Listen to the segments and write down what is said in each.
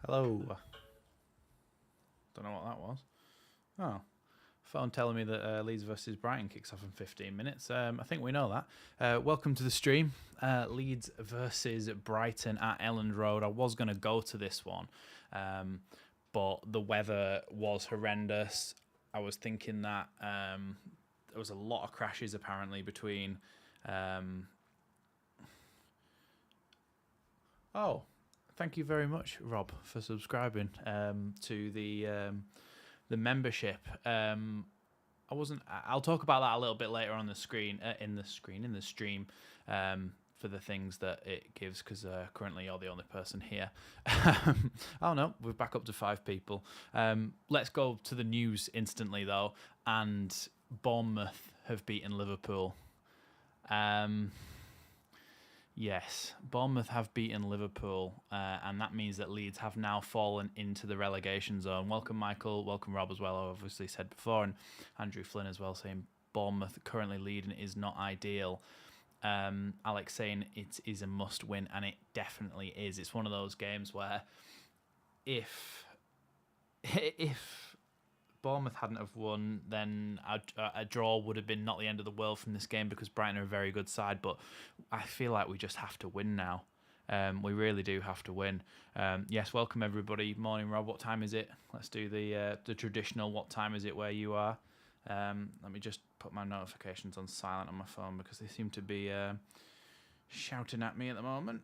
Hello. Don't know what that was. Oh, phone telling me that Leeds versus Brighton kicks off in 15 minutes. I think we know that. Welcome to the stream. Leeds versus Brighton at ELLAND Road. I was going to go to this one, but the weather was horrendous. I was thinking that there was a lot of crashes apparently between... Oh, thank you very much, Rob, for subscribing to the membership. I wasn't. I'll talk about that a little bit later on the screen, in the stream, for the things that it gives. Because currently you're the only person here. Oh no, we're back up to 5 people. Let's go to the news instantly though. And Bournemouth have beaten Liverpool. Yes, Bournemouth have beaten Liverpool, and that means that Leeds have now fallen into the relegation zone. Welcome, Michael. Welcome, Rob, as well. I obviously said before, and Andrew Flynn as well, saying Bournemouth currently leading is not ideal. Alex saying it is a must-win, and it definitely is. It's one of those games where if Bournemouth hadn't have won, then a draw would have been not the end of the world from this game, because Brighton are a very good side. But I feel like we just have to win now. We really do have to win. Yes, welcome everybody. Morning, Rob. What time is it? Let's do the traditional. What time is it where you are? Let me just put my notifications on silent on my phone because they seem to be shouting at me at the moment.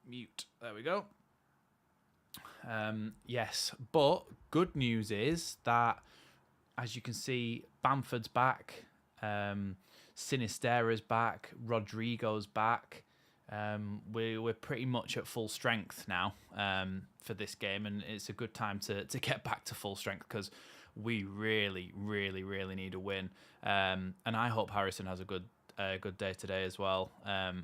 Mute. There we go. Yes, but good news is that, as you can see, Bamford's back, Sinistera's back, Rodrigo's back. We're pretty much at full strength now for this game, and it's a good time to get back to full strength because we really need a win. And I hope Harrison has a good day today as well,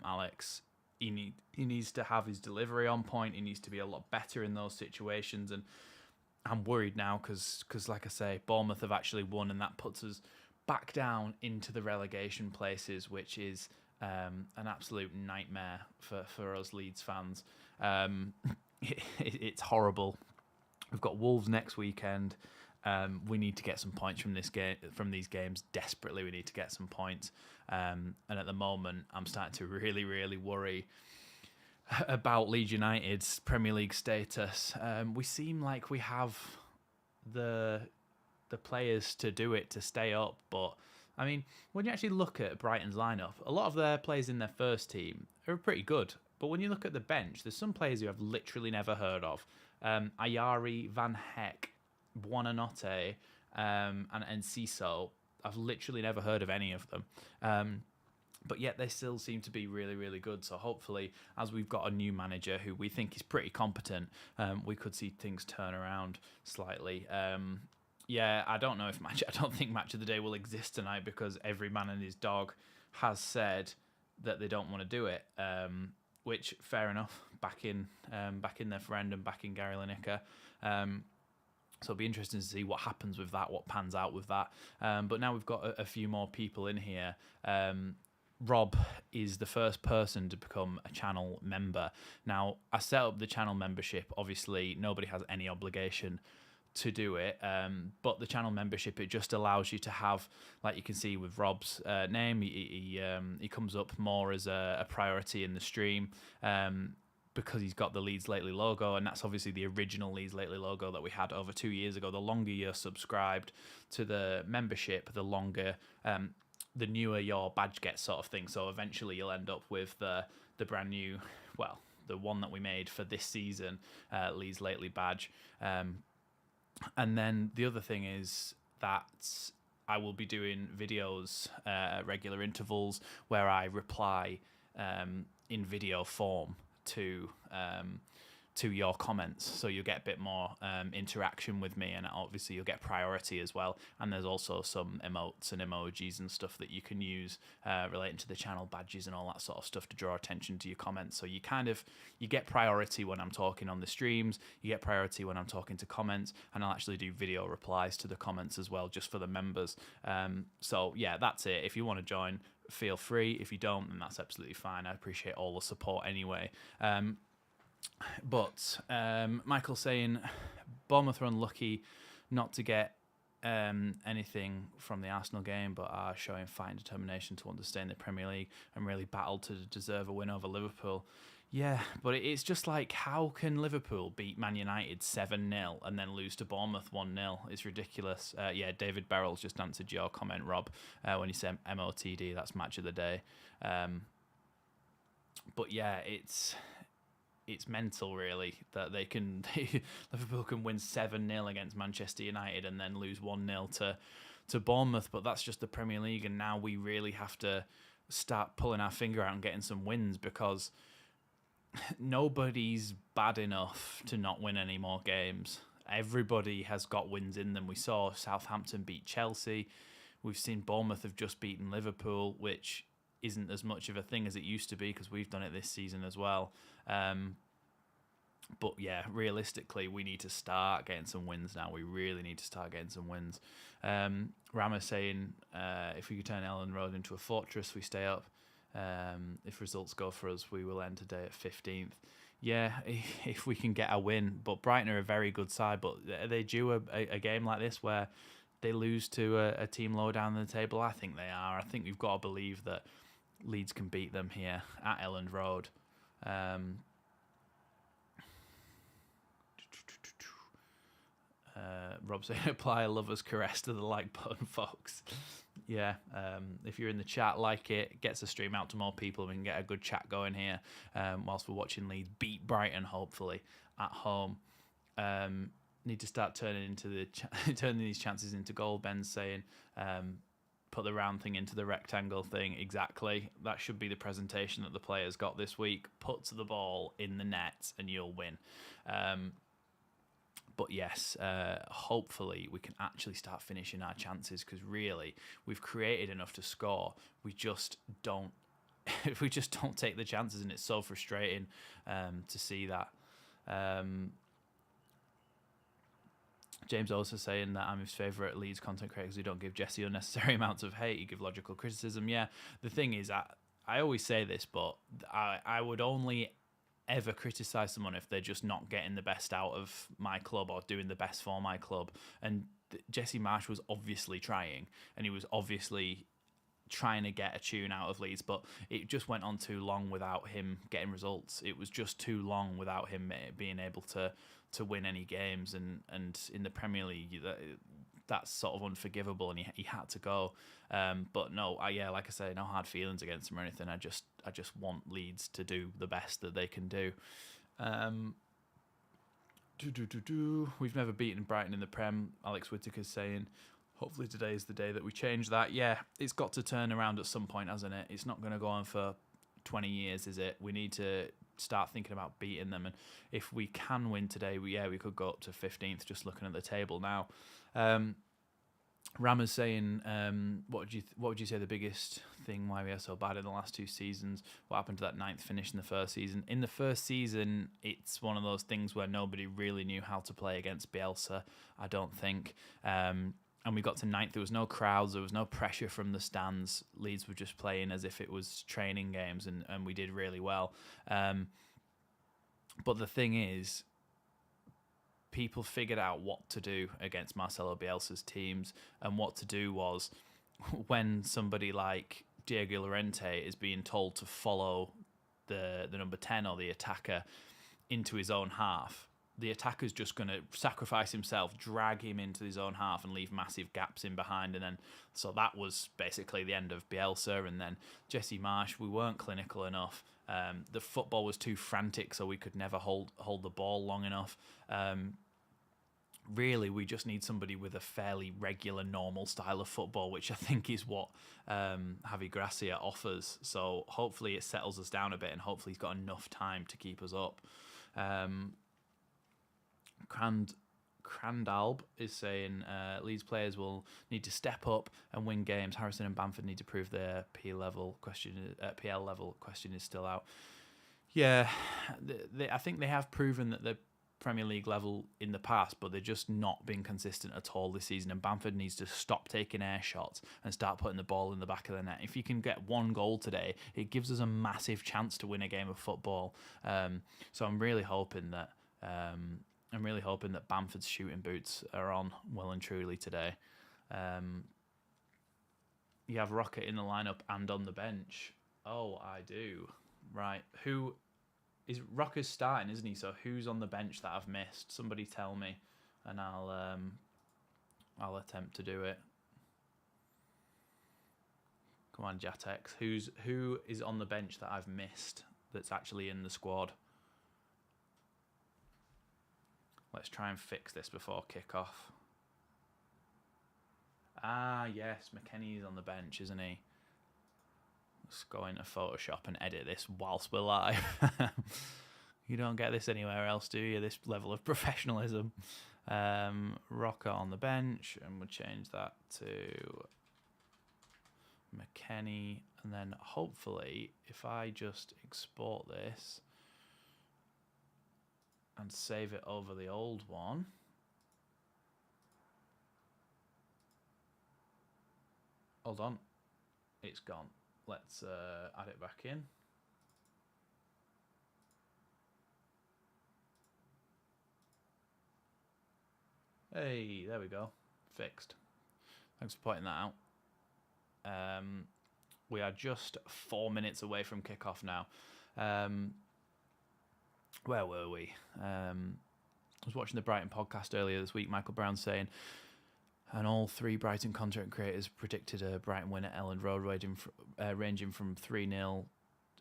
Alex. He needs to have his delivery on point. He needs to be a lot better in those situations. And I'm worried now because, like I say, Bournemouth have actually won, and that puts us back down into the relegation places, which is an absolute nightmare for us Leeds fans. It's horrible. We've got Wolves next weekend. We need to get some points from these games desperately. We need to get some points, and at the moment, I'm starting to really worry about Leeds United's Premier League status. We seem like we have the players to do it, to stay up, but I mean, when you actually look at Brighton's lineup, a lot of their players in their first team are pretty good. But when you look at the bench, there's some players who I've literally never heard of. Ayari, Van Heck, Buonanotte, and Enciso. I've literally never heard of any of them. But yet they still seem to be really good. So hopefully, as we've got a new manager who we think is pretty competent, we could see things turn around slightly. Yeah, I don't think Match of the Day will exist tonight because every man and his dog has said that they don't want to do it. Which, fair enough, back in their friend and back in Gary Lineker. So it'll be interesting to see what happens with that, what pans out with that. But now we've got a few more people in here. Rob is the first person to become a channel member. Now, I set up the channel membership. Obviously, nobody has any obligation to do it, but the channel membership, it just allows you to have, like you can see with Rob's name, he comes up more as a priority in the stream, because he's got the Leeds Lately logo, and that's obviously the original Leeds Lately logo that we had over 2 years ago. The longer you're subscribed to the membership, the longer, the newer your badge gets, sort of thing. So eventually you'll end up with the brand new, well, the one that we made for this season, Leeds Lately badge. And then the other thing is that I will be doing videos at regular intervals where I reply in video form to your comments, so you'll get a bit more interaction with me, and obviously you'll get priority as well. And there's also some emotes and emojis and stuff that you can use relating to the channel badges and all that sort of stuff to draw attention to your comments. So you get priority when I'm talking on the streams, you get priority when I'm talking to comments, and I'll actually do video replies to the comments as well, just for the members. So yeah, that's it. If you want to join, feel free. If you don't, then that's absolutely fine. I appreciate all the support anyway. But Michael saying Bournemouth are unlucky not to get anything from the Arsenal game, but are showing fight and determination to want to stay in the Premier League and really battle to deserve a win over Liverpool. Yeah, but it's just like, how can Liverpool beat Man United 7-0 and then lose to Bournemouth 1-0? It's ridiculous. Yeah, David Berrell's just answered your comment, Rob, when you said MOTD, that's match of the day. But yeah, it's mental, really, that Liverpool can win 7-0 against Manchester United and then lose 1-0 to Bournemouth. But that's just the Premier League, and now we really have to start pulling our finger out and getting some wins, because nobody's bad enough to not win any more games. Everybody has got wins in them. We saw Southampton beat Chelsea. We've seen Bournemouth have just beaten Liverpool, which isn't as much of a thing as it used to be, because we've done it this season as well. But yeah, realistically, we need to start getting some wins now. We really need to start getting some wins. Rama saying, if we could turn Elland Road into a fortress, we stay up. If results go for us, we will end today at 15th. Yeah, if we can get a win. But Brighton are a very good side, but are they due a game like this where they lose to a team low down the table? I think they are. I think we've got to believe that Leeds can beat them here at Elland Road. Rob saying, apply a lover's caress to the like button, folks. Yeah, if you're in the chat, like it, gets the stream out to more people, and we can get a good chat going here whilst we're watching Leeds beat Brighton, hopefully, at home. Need to start turning these chances into goal. Ben's saying, put the round thing into the rectangle thing. Exactly. That should be the presentation that the players got this week. Put the ball in the net and you'll win. But yes, hopefully we can actually start finishing our chances, because really we've created enough to score. We just don't. We just don't take the chances, and it's so frustrating to see that. James also saying that I'm his favourite Leeds content creators who don't give Jesse unnecessary amounts of hate. You give logical criticism. Yeah, the thing is, I always say this, but I would only ever criticise someone if they're just not getting the best out of my club or doing the best for my club. And Jesse Marsh was obviously trying, and he was obviously trying to get a tune out of Leeds, but it just went on too long without him getting results. It was just too long without him being able to win any games, and in the Premier League that's sort of unforgivable, and he had to go. But no, like I say, no hard feelings against him or anything. I just want Leeds to do the best that they can do. We've never beaten Brighton in the Prem, Alex Whittaker's saying. Hopefully today is the day that we change that. Yeah, it's got to turn around at some point, hasn't it? It's not going to go on for 20 years, is it? We need to start thinking about beating them, and if we can win today, we could go up to 15th just looking at the table now. Rama's saying, what would you say the biggest thing why we are so bad in the last two seasons? What happened to that 9th finish in the first season? In the first season, it's one of those things where nobody really knew how to play against Bielsa, I don't think. And we got to 9th. There was no crowds. There was no pressure from the stands. Leeds were just playing as if it was training games, and we did really well. But the thing is, people figured out what to do against Marcelo Bielsa's teams, and what to do was, when somebody like Diego Llorente is being told to follow the number 10 or the attacker into his own half, the attacker's just going to sacrifice himself, drag him into his own half and leave massive gaps in behind. And then, so that was basically the end of Bielsa. And then Jesse Marsh, we weren't clinical enough. The football was too frantic, so we could never hold the ball long enough. Really, we just need somebody with a fairly regular, normal style of football, which I think is what Javi Gracia offers. So hopefully it settles us down a bit, and hopefully he's got enough time to keep us up. Crandalb is saying Leeds players will need to step up and win games. Harrison and Bamford need to prove their PL level question is still out. Yeah, I think they have proven that Premier League level in the past, but they're just not been consistent at all this season. And Bamford needs to stop taking air shots and start putting the ball in the back of the net. If you can get one goal today, it gives us a massive chance to win a game of football. So I'm really hoping that Bamford's shooting boots are on well and truly today. You have Rocket in the lineup and on the bench. Oh, I do. Right. Who is Rocker's starting, isn't he? So who's on the bench that I've missed? Somebody tell me, and I'll attempt to do it. Come on, Jatex. Who is on the bench that I've missed that's actually in the squad? Let's try and fix this before kick-off. Ah, yes, McKennie's on the bench, isn't he? Let's go into Photoshop and edit this whilst we're live. You don't get this anywhere else, do you? This level of professionalism. Rocker on the bench, and we'll change that to McKennie. And then hopefully, if I just export this and save it over the old one. Hold on. It's gone. Let's add it back in. Hey, there we go. Fixed. Thanks for pointing that out. We are just 4 minutes away from kickoff now. Where were we? I was watching the Brighton podcast earlier this week. Michael Brown saying, and all three Brighton content creators predicted a Brighton win at Elland Road, ranging from 3-0,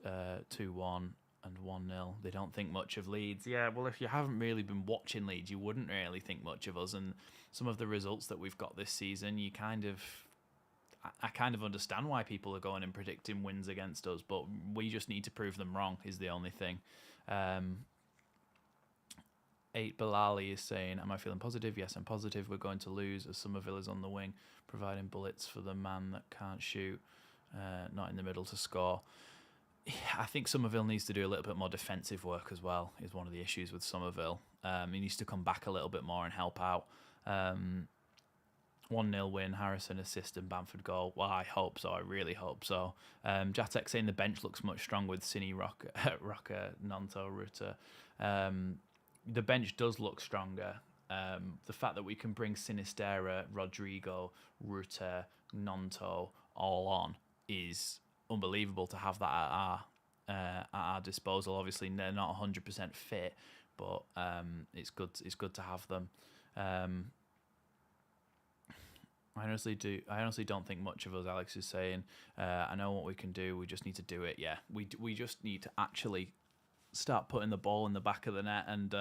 2-1 and 1-0. They don't think much of Leeds. Yeah, well, if you haven't really been watching Leeds, you wouldn't really think much of us. And some of the results that we've got this season, I kind of understand why people are going and predicting wins against us, but we just need to prove them wrong is the only thing. 8 Bilali is saying, am I feeling positive? Yes, I'm positive. We're going to lose as Somerville is on the wing, providing bullets for the man that can't shoot, not in the middle to score. I think Somerville needs to do a little bit more defensive work as well, is one of the issues with Somerville. He needs to come back a little bit more and help out. 1-0 win, Harrison assist and Bamford goal. Well, I hope so. I really hope so. Jatek saying the bench looks much stronger with Cine, Rocker, Nonto, Rutter. The bench does look stronger. The fact that we can bring Sinistera, Rodrigo, Rutter, Nonto all on is unbelievable to have that at our disposal. Obviously, they're not 100% fit, but it's good. It's good to have them. I honestly don't think much of us, Alex is saying. I know what we can do. We just need to do it. Yeah, we just need to actually start putting the ball in the back of the net, and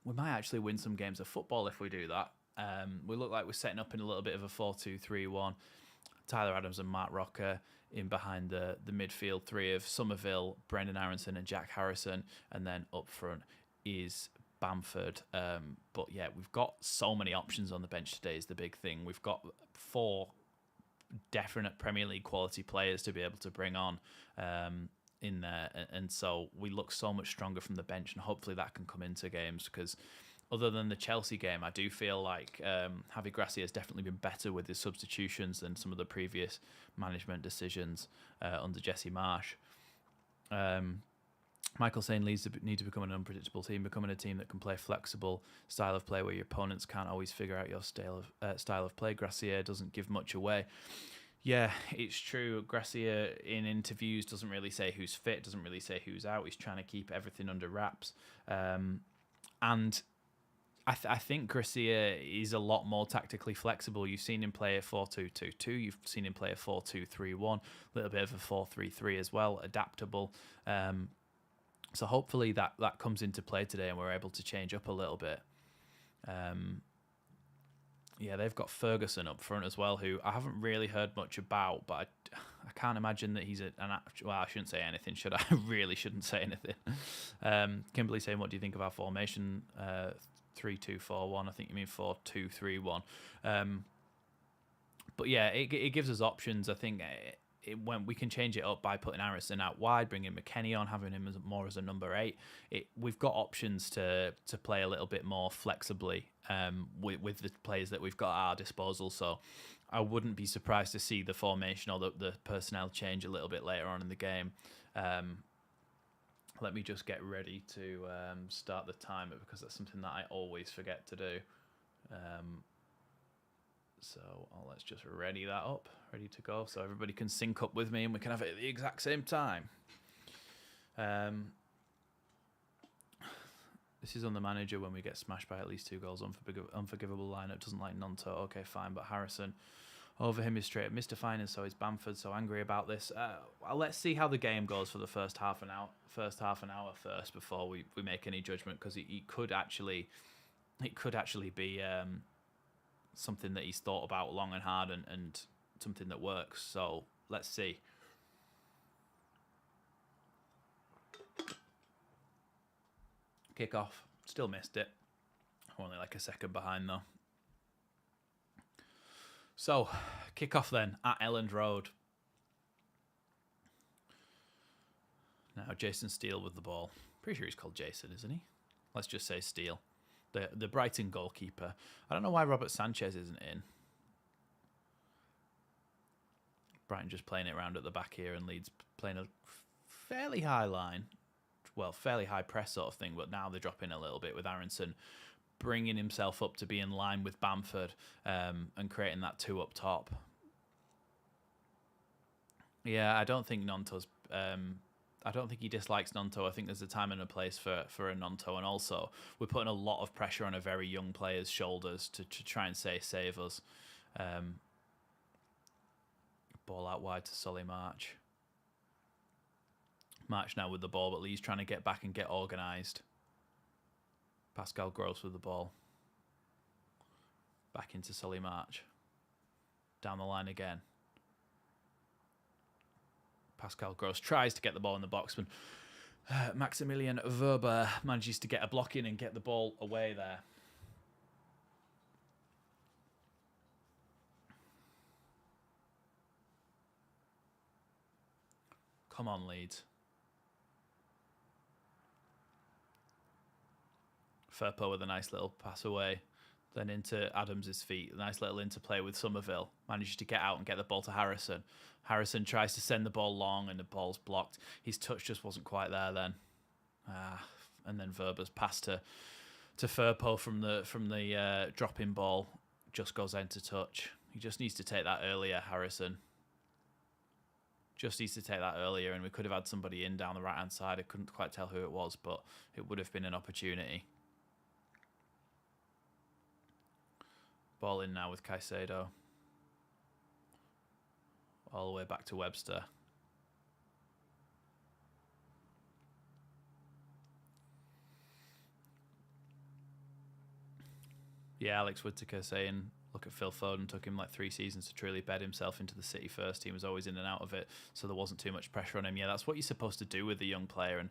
we might actually win some games of football if we do that. We look like we're setting up in a little bit of a 4-2-3-1. Tyler Adams and Matt Rocker in behind the midfield three of Somerville, Brendan Aronson and Jack Harrison, and then up front is Bamford. But yeah, we've got so many options on the bench today is the big thing. We've got 4 definite Premier League quality players to be able to bring on in there, and so we look so much stronger from the bench, and hopefully that can come into games, because other than the Chelsea game, I do feel like Javi Gracia has definitely been better with his substitutions than some of the previous management decisions under Jesse Marsh. Michael saying Leeds need to become an unpredictable team, becoming a team that can play flexible style of play where your opponents can't always figure out your style of play. Gracia doesn't give much away. Yeah, it's true. Gracia in interviews doesn't really say who's fit, doesn't really say who's out. He's trying to keep everything under wraps. And I think Gracia is a lot more tactically flexible. You've seen him play a 4-2-2-2. You've seen him play a 4-2-3-1, a little bit of a 4-3-3 as well, adaptable. So hopefully that comes into play today and we're able to change up a little bit. Yeah, they've got Ferguson up front as well, who I haven't really heard much about, but I can't imagine that he's an actual... Well, I shouldn't say anything, should I? I really shouldn't say anything. Kimberly saying, what do you think of our formation? 3-2-4-1. I think you mean 4-2-3-1. But yeah, it gives us options. I think when we can change it up by putting Harrison out wide, bringing McKennie on, having him more as a number 8. We've got options to play a little bit more flexibly with the players that we've got at our disposal. So I wouldn't be surprised to see the formation or the personnel change a little bit later on in the game. Let me just get ready to start the timer, because that's something that I always forget to do. So let's just ready that up, ready to go, so everybody can sync up with me and we can have it at the exact same time. This is on the manager when we get smashed by at least 2 goals. Unforgivable lineup. Doesn't like Nonto. Okay, fine, but Harrison over him is straight up mystifying, and so is Bamford. So angry about this. Well, let's see how the game goes for the first half an hour first before we make any judgment, because it could actually be something that he's thought about long and hard, and something that works. So let's see. Kick off. Still missed it. Only like a second behind though. So, kick off then at ELLAND Road. Now Jason Steele with the ball. Pretty sure he's called Jason, isn't he? Let's just say Steele. The Brighton goalkeeper. I don't know why Robert Sanchez isn't in. Brighton just playing it around at the back here, and Leeds playing a fairly high line. Well, fairly high press sort of thing, but now they're dropping a little bit with Aronson bringing himself up to be in line with Bamford, and creating that 2 up top. Yeah, I don't think Nonto's... I don't think he dislikes Nonto. I think there's a time and a place for a Nonto, and also we're putting a lot of pressure on a very young player's shoulders to try and save us. Ball out wide to Solly March. March now with the ball, but Lee's trying to get back and get organised. Pascal Gross with the ball. Back into Solly March. Down the line again. Pascal Gross tries to get the ball in the box, but Maximilian Verber manages to get a block in and get the ball away there. Come on, Leeds. Firpo with a nice little pass away. Then into Adams' feet. A nice little interplay with Somerville. Manages to get out and get the ball to Harrison. Harrison tries to send the ball long and the ball's blocked. His touch just wasn't quite there then. And then Verber's pass to Firpo from the dropping ball just goes into touch. He just needs to take that earlier, Harrison. Just needs to take that earlier, and we could have had somebody in down the right-hand side. I couldn't quite tell who it was, but it would have been an opportunity. Ball in now with Caicedo. All the way back to Webster. Yeah, Alex Whittaker saying, look at Phil Foden, took him like 3 seasons to truly bed himself into the City first team. Was always in and out of it, so there wasn't too much pressure on him. Yeah, that's what you're supposed to do with a young player, and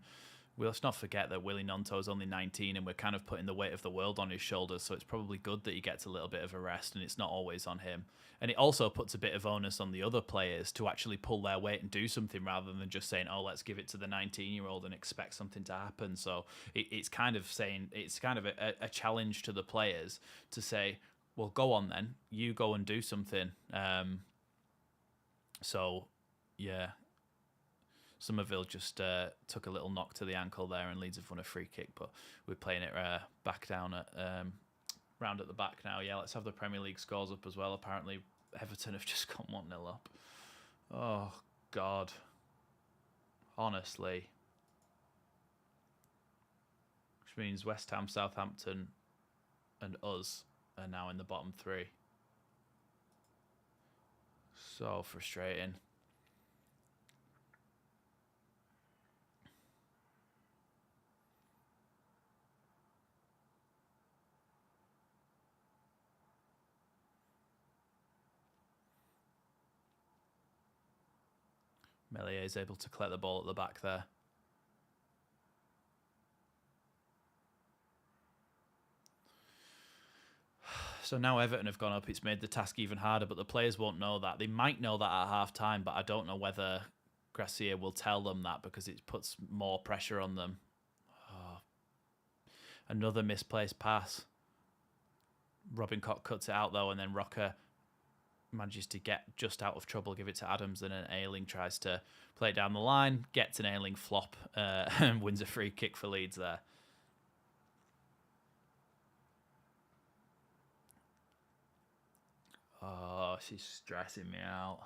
let's not forget that Willy Gnonto is only 19, and we're kind of putting the weight of the world on his shoulders, so it's probably good that he gets a little bit of a rest, and it's not always on him. And it also puts a bit of onus on the other players to actually pull their weight and do something, rather than just saying, oh, let's give it to the 19-year-old and expect something to happen. So it's kind of saying, it's kind of a challenge to the players to say, well, go on then, you go and do something. So, yeah. Somerville just took a little knock to the ankle there, and Leeds have won a free kick, but we're playing it back down at round at the back now. Yeah, let's have the Premier League scores up as well. Apparently, Everton have just gone 1-0 up. Oh, God. Honestly. Which means West Ham, Southampton, and us are now in the bottom 3. So frustrating. Meslier is able to collect the ball at the back there. So now Everton have gone up. It's made the task even harder, but the players won't know that. They might know that at half-time, but I don't know whether Gracia will tell them that because it puts more pressure on them. Oh. Another misplaced pass. Robin Koch cuts it out, though, and then Rocker manages to get just out of trouble, give it to Adams, and then Ayling tries to play it down the line, gets an Ayling flop, and wins a free kick for Leeds there. Oh, she's stressing me out.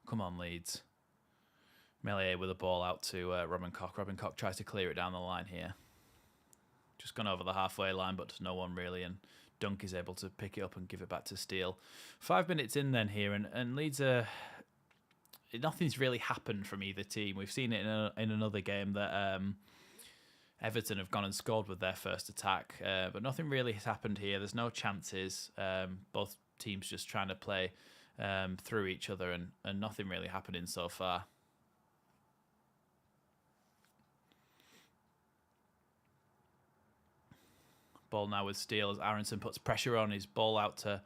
Come on, Leeds. Meslier with the ball out to Robin Koch. Robin Koch tries to clear it down the line here. Just gone over the halfway line, but no one really, and Dunk is able to pick it up and give it back to Steele. 5 minutes in then here, and Leeds are... Nothing's really happened from either team. We've seen it in another game that Everton have gone and scored with their first attack, but nothing really has happened here. There's no chances. Both teams just trying to play through each other, and nothing really happening so far. Ball now with Steele as Aronson puts pressure on his ball out to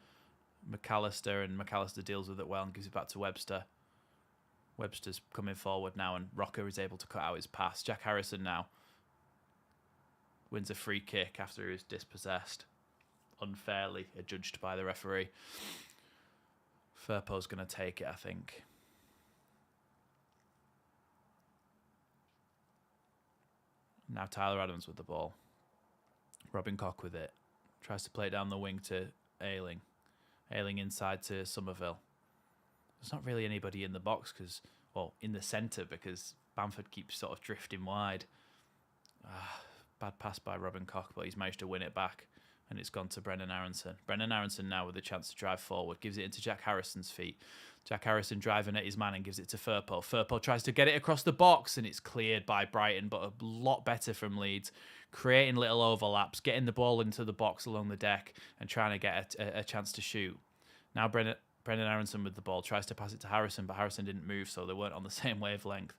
McAllister, and McAllister deals with it well and gives it back to Webster. Webster's coming forward now, and Rocker is able to cut out his pass. Jack Harrison now wins a free kick after he was dispossessed, unfairly adjudged by the referee. Firpo's going to take it, I think. Now Tyler Adams with the ball. Robin Koch with it. Tries to play it down the wing to Ayling. Ayling inside to Somerville. There's not really anybody in the box in the centre because Bamford keeps sort of drifting wide. Bad pass by Robin Koch, but he's managed to win it back, and it's gone to Brendan Aronson. Brendan Aronson now with a chance to drive forward, gives it into Jack Harrison's feet. Jack Harrison driving at his man and gives it to Firpo. Firpo tries to get it across the box, and it's cleared by Brighton, but a lot better from Leeds, creating little overlaps, getting the ball into the box along the deck, and trying to get a chance to shoot. Now Brendan Aronson with the ball tries to pass it to Harrison, but Harrison didn't move, so they weren't on the same wavelength.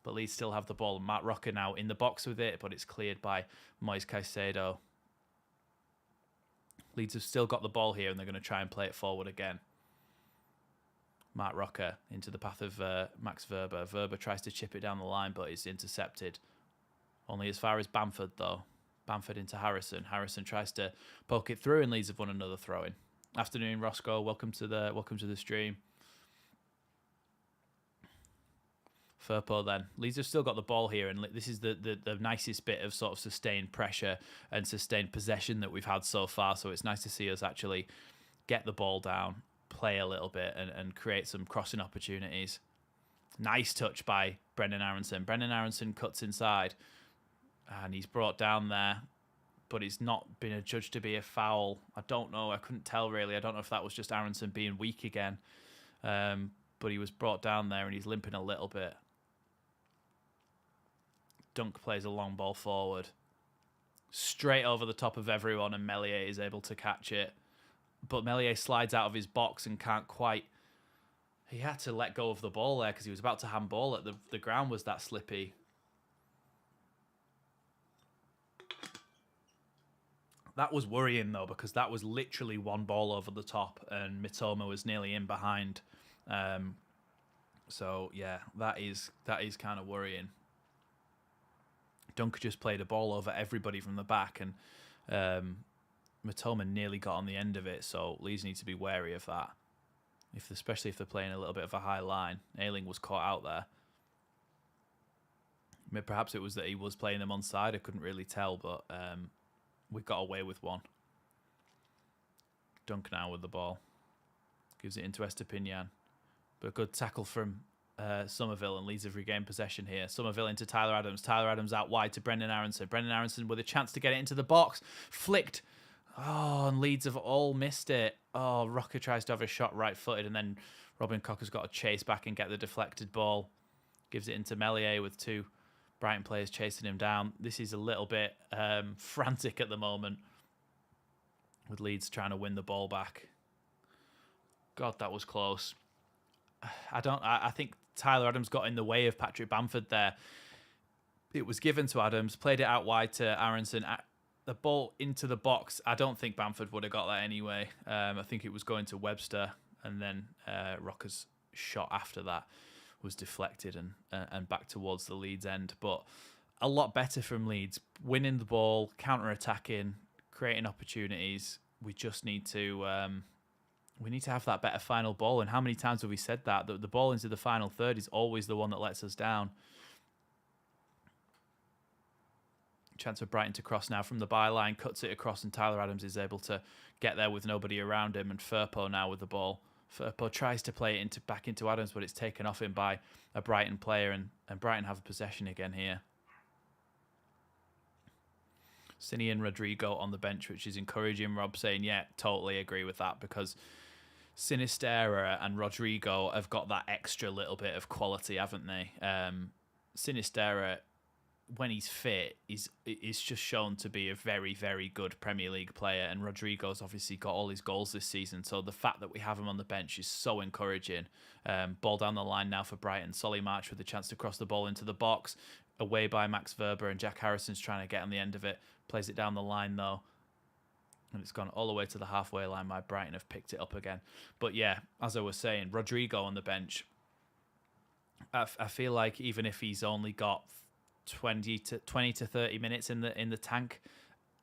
But Leeds still have the ball. Matt Rocker now in the box with it, but it's cleared by Moise Caicedo. Leeds have still got the ball here, and they're going to try and play it forward again. Matt Rocker into the path of Max Verber. Verber tries to chip it down the line, but it's intercepted. Only as far as Bamford, though. Bamford into Harrison. Harrison tries to poke it through, and Leeds have won another throw-in. Afternoon, Roscoe. Welcome to the stream. Firpo then. Leeds have still got the ball here, and this is the nicest bit of sort of sustained pressure and sustained possession that we've had so far, so it's nice to see us actually get the ball down, play a little bit, and create some crossing opportunities. Nice touch by Brendan Aronson. Brendan Aronson cuts inside, and he's brought down there, but it's not been adjudged to be a foul. I don't know. I couldn't tell, really. I don't know if that was just Aronson being weak again, but he was brought down there, and he's limping a little bit. Dunk plays a long ball forward. Straight over the top of everyone, and Meslier is able to catch it. But Meslier slides out of his box and can't quite... He had to let go of the ball there because he was about to handball it. The ground was that slippy. That was worrying, though, because that was literally one ball over the top, and Mitoma was nearly in behind. So, yeah, that is kind of worrying. Dunk just played a ball over everybody from the back, and Mitoma nearly got on the end of it, so Leeds need to be wary of that, especially if they're playing a little bit of a high line. Ayling was caught out there. Perhaps it was that he was playing them onside. I couldn't really tell, but we got away with one. Dunk now with the ball. Gives it into Estepinian. But a good tackle from Somerville, and Leeds have regained possession here. Somerville into Tyler Adams. Tyler Adams out wide to Brendan Aronson. Brendan Aronson with a chance to get it into the box. Flicked. Oh, and Leeds have all missed it. Oh, Rocker tries to have a shot right-footed, and then Robin Koch has got to chase back and get the deflected ball. Gives it into Meslier with two Brighton players chasing him down. This is a little bit frantic at the moment, with Leeds trying to win the ball back. God, that was close. I think Tyler Adams got in the way of Patrick Bamford there. It was given to Adams, played it out wide to Aronson. the ball into the box. I don't think Bamford would have got that anyway. I think it was going to Webster, and then Rocker's shot after that was deflected and back towards the Leeds end. But a lot better from Leeds, winning the ball, counter-attacking, creating opportunities. We just need to have that better final ball. And how many times have we said that? The ball into the final third is always the one that lets us down. Chance for Brighton to cross now from the byline, cuts it across, and Tyler Adams is able to get there with nobody around him. And Firpo now with the ball. Firpo tries to play it back into Adams, but it's taken off him by a Brighton player, and Brighton have possession again here. Cini and Rodrigo on the bench, which is encouraging. Rob saying, yeah, totally agree with that, because Sinisterra and Rodrigo have got that extra little bit of quality, haven't they? Sinisterra, when he's fit, is just shown to be a very, very good Premier League player, and Rodrigo's obviously got all his goals this season, so the fact that we have him on the bench is so encouraging. Ball down the line now for Brighton. Solly March with a chance to cross the ball into the box, away by Max Verber, and Jack Harrison's trying to get on the end of it. Plays it down the line though, and it's gone all the way to the halfway line. My Brighton have picked it up again. But yeah, as I was saying, Rodrigo on the bench, I feel like even if he's only got 20 to 30 minutes in the tank,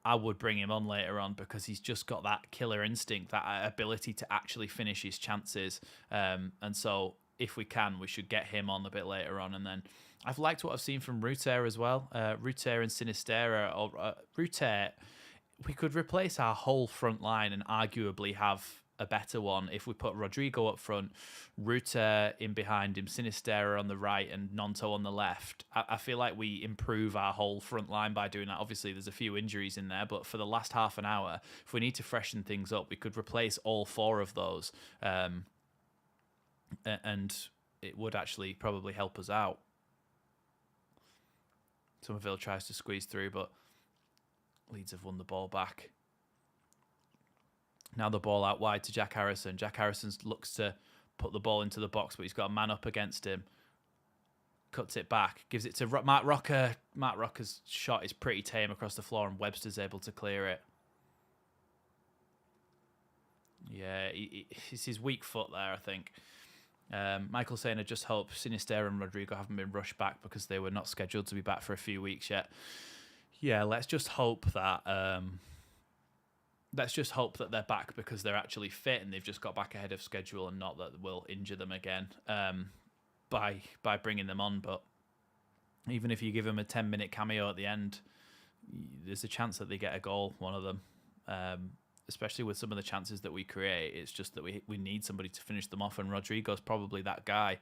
I would bring him on later on, because he's just got that killer instinct, that ability to actually finish his chances. And so if we can, we should get him on a bit later on. And then I've liked what I've seen from Ruter as well. Ruter and Sinisterra. Ruter, we could replace our whole front line and arguably have a better one if we put Rodrigo up front, Ruter in behind him, Sinisterra on the right, and Nonto on the left. I feel like we improve our whole front line by doing that. Obviously, there's a few injuries in there, but for the last half an hour, if we need to freshen things up, we could replace all four of those, and it would actually probably help us out. Somerville tries to squeeze through, but Leeds have won the ball back. Now the ball out wide to Jack Harrison. Jack Harrison looks to put the ball into the box, but he's got a man up against him. Cuts it back, gives it to Matt Rocker. Matt Rocker's shot is pretty tame across the floor, and Webster's able to clear it. Yeah, it's his weak foot there, I think. Michael saying, I just hope Sinisterra and Rodrigo haven't been rushed back because they were not scheduled to be back for a few weeks yet. Yeah, let's just hope that they're back because they're actually fit and they've just got back ahead of schedule, and not that we'll injure them again by bringing them on. But even if you give them a 10-minute cameo at the end, there's a chance that they get a goal, one of them. Especially with some of the chances that we create, it's just that we need somebody to finish them off, and Rodrigo's probably that guy,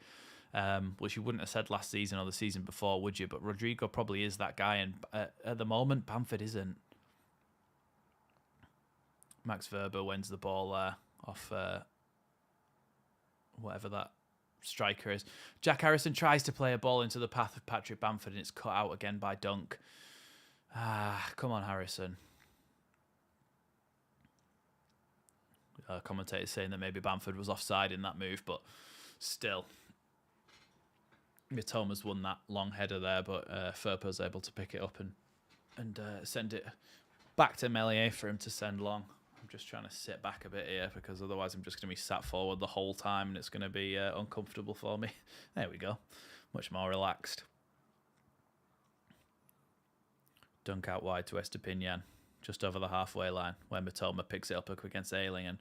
which you wouldn't have said last season or the season before, would you? But Rodrigo probably is that guy, and at the moment, Bamford isn't. Max Verber wins the ball off whatever that striker is. Jack Harrison tries to play a ball into the path of Patrick Bamford, and it's cut out again by Dunk. Come on, Harrison. Commentators saying that maybe Bamford was offside in that move, but still, Mitoma's won that long header there, but Firpo's able to pick it up and send it back to Melier for him to send long. I'm just trying to sit back a bit here, because otherwise I'm just going to be sat forward the whole time, and it's going to be uncomfortable for me. There we go. Much more relaxed. Dunk out wide to Estepinian, just over the halfway line, where Mitoma picks it up against Ayling, and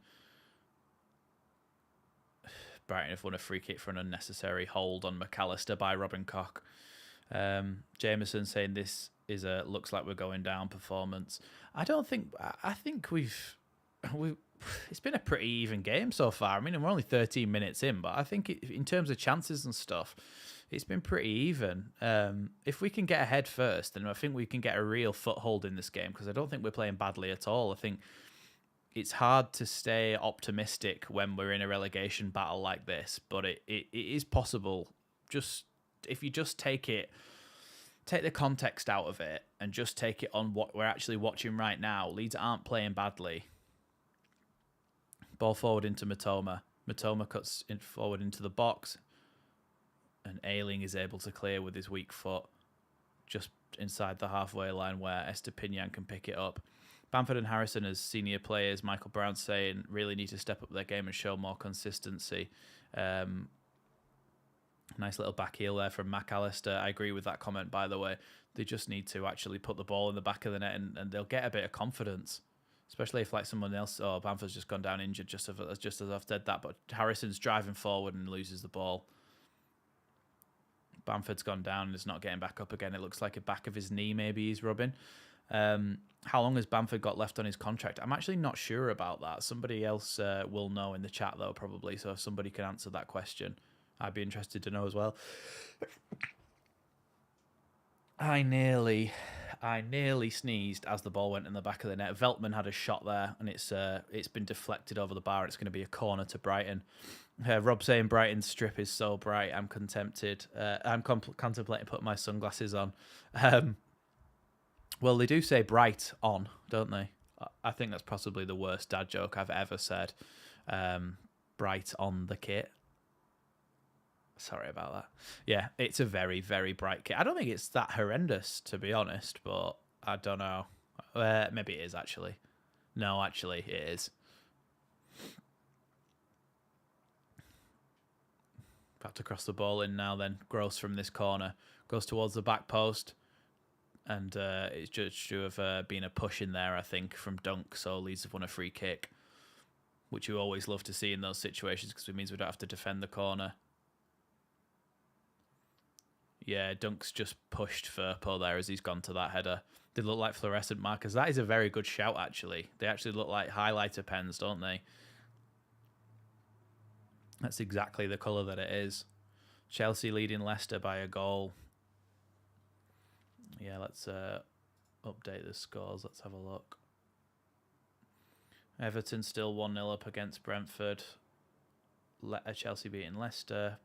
Brighton have won a free kick for an unnecessary hold on McAllister by Robin Koch. Jameson saying this is a looks like we're going down performance. I think it's been a pretty even game so far. I mean, we're only 13 minutes in, but I think in terms of chances and stuff, it's been pretty even. If we can get ahead first, then I think we can get a real foothold in this game, because I don't think we're playing badly at all. I think it's hard to stay optimistic when we're in a relegation battle like this, but it is possible. Just if you just take the context out of it and just take it on what we're actually watching right now, Leeds aren't playing badly. Ball forward into Mitoma. Mitoma cuts forward into the box, and Ayling is able to clear with his weak foot. Just inside the halfway line where Estepinian can pick it up. Bamford and Harrison as senior players, Michael Brown saying, really need to step up their game and show more consistency. Nice little back heel there from McAllister. I agree with that comment, by the way. They just need to actually put the ball in the back of the net and they'll get a bit of confidence. Especially if like someone else, Bamford's just gone down injured just as I've said that, but Harrison's driving forward and loses the ball. Bamford's gone down and is not getting back up again. It looks like a back of his knee maybe he's rubbing. How long has Bamford got left on his contract? I'm actually not sure about that. Somebody else will know in the chat though, probably. So if somebody can answer that question, I'd be interested to know as well. I nearly sneezed as the ball went in the back of the net. Veltman had a shot there, and it's been deflected over the bar. It's going to be a corner to Brighton. Rob saying Brighton's strip is so bright. I'm contemplating putting my sunglasses on. Well, they do say bright on, don't they? I think that's possibly the worst dad joke I've ever said. Bright on the kit. Sorry about that. Yeah, it's a very, very bright kit. I don't think it's that horrendous, to be honest, but I don't know. Maybe it is, actually. No, actually, it is. About to cross the ball in now then. Gross from this corner. Goes towards the back post. And it's judged to have been a push in there, I think, from Dunk. So Leeds have won a free kick, which you always love to see in those situations because it means we don't have to defend the corner. Yeah, Dunk's just pushed Firpo there as he's gone to that header. They look like fluorescent markers. That is a very good shout, actually. They actually look like highlighter pens, don't they? That's exactly the colour that it is. Chelsea leading Leicester by a goal. Yeah, let's update the scores. Let's have a look. Everton still 1-0 up against Brentford. Chelsea beating Leicester.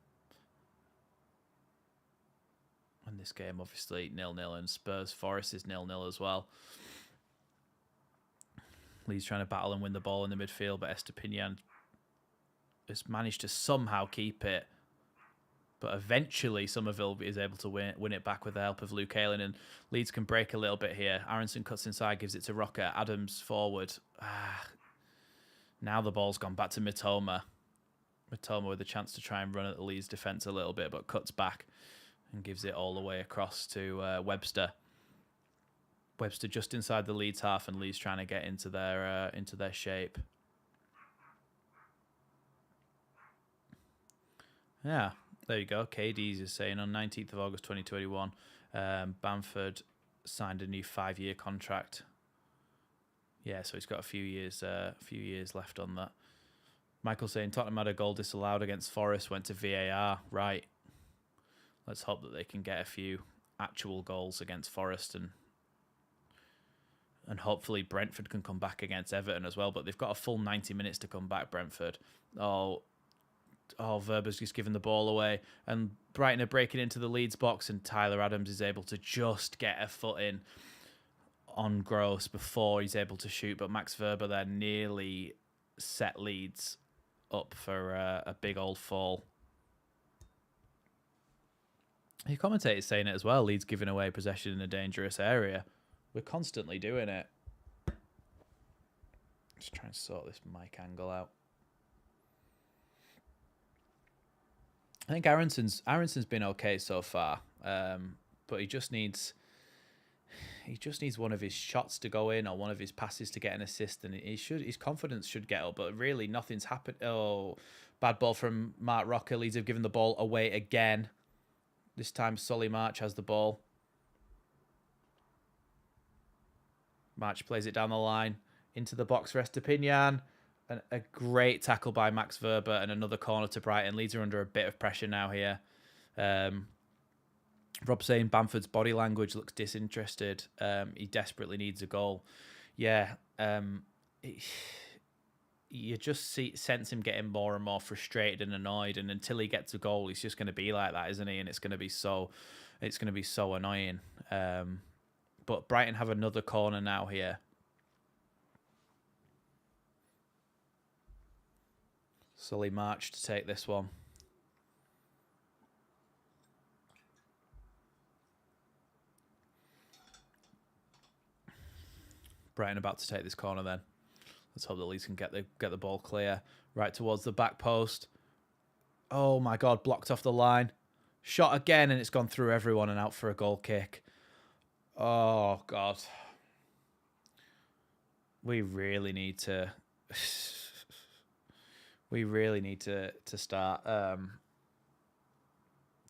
And this game, obviously, 0-0, and Spurs Forest is 0-0 as well. Leeds trying to battle and win the ball in the midfield, but Estepinian has managed to somehow keep it. But eventually, Somerville is able to win it back with the help of Luke Ayling, and Leeds can break a little bit here. Aronson cuts inside, gives it to Rocker. Adams forward. Now the ball's gone back to Mitoma. Mitoma with a chance to try and run at the Leeds defence a little bit, but cuts back and gives it all the way across to Webster. Webster just inside the Leeds half, and Leeds trying to get into their shape. Yeah, there you go. KD's is saying on 19th of August 2021, Bamford signed a new 5-year contract. Yeah, so he's got a few years left on that. Michael saying Tottenham had a goal disallowed against Forest, went to VAR. Right. Let's hope that they can get a few actual goals against Forest, and hopefully Brentford can come back against Everton as well. But they've got a full 90 minutes to come back, Brentford. Oh, Verber's just given the ball away, and Brighton are breaking into the Leeds box, and Tyler Adams is able to just get a foot in on Gross before he's able to shoot. But Max Verber there nearly set Leeds up for a big old fall. Your commentator's saying it as well. Leeds giving away possession in a dangerous area. We're constantly doing it. Just trying to sort this mic angle out. I think Aronson's been okay so far, but he just needs one of his shots to go in or one of his passes to get an assist, and his confidence should get up. But really, nothing's happened. Oh, bad ball from Mark Rocker. Leeds have given the ball away again. This time, Solly March has the ball. March plays it down the line into the box for Estepinian. And a great tackle by Max Verber and another corner to Brighton. Leeds are under a bit of pressure now here. Rob saying Bamford's body language looks disinterested. He desperately needs a goal. Yeah, you just sense him getting more and more frustrated and annoyed, and until he gets a goal, he's just going to be like that, isn't he? And it's going to be so annoying. But Brighton have another corner now here. Solly March to take this one. Brighton about to take this corner then. Let's hope that Leeds can get the ball clear. Right towards the back post. Oh my God, blocked off the line. Shot again and it's gone through everyone and out for a goal kick. Oh God. We really need to start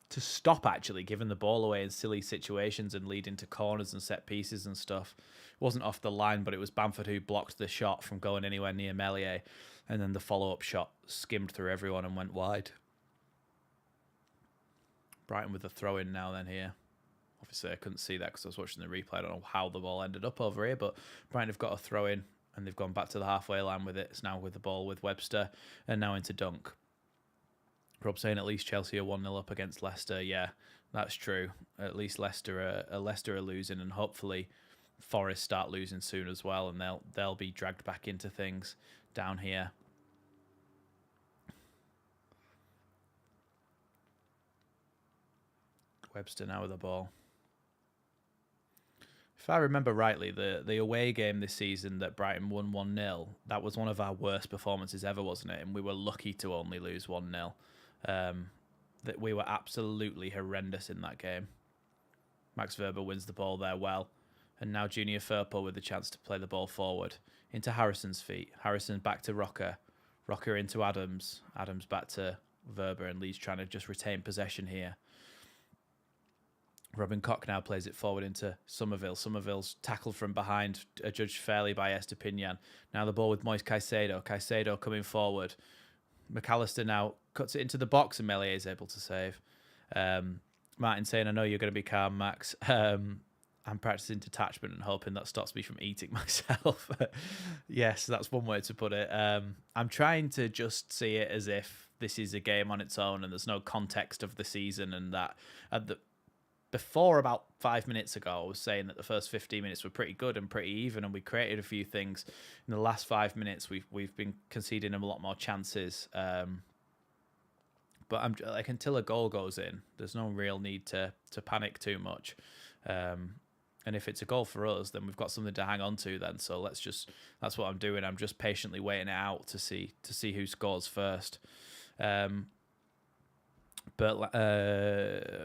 to stop actually giving the ball away in silly situations and leading to corners and set pieces and stuff. It wasn't off the line, but it was Bamford who blocked the shot from going anywhere near Meslier, and then the follow-up shot skimmed through everyone and went wide. Brighton with the throw-in now then here. Obviously, I couldn't see that because I was watching the replay. I don't know how the ball ended up over here, but Brighton have got a throw-in, and they've gone back to the halfway line with it. It's now with the ball with Webster, and now into Dunk. Rob saying at least Chelsea are 1-0 up against Leicester. Yeah, that's true. At least Leicester are losing, and hopefully Forest start losing soon as well, and they'll be dragged back into things down here. Webster now with the ball. If I remember rightly, the away game this season that Brighton won 1-0, that was one of our worst performances ever, wasn't it? And we were lucky to only lose 1-0. That we were absolutely horrendous in that game. Max Verber wins the ball there well. And now Junior Firpo with the chance to play the ball forward. Into Harrison's feet. Harrison back to Rocker. Rocker into Adams. Adams back to Verber, and Leeds trying to just retain possession here. Robin Koch now plays it forward into Somerville. Somerville's tackled from behind, judged fairly by Estepinian. Now the ball with Moise Caicedo. Caicedo coming forward. McAllister now cuts it into the box and Meslier is able to save. Martin saying, I know you're going to be calm, Max. I'm practicing detachment and hoping that stops me from eating myself. Yes, that's one way to put it. I'm trying to just see it as if this is a game on its own and there's no context of the season, and that before about 5 minutes ago, I was saying that the first 15 minutes were pretty good and pretty even, and we created a few things. In the last 5 minutes, we've been conceding them a lot more chances. But I'm like, until a goal goes in, there's no real need to panic too much. And if it's a goal for us, then we've got something to hang on to then. So that's what I'm doing. I'm just patiently waiting it out to see who scores first. But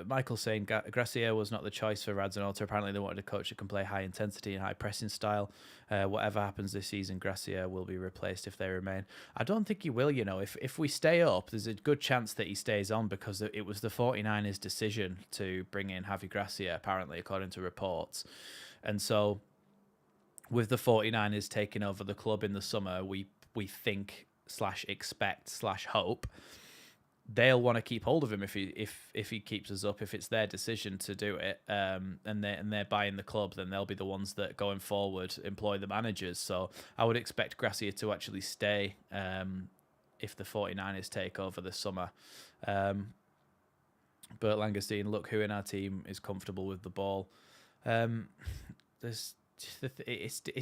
Michael saying Gracia was not the choice for Radzonota. Apparently they wanted a coach that can play high intensity and high pressing style. Whatever happens this season, Gracia will be replaced if they remain. I don't think he will, If we stay up, there's a good chance that he stays on, because it was the 49ers' decision to bring in Javi Gracia, apparently, according to reports. And so with the 49ers taking over the club in the summer, we think / expect / hope they'll want to keep hold of him if he keeps us up. If it's their decision to do it, and they're buying the club, then they'll be the ones that going forward employ the managers. So I would expect Gracia to actually stay if the 49ers take over this summer. Bert Langerstein, look who in our team is comfortable with the ball. It's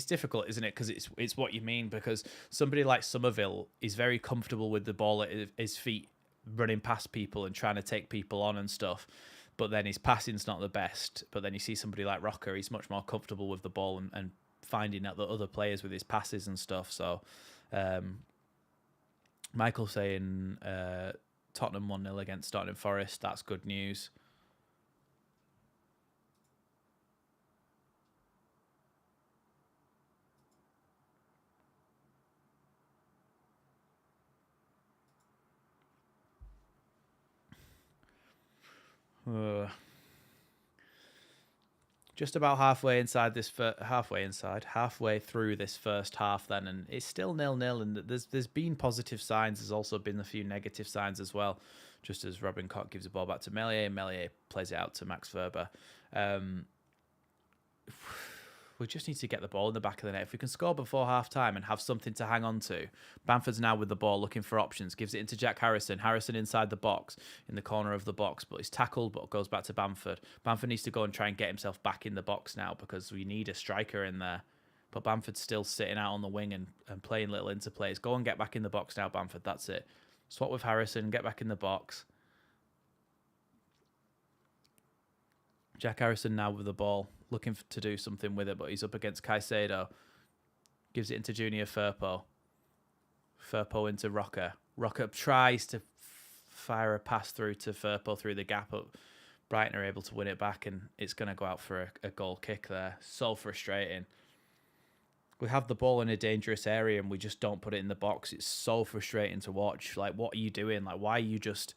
difficult, isn't it? Because it's what you mean. Because somebody like Somerville is very comfortable with the ball at his feet, running past people and trying to take people on and stuff, but then his passing's not the best. But then you see somebody like Rocker, he's much more comfortable with the ball and finding out the other players with his passes and stuff. So Michael saying Tottenham 1-0 against Nottingham Forest, that's good news. Just about halfway through this first half then, and it's still 0-0, and there's been positive signs. There's also been a few negative signs as well, just as Robin Koch gives the ball back to Meslier, and Meslier plays it out to Max Verber. We just need to get the ball in the back of the net. If we can score before half-time and have something to hang on to. Bamford's now with the ball, looking for options. Gives it into Jack Harrison. Harrison inside the box, in the corner of the box. But he's tackled, but goes back to Bamford. Bamford needs to go and try and get himself back in the box now, because we need a striker in there. But Bamford's still sitting out on the wing and playing little interplays. Go and get back in the box now, Bamford. That's it. Swap with Harrison. Get back in the box. Jack Harrison now with the ball, looking to do something with it, but he's up against Caicedo. Gives it into Junior Firpo. Firpo into Rocker. Rocker tries to fire a pass through to Firpo through the gap, but Brighton are able to win it back, and it's going to go out for a goal kick there. So frustrating. We have the ball in a dangerous area and we just don't put it in the box. It's so frustrating to watch. Like, what are you doing? Like, why are you just...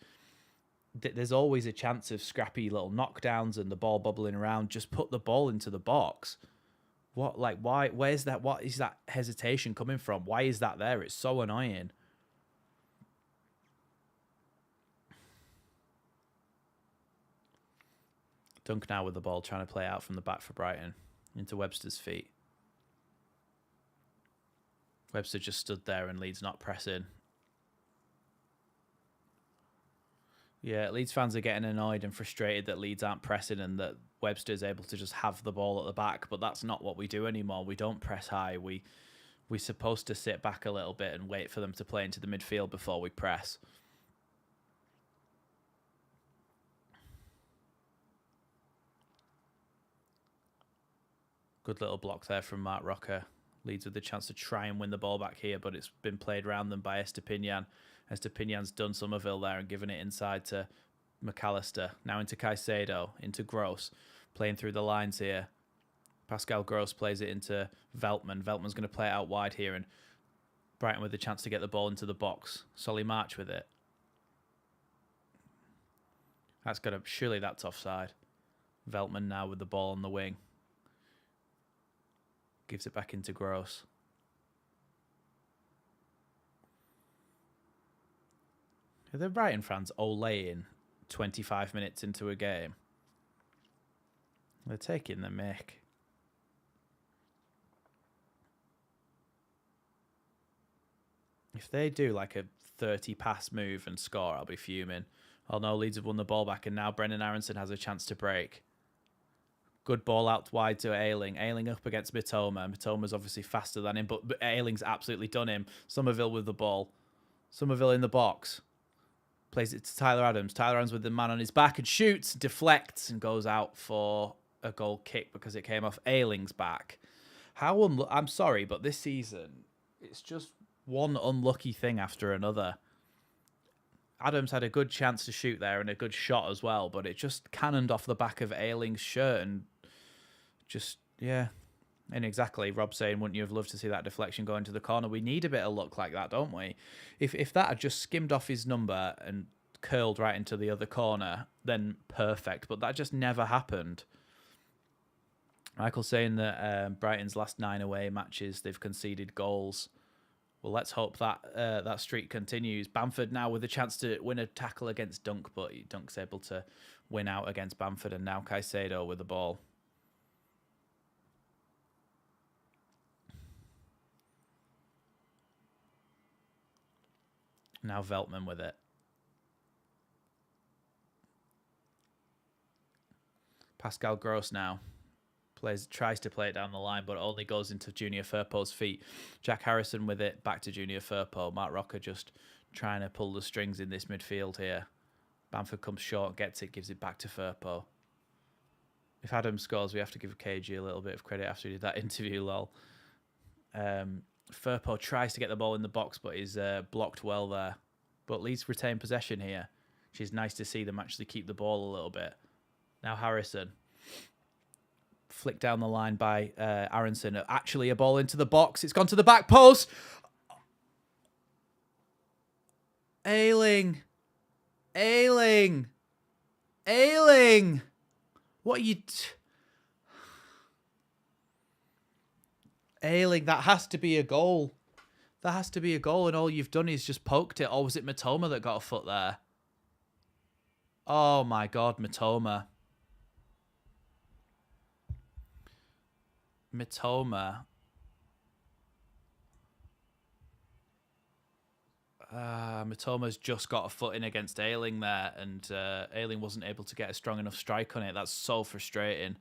There's always a chance of scrappy little knockdowns and the ball bubbling around. Just put the ball into the box. What, like, why? Where's that? What is that hesitation coming from? Why is that there? It's so annoying. Dunk now with the ball, trying to play out from the back for Brighton. Into Webster's feet. Webster just stood there and Leeds not pressing. Yeah, Leeds fans are getting annoyed and frustrated that Leeds aren't pressing and that Webster is able to just have the ball at the back, but that's not what we do anymore. We don't press high. We're supposed to sit back a little bit and wait for them to play into the midfield before we press. Good little block there from Mark Rocker. Leeds with the chance to try and win the ball back here, but it's been played around them by Estepinian. Estepinian's done Somerville there and given it inside to McAllister. Now into Caicedo, into Gross. Playing through the lines here. Pascal Gross plays it into Veltman. Veltman's going to play it out wide here, and Brighton with the chance to get the ball into the box. Solly March with it. That's got to... Surely that's offside. Veltman now with the ball on the wing. Gives it back into Gross. Are the Brighton fans olaying 25 minutes into a game? They're taking the mick. If they do like a 30 pass move and score, I'll be fuming. Oh no, Leeds have won the ball back, and now Brendan Aronson has a chance to break. Good ball out wide to Ayling. Ayling up against Mitoma. Mitoma's obviously faster than him, but Ayling's absolutely done him. Somerville with the ball. Somerville in the box. Plays it to Tyler Adams. Tyler Adams with the man on his back and shoots, deflects, and goes out for a goal kick because it came off Ayling's back. I'm sorry, but this season, it's just one unlucky thing after another. Adams had a good chance to shoot there and a good shot as well, but it just cannoned off the back of Ayling's shirt and just, yeah. And exactly, Rob saying, wouldn't you have loved to see that deflection go into the corner? We need a bit of luck like that, don't we? If that had just skimmed off his number and curled right into the other corner, then perfect. But that just never happened. Michael saying that Brighton's last 9 away matches, they've conceded goals. Well, let's hope that that streak continues. Bamford now with a chance to win a tackle against Dunk, but Dunk's able to win out against Bamford, and now Caicedo with the ball. Now Veltman with it. Pascal Gross now tries to play it down the line, but only goes into Junior Firpo's feet. Jack Harrison with it, back to Junior Firpo. Mark Rocker just trying to pull the strings in this midfield here. Bamford comes short, gets it, gives it back to Firpo. If Adams scores, we have to give KG a little bit of credit after he did that interview, lol. Firpo tries to get the ball in the box, but is blocked well there. But Leeds retain possession here, which is nice to see them actually keep the ball a little bit. Now Harrison. Flicked down the line by Aronson. Actually a ball into the box. It's gone to the back post. Ayling. Ayling. Ayling. What are you... Ayling, that has to be a goal. That has to be a goal, and all you've done is just poked it. Or was it Mitoma that got a foot there? Oh my God, Mitoma. Mitoma. Mitoma's just got a foot in against Ayling there, and Ayling wasn't able to get a strong enough strike on it. That's so frustrating.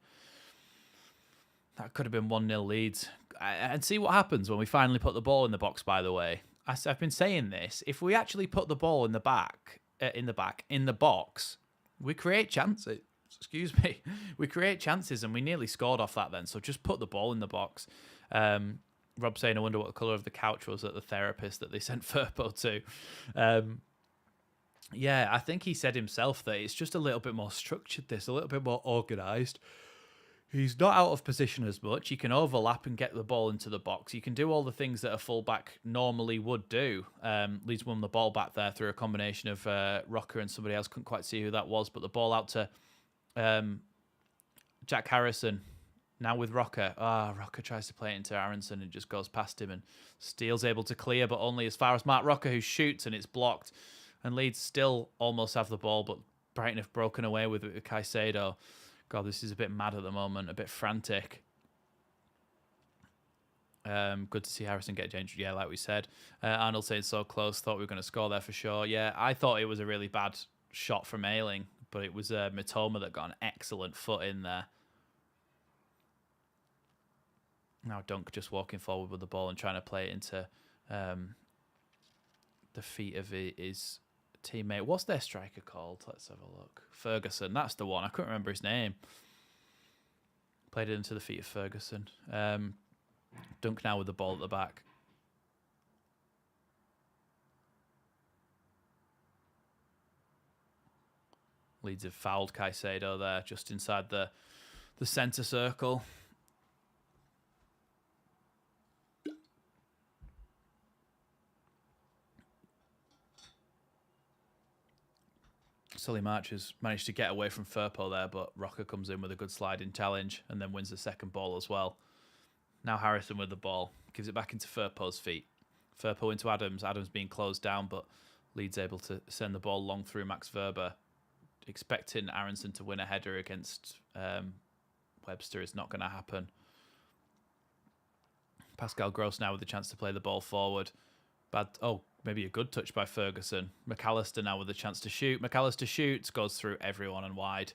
That could have been 1-0 Leeds. And see what happens when we finally put the ball in the box, by the way. I've been saying this. If we actually put the ball in the box, we create chances. Excuse me. We create chances, and we nearly scored off that then. So just put the ball in the box. Rob saying, I wonder what the colour of the couch was at the therapist that they sent Firpo to. Yeah, I think he said himself that it's just a little bit more structured, a little bit more organised. He's not out of position as much. He can overlap and get the ball into the box. He can do all the things that a fullback normally would do. Leeds won the ball back there through a combination of Rocker and somebody else. Couldn't quite see who that was, but the ball out to Jack Harrison. Now with Rocker. Rocker tries to play it into Aronson and just goes past him, and Steele's able to clear, but only as far as Mark Rocker, who shoots, and it's blocked. And Leeds still almost have the ball, but Brighton have broken away with Caicedo. God, this is a bit mad at the moment, a bit frantic. Good to see Harrison get changed. Yeah, like we said. Arnold saying so close, thought we were going to score there for sure. Yeah, I thought it was a really bad shot from Ayling, but it was Mitoma that got an excellent foot in there. Now Dunk just walking forward with the ball and trying to play it into the feet of his teammate. What's their striker called? Let's have a look. Ferguson, that's the one. I couldn't remember his name. Played it into the feet of Ferguson. Dunk now with the ball at the back. Leeds have fouled Caicedo there, just inside the centre circle. Sully March has managed to get away from Firpo there, but Rocker comes in with a good sliding challenge and then wins the second ball as well. Now Harrison with the ball. Gives it back into Firpo's feet. Firpo into Adams. Adams being closed down, but Leeds able to send the ball long through Max Verber. Expecting Aronson to win a header against Webster is not going to happen. Pascal Gross now with the chance to play the ball forward. Maybe a good touch by Ferguson. McAllister now with a chance to shoot. McAllister shoots, goes through everyone and wide.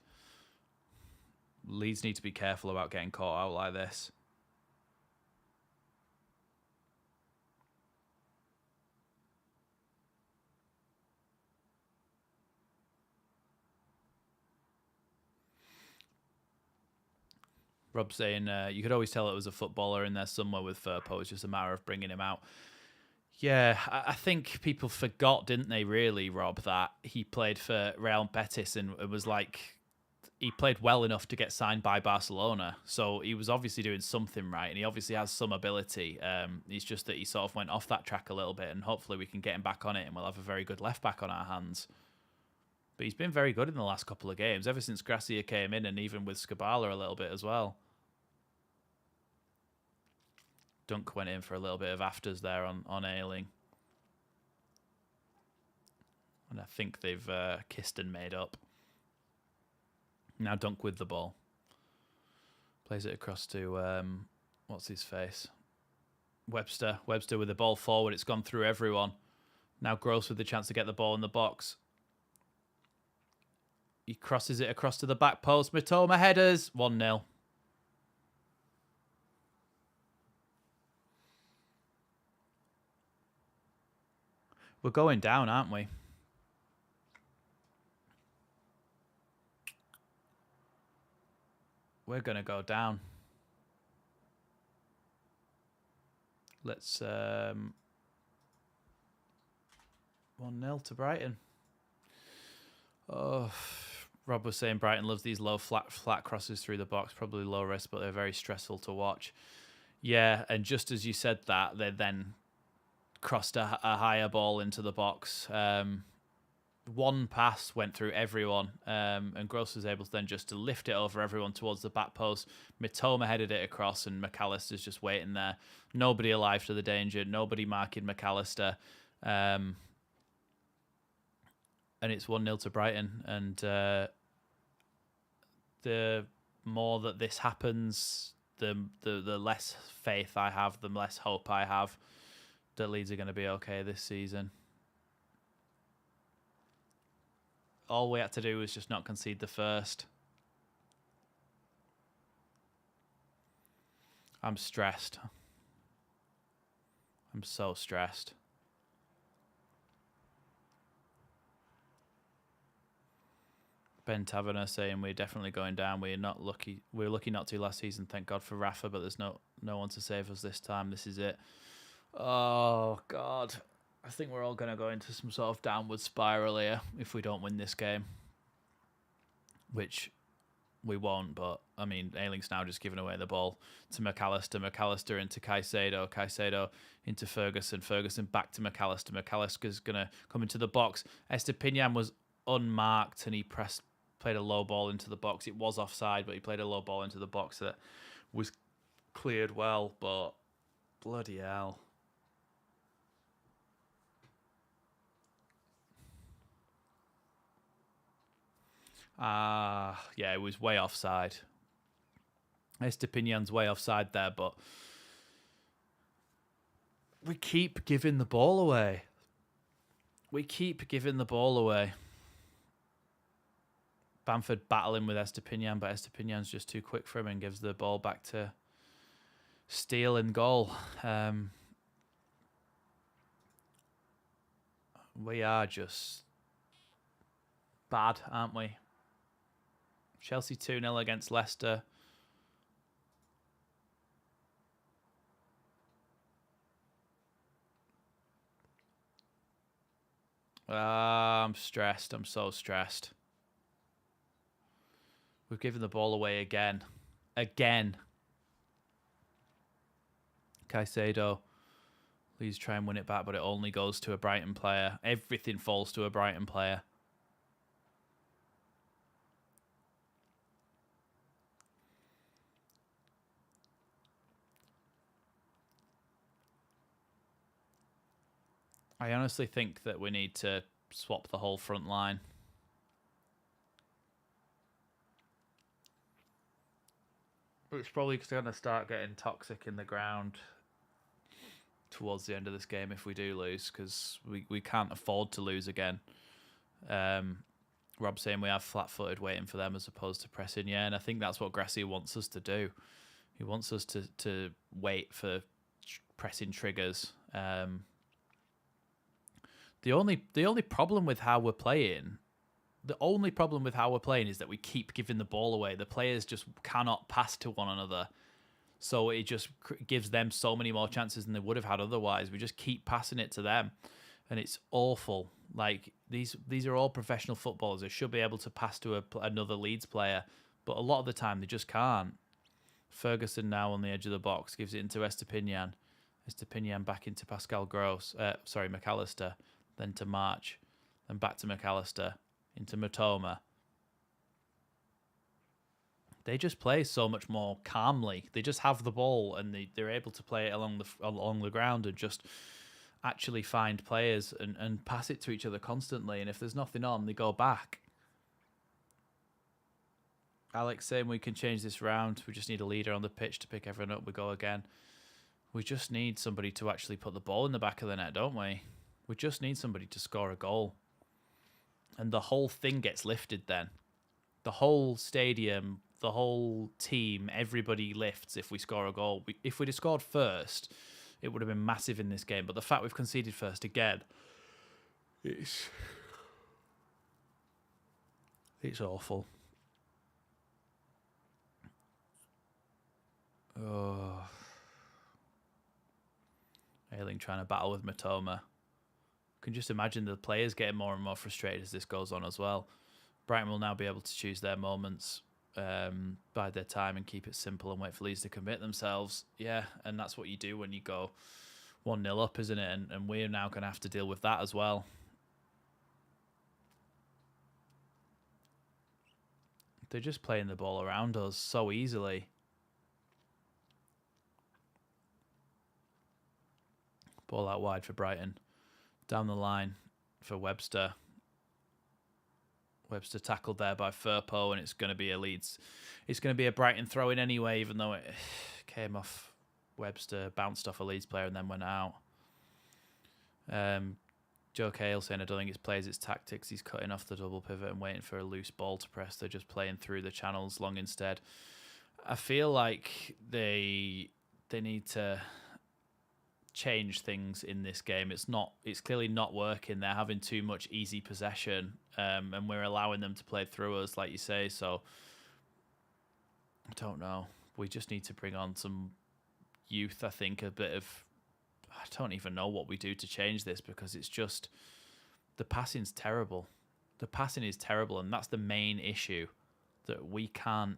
Leeds need to be careful about getting caught out like this. Rob saying you could always tell it was a footballer in there somewhere with Firpo. It's just a matter of bringing him out. Yeah, I think people forgot, didn't they, really, Rob, that he played for Real Betis and it was like he played well enough to get signed by Barcelona. So he was obviously doing something right and he obviously has some ability. It's just that he sort of went off that track a little bit and hopefully we can get him back on it and we'll have a very good left back on our hands. But he's been very good in the last couple of games, ever since Gracia came in and even with Scabala a little bit as well. Dunk went in for a little bit of afters there on Ayling. And I think they've kissed and made up. Now Dunk with the ball. Plays it across to, what's his face? Webster. Webster with the ball forward. It's gone through everyone. Now Gross with the chance to get the ball in the box. He crosses it across to the back post. Mitoma headers. 1-0. We're going down, aren't we? We're going to go down. Let's 1-0 to Brighton. Oh, Rob was saying Brighton loves these low flat crosses through the box, probably low risk, but they're very stressful to watch. Yeah, and just as you said that, they then crossed a higher ball into the box. One pass went through everyone, and Gross was able to then just to lift it over everyone towards the back post. Mitoma headed it across, and McAllister's just waiting there. Nobody alive to the danger. Nobody marking McAllister. And it's 1-0 to Brighton. And the more that this happens, the less faith I have, the less hope I have that Leeds are going to be okay this season. All we had to do was just not concede the first. I'm stressed. I'm so stressed. Ben Taverner saying we're definitely going down. We're not lucky. We were lucky not to last season. Thank God for Rafa, but there's no one to save us this time. This is it. Oh God, I think we're all going to go into some sort of downward spiral here if we don't win this game, which we won't. But I mean, Ayling's now just giving away the ball to McAllister. McAllister into Caicedo. Caicedo into Ferguson. Ferguson back to McAllister. McAllister's going to come into the box. Estepinian was unmarked and he played a low ball into the box. It was offside, but he played a low ball into the box that was cleared well. But bloody hell. Yeah, it was way offside. Estepinian's way offside there, but we keep giving the ball away. We keep giving the ball away. Bamford battling with Estepinian, but Estepinian's just too quick for him and gives the ball back to Steele in goal. We are just bad, aren't we? Chelsea 2-0 against Leicester. I'm stressed. I'm so stressed. We've given the ball away again. Again. Caicedo. Please try and win it back, but it only goes to a Brighton player. Everything falls to a Brighton player. I honestly think that we need to swap the whole front line. It's probably going to start getting toxic in the ground towards the end of this game if we do lose, because we can't afford to lose again. Rob's saying we have flat-footed waiting for them as opposed to pressing. Yeah, and I think that's what Gracia wants us to do. He wants us to wait for pressing triggers. The only problem with how we're playing, is that we keep giving the ball away. The players just cannot pass to one another, so it just gives them so many more chances than they would have had otherwise. We just keep passing it to them, and it's awful. Like these are all professional footballers. They should be able to pass to another Leeds player, but a lot of the time they just can't. Ferguson now on the edge of the box gives it into Estepinian. Estepinian back into Pascal Gross. McAllister. Then to March, then back to McAllister, into Matoma. They just play so much more calmly. They just have the ball and they're able to play it along the ground and just actually find players and pass it to each other constantly. And if there's nothing on, they go back. Alex saying we can change this round. We just need a leader on the pitch to pick everyone up. We go again. We just need somebody to actually put the ball in the back of the net, don't we? We just need somebody to score a goal. And the whole thing gets lifted then. The whole stadium, the whole team, everybody lifts if we score a goal. If we'd have scored first, it would have been massive in this game. But the fact we've conceded first again, it's awful. Oh. Ayling trying to battle with Matoma. Can just imagine the players getting more and more frustrated as this goes on as well. Brighton will now be able to choose their moments, bide their time and keep it simple and wait for Leeds to commit themselves. Yeah, and that's what you do when you go 1-0 up, isn't it? And we're now going to have to deal with that as well. They're just playing the ball around us so easily. Ball out wide for Brighton. Down the line for Webster. Webster tackled there by Firpo, and it's going to be a Leeds. It's going to be a Brighton throw-in anyway, even though it came off Webster, bounced off a Leeds player, and then went out. Joe Cahill saying, I don't think it's plays, it's tactics. He's cutting off the double pivot and waiting for a loose ball to press. They're just playing through the channels long instead. I feel like they need to change things in this game. It's clearly not working. They're having too much easy possession, and we're allowing them to play through us, like you say. So I don't know. We just need to bring on some youth. I think I don't even know what we do to change this, because it's just the passing's terrible. The passing is terrible, and that's the main issue, that we can't.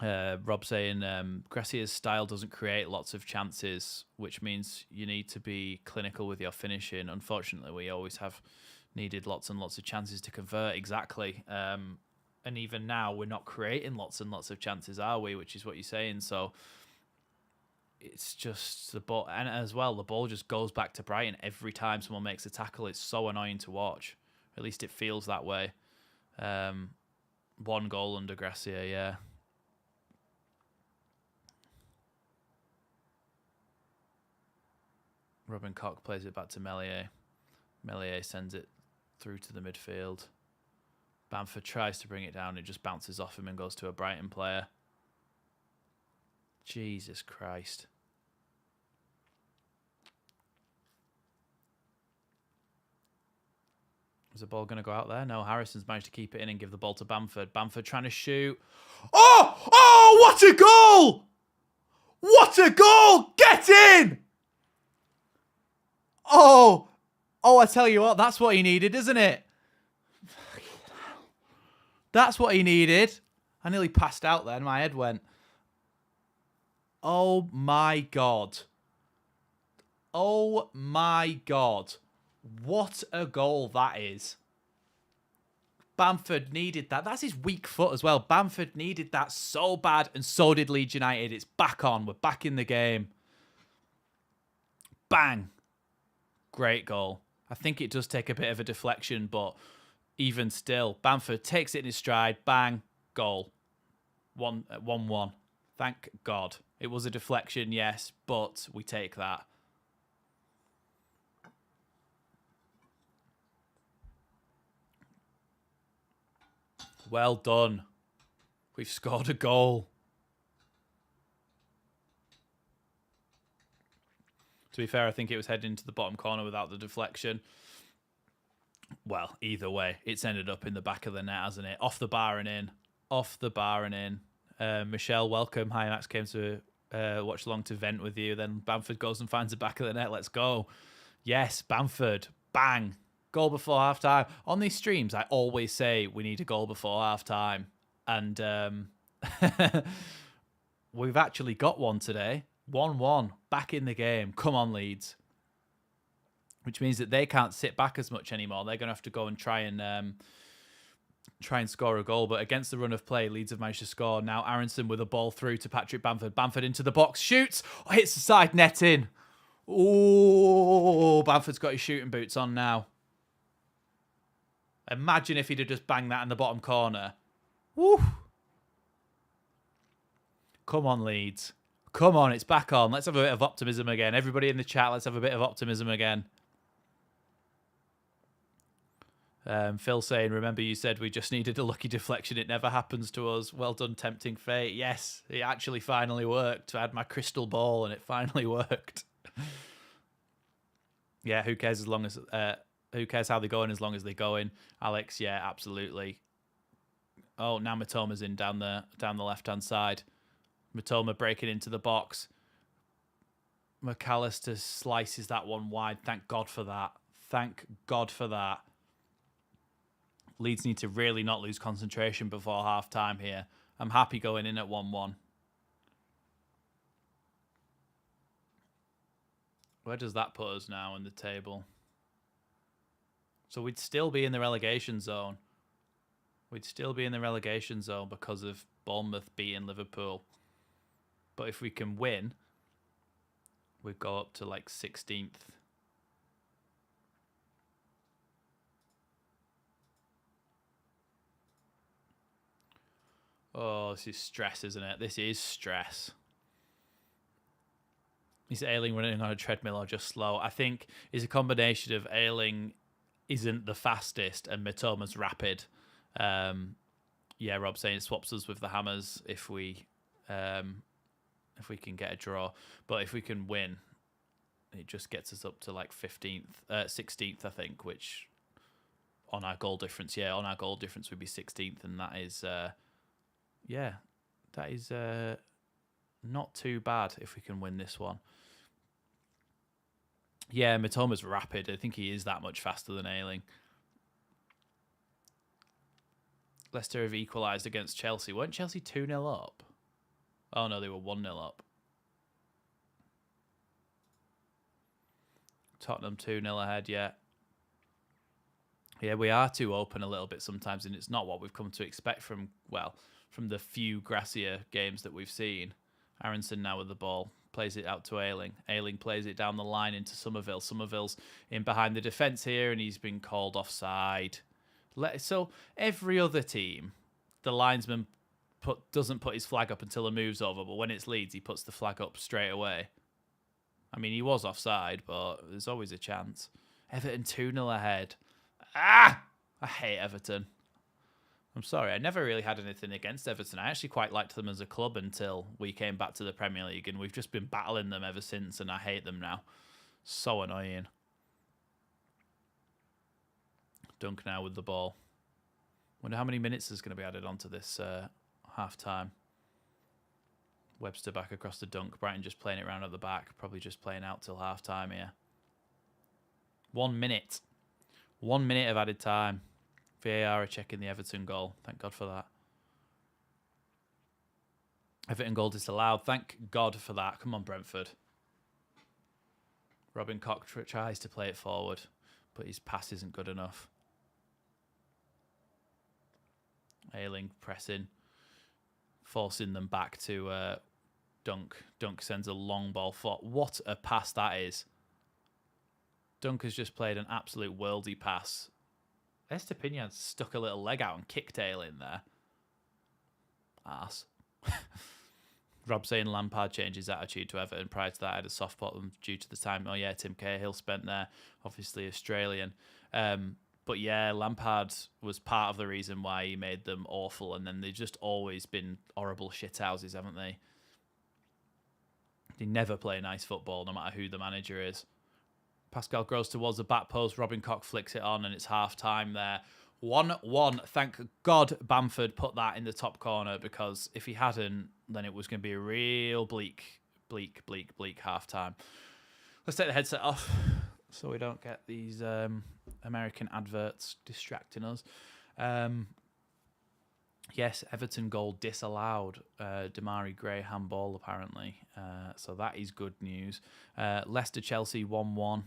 Rob saying Gracia's style doesn't create lots of chances, which means you need to be clinical with your finishing. Unfortunately, we always have needed lots and lots of chances to convert. Exactly. And even now, we're not creating lots and lots of chances, are we? Which is what you're saying. So it's just the ball. And as well, the ball just goes back to Brighton every time someone makes a tackle. It's so annoying to watch. At least it feels that way. 1 goal under Gracia, yeah. Robin Koch plays it back to Meslier. Meslier sends it through to the midfield. Bamford tries to bring it down. It just bounces off him and goes to a Brighton player. Jesus Christ. Is the ball going to go out there? No, Harrison's managed to keep it in and give the ball to Bamford. Bamford trying to shoot. Oh! Oh, what a goal! What a goal! Get in! Oh, I tell you what, that's what he needed, isn't it? That's what he needed. I nearly passed out then. My head went. Oh, my God. Oh, my God. What a goal that is. Bamford needed that. That's his weak foot as well. Bamford needed that so bad, and so did Leeds United. It's back on. We're back in the game. Bang. Great goal. I think it does take a bit of a deflection, but even still, Bamford takes it in his stride. Bang. Goal. 1-1. Thank God. It was a deflection, yes, but we take that. Well done. We've scored a goal. To be fair, I think it was heading into the bottom corner without the deflection. Well, either way, it's ended up in the back of the net, hasn't it? Off the bar and in. Off the bar and in. Michelle, welcome. Hi, Max came to watch along to vent with you. Then Bamford goes and finds the back of the net. Let's go. Yes, Bamford. Bang. Goal before half-time. On these streams, I always say we need a goal before half-time. And we've actually got one today. 1-1, back in the game. Come on, Leeds. Which means that they can't sit back as much anymore. They're going to have to go and try and score a goal. But against the run of play, Leeds have managed to score. Now Aronson with a ball through to Patrick Bamford. Bamford into the box, shoots, hits the side net in. Oh, Bamford's got his shooting boots on now. Imagine if he'd have just banged that in the bottom corner. Woo! Come on, Leeds. Come on, it's back on. Let's have a bit of optimism again. Everybody in the chat, let's have a bit of optimism again. Phil saying, remember you said we just needed a lucky deflection. It never happens to us. Well done, tempting fate. Yes, it actually finally worked. I had my crystal ball and it finally worked. Yeah, who cares as long as... who cares how they're going as long as they're going? Alex, yeah, absolutely. Oh, now Matoma's in down the left-hand side. Matoma breaking into the box. McAllister slices that one wide. Thank God for that. Thank God for that. Leeds need to really not lose concentration before half-time here. I'm happy going in at 1-1. Where does that put us now in the table? So we'd still be in the relegation zone. We'd still be in the relegation zone because of Bournemouth beating Liverpool. But if we can win, we'd go up to like 16th. Oh, this is stress, isn't it? This is stress. Is Ayling running on a treadmill or just slow? I think it's a combination of Ayling isn't the fastest and Mitoma's rapid. Yeah, Rob saying it swaps us with the Hammers if we if we can get a draw. But if we can win, it just gets us up to like 16th, I think, which on our goal difference, would be 16th, and that is, not too bad if we can win this one. Yeah, Mitoma's rapid. I think he is that much faster than Ayling. Leicester have equalised against Chelsea. Weren't Chelsea 2-0 up? Oh, no, they were 1-0 up. Tottenham 2-0 ahead, yeah. Yeah, we are too open a little bit sometimes, and it's not what we've come to expect from the few Gracia games that we've seen. Aronson now with the ball. Plays it out to Ayling. Ayling plays it down the line into Somerville. Somerville's in behind the defence here, and he's been called offside. So every other team, the linesman doesn't put his flag up until the move's over, but when it's Leeds, he puts the flag up straight away. I mean, he was offside, but there's always a chance. Everton 2-0 ahead. I hate Everton. I'm sorry, I never really had anything against Everton. I actually quite liked them as a club until we came back to the Premier League, and we've just been battling them ever since, and I hate them now. So annoying. Dunk now with the ball. Wonder how many minutes is going to be added onto this half-time. Webster back across the Dunk. Brighton just playing it around at the back. Probably just playing out till half-time here. 1 minute. 1 minute of added time. VAR are checking the Everton goal. Thank God for that. Everton goal disallowed. Thank God for that. Come on, Brentford. Robin Koch tries to play it forward, but his pass isn't good enough. Ayling pressing, forcing them back to Dunk. Dunk sends a long ball for. What a pass that is. Dunk has just played an absolute worldy pass. Estepinian stuck a little leg out and kicked Ayling there. Arse. Rob saying Lampard changed his attitude to Everton. Prior to that, I had a soft spot due to the time. Oh, yeah, Tim Cahill spent there. Obviously Australian. But, yeah, Lampard was part of the reason why he made them awful. And then they've just always been horrible shithouses, haven't they? They never play nice football, no matter who the manager is. Pascal grows towards the back post. Robin Koch flicks it on, and it's half-time there. 1-1. Thank God Bamford put that in the top corner, because if he hadn't, then it was going to be a real bleak half-time. Let's take the headset off so we don't get these American adverts distracting us. Yes, Everton goal disallowed. Damari Gray handball, apparently. So that is good news. Leicester-Chelsea 1-1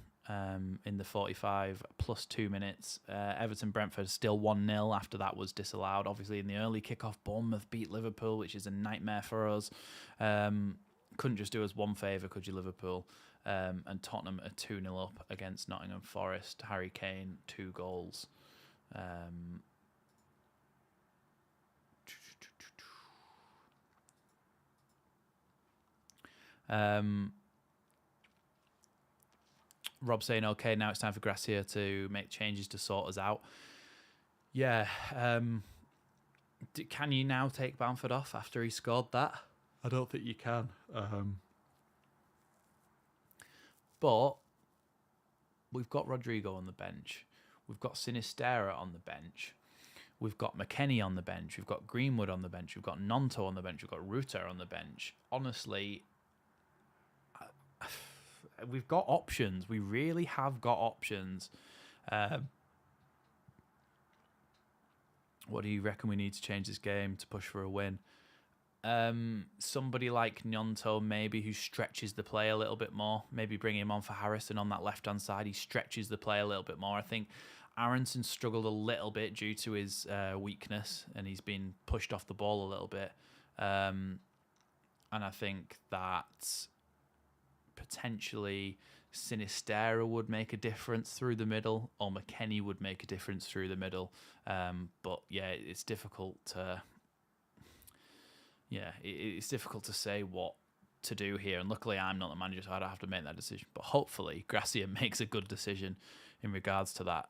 in the 45 plus 2 minutes. Everton-Brentford still 1-0 after that was disallowed. Obviously, in the early kickoff, Bournemouth beat Liverpool, which is a nightmare for us. Couldn't just do us one favour, could you, Liverpool? And Tottenham are 2-0 up against Nottingham Forest. Harry Kane, 2 goals. Rob saying, okay, now it's time for Gracia to make changes to sort us out. Yeah. Can you now take Bamford off after he scored that? I don't think you can. But we've got Rodrigo on the bench. We've got Sinistera on the bench. We've got McKennie on the bench. We've got Greenwood on the bench. We've got Nonto on the bench. We've got Rutter on the bench. Honestly, we've got options. We really have got options. What do you reckon we need to change this game to push for a win? Somebody like Gnonto, maybe, who stretches the play a little bit more. Maybe bring him on for Harrison on that left-hand side. He stretches the play a little bit more. I think Aronson struggled a little bit due to his weakness, and he's been pushed off the ball a little bit. And I think that potentially Sinistera would make a difference through the middle, or McKennie would make a difference through the middle. But yeah, it's difficult to... Yeah, it's difficult to say what to do here. And luckily, I'm not the manager, so I don't have to make that decision. But hopefully, Gracia makes a good decision in regards to that.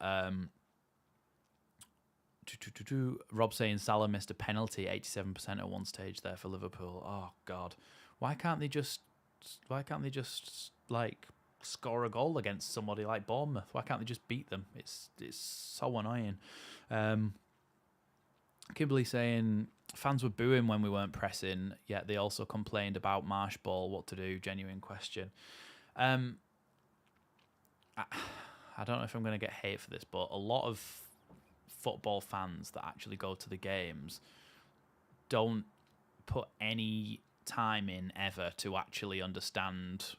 Rob saying Salah missed a penalty, 87% at one stage there for Liverpool. Oh, God. Why can't they just like score a goal against somebody like Bournemouth? Why can't they just beat them? It's so annoying. Kimberly saying fans were booing when we weren't pressing, yet they also complained about marsh ball. What to do? Genuine question. I don't know if I'm going to get hate for this, but a lot of football fans that actually go to the games don't put any time in ever to actually understand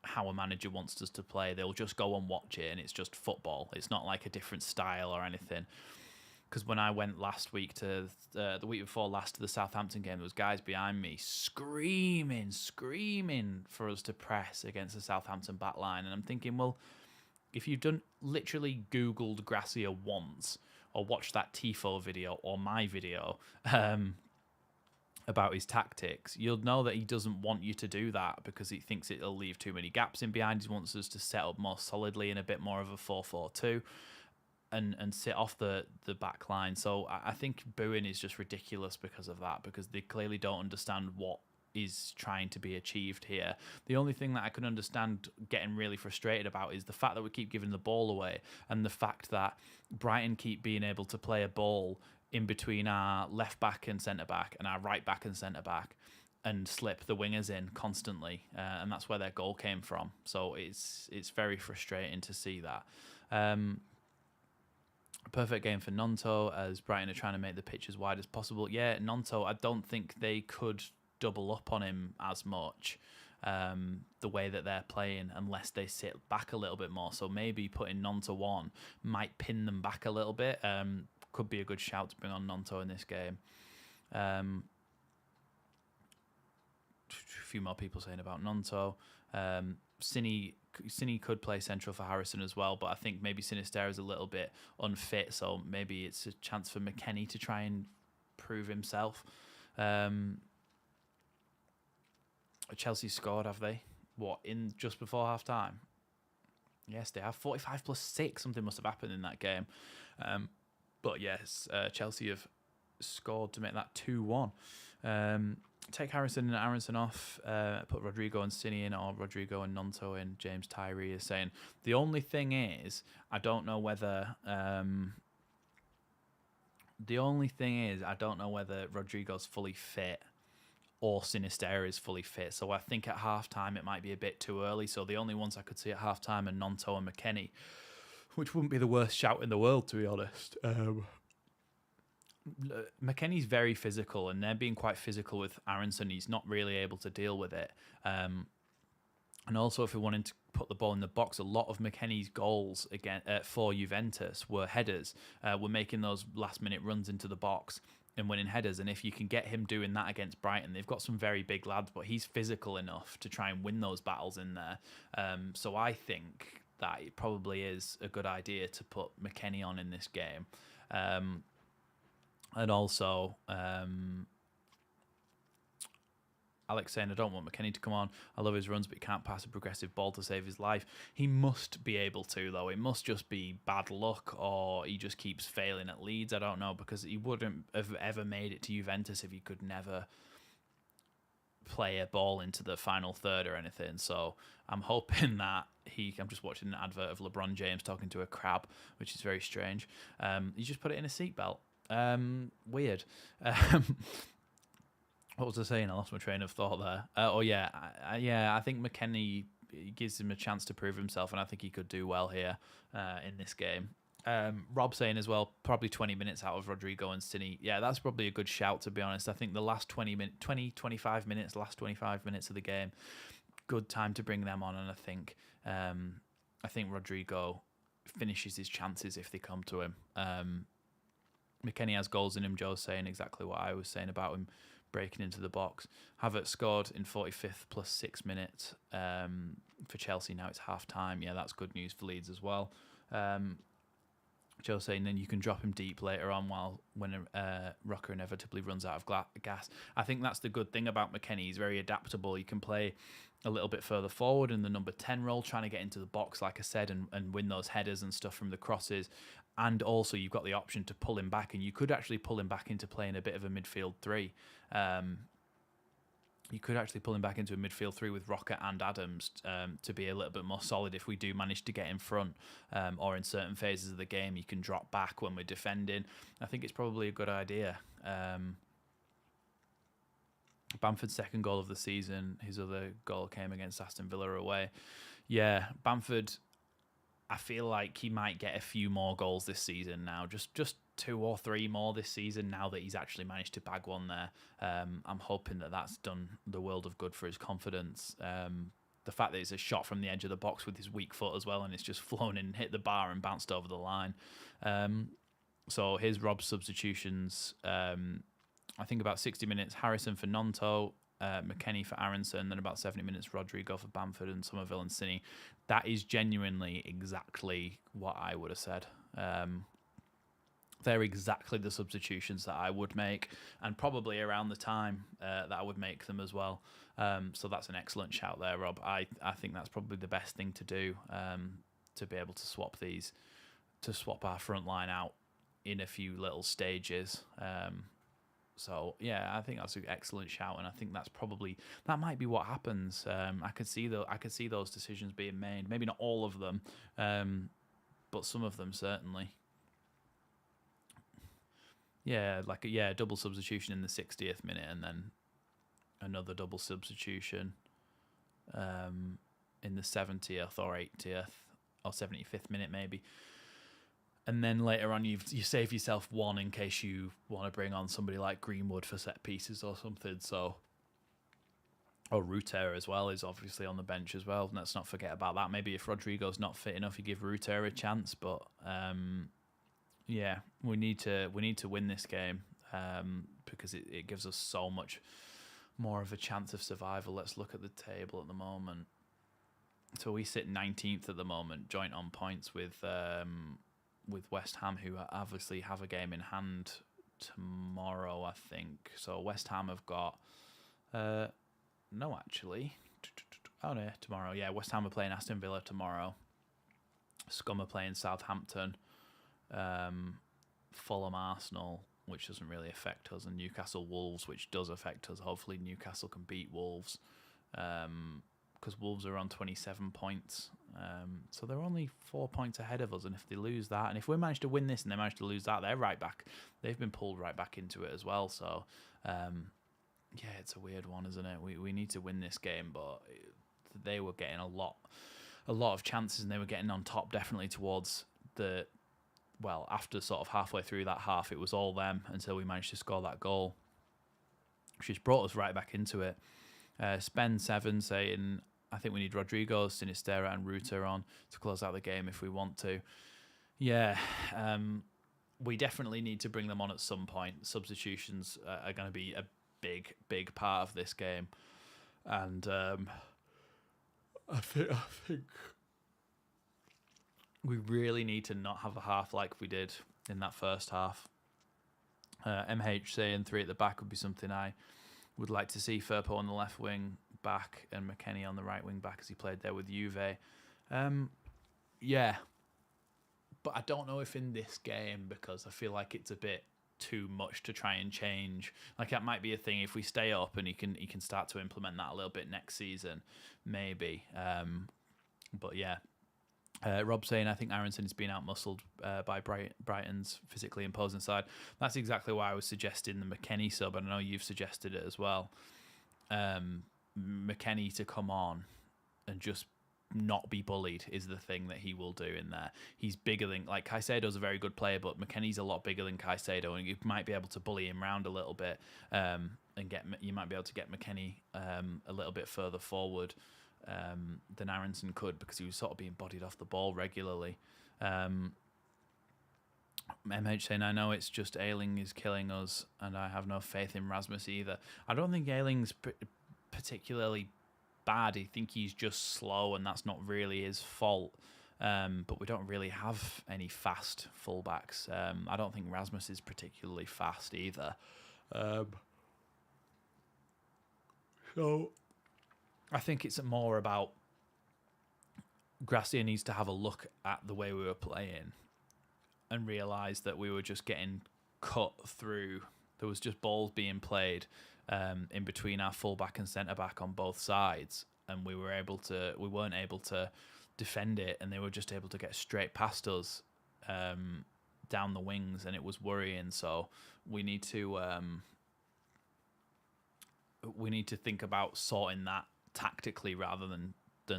how a manager wants us to play. They'll just go and watch it, and it's just football. It's not like a different style or anything. Because when I went last week to the week before last to the Southampton game, there was guys behind me screaming for us to press against the Southampton back line. And I'm thinking, well, if you've literally Googled Gracia once or watched that Tifo video or my video about his tactics, you'll know that he doesn't want you to do that because he thinks it'll leave too many gaps in behind. He wants us to set up more solidly in a bit more of a 4-4-2. And sit off the back line. So I think booing is just ridiculous because of that, because they clearly don't understand what is trying to be achieved here. The only thing that I can understand getting really frustrated about is the fact that we keep giving the ball away, and the fact that Brighton keep being able to play a ball in between our left back and centre back and our right back and centre back and slip the wingers in constantly, and that's where their goal came from. So it's very frustrating to see that. Perfect game for Nonto, as Brighton are trying to make the pitch as wide as possible. Yeah, Nonto, I don't think they could double up on him as much the way that they're playing unless they sit back a little bit more. So maybe putting Nonto on might pin them back a little bit. Could be a good shout to bring on Nonto in this game. A few more people saying about Nonto. Cine could play central for Harrison as well, but I think maybe Sinisterra is a little bit unfit, so maybe it's a chance for McKennie to try and prove himself. Chelsea scored, have they? What, in just before half time? Yes, they have. 45+6. Something must have happened in that game. But yes, Chelsea have scored to make that 2-1. Take Harrison and Aronson off, put Rodrigo and Cine in, or Rodrigo and Nonto in. James Tyree is saying the only thing is I don't know whether Rodrigo's fully fit or Sinisterra is fully fit. So I think at half time it might be a bit too early. So the only ones I could see at half time are Nonto and McKennie, which wouldn't be the worst shout in the world, to be honest. McKennie's very physical, and they're being quite physical with Aronson. He's not really able to deal with it. And also, if we wanted to put the ball in the box, a lot of McKennie's goals again for Juventus were headers. We're making those last-minute runs into the box and winning headers. And if you can get him doing that against Brighton, they've got some very big lads, but he's physical enough to try and win those battles in there. So I think that it probably is a good idea to put McKennie on in this game. And also, Alex saying, I don't want McKennie to come on. I love his runs, but he can't pass a progressive ball to save his life. He must be able to, though. It must just be bad luck, or he just keeps failing at Leeds. I don't know, because he wouldn't have ever made it to Juventus if he could never play a ball into the final third or anything. So I'm hoping that I'm just watching an advert of LeBron James talking to a crab, which is very strange. He just put it in a seatbelt. Weird. What was I saying? I lost my train of thought there. I think McKennie gives him a chance to prove himself, and I think he could do well here in this game. Rob saying as well, probably 20 minutes out of Rodrigo and Cine. Yeah, that's probably a good shout, to be honest. I think the last 25 minutes of the game, good time to bring them on, and I think Rodrigo finishes his chances if they come to him. McKennie has goals in him. Joe's saying exactly what I was saying about him breaking into the box. Havertz scored in 45th plus 6 minutes for Chelsea. Now it's half time. Yeah, that's good news for Leeds as well. Joe saying then you can drop him deep later on when Rocker inevitably runs out of gas. I think that's the good thing about McKennie. He's very adaptable. He can play a little bit further forward in the number 10 role, trying to get into the box, like I said, and win those headers and stuff from the crosses. And also you've got the option to pull him back, and you could actually pull him back into playing a bit of a midfield three. you could actually pull him back into a midfield three with Rocket and Adams to be a little bit more solid if we do manage to get in front, or in certain phases of the game you can drop back when we're defending. I think it's probably a good idea. Bamford's second goal of the season, his other goal came against Aston Villa away. Yeah, Bamford, I feel like he might get a few more goals this season now, just 2 or 3 more this season now that he's actually managed to bag one there. I'm hoping that that's done the world of good for his confidence. The fact that it's a shot from the edge of the box with his weak foot as well, and it's just flown in, hit the bar and bounced over the line. So here's Rob's substitutions. I think about 60 minutes, Harrison for Nonto, McKennie for Aronson, then about 70 minutes, Rodrigo for Bamford and Somerville and Cini. That is genuinely exactly what I would have said. They're exactly the substitutions that I would make, and probably around the time that I would make them as well. So that's an excellent shout there, Rob. I think that's probably the best thing to do, to be able to swap these, to swap our front line out in a few little stages. So yeah, I think that's an excellent shout, and I think that might be what happens. I could see those decisions being made. Maybe not all of them, but some of them certainly. Yeah, double substitution in the 60th minute, and then another double substitution in the 70th or 80th or 75th minute maybe. And then later on, you save yourself one in case you want to bring on somebody like Greenwood for set pieces or something. So, or Ruter as well is obviously on the bench as well. Let's not forget about that. Maybe if Rodrigo's not fit enough, you give Ruter a chance. But yeah, we need to win this game because it gives us so much more of a chance of survival. Let's look at the table at the moment. So we sit 19th at the moment, joint on points with West Ham, who obviously have a game in hand tomorrow, I think. So West Ham have got tomorrow. Yeah, West Ham are playing Aston Villa tomorrow. Scum are playing Southampton. Fulham, Arsenal, which doesn't really affect us, and Newcastle, Wolves, which does affect us. Hopefully Newcastle can beat Wolves, because Wolves are on 27 points, so they're only 4 points ahead of us, and if they lose that, and if we manage to win this and they manage to lose that, they're right back. They've been pulled right back into it as well, so yeah, it's a weird one, isn't it? We need to win this game, but they were getting a lot of chances, and they were getting on top definitely towards after sort of halfway through that half. It was all them until we managed to score that goal, which has brought us right back into it. Spen7 saying, I think we need Rodrigo, Sinistera and Ruter on to close out the game if we want to. Yeah, we definitely need to bring them on at some point. Substitutions are going to be a big part of this game, and I think we really need to not have a half like we did in that first half. MH saying 3 at the back would be something I would like to see. Firpo on the left wing back and McKennie on the right wing back as he played there with Juve. Yeah, but I don't know if in this game, because I feel like it's a bit too much to try and change. Like, that might be a thing if we stay up, and he can start to implement that a little bit next season, maybe. But yeah. Rob saying, I think Aronson has been out-muscled by Brighton's physically imposing side. That's exactly why I was suggesting the McKennie sub, and I know you've suggested it as well. McKennie to come on and just not be bullied is the thing that he will do in there. He's bigger than, like, Caicedo's a very good player, but McKennie's a lot bigger than Caicedo, and you might be able to bully him around a little bit, and you might be able to get McKennie a little bit further forward than Aronson could, because he was sort of being bodied off the ball regularly. MH saying, I know it's just Ayling is killing us, and I have no faith in Rasmus either. I don't think Ayling's particularly bad. I think he's just slow, and that's not really his fault. But we don't really have any fast fullbacks. I don't think Rasmus is particularly fast either. So I think it's more about Gracia needs to have a look at the way we were playing and realise that we were just getting cut through. There was just balls being played, in between our fullback and centre back on both sides, and we weren't able to defend it, and they were just able to get straight past us down the wings, and it was worrying. So we need to think about sorting that tactically rather than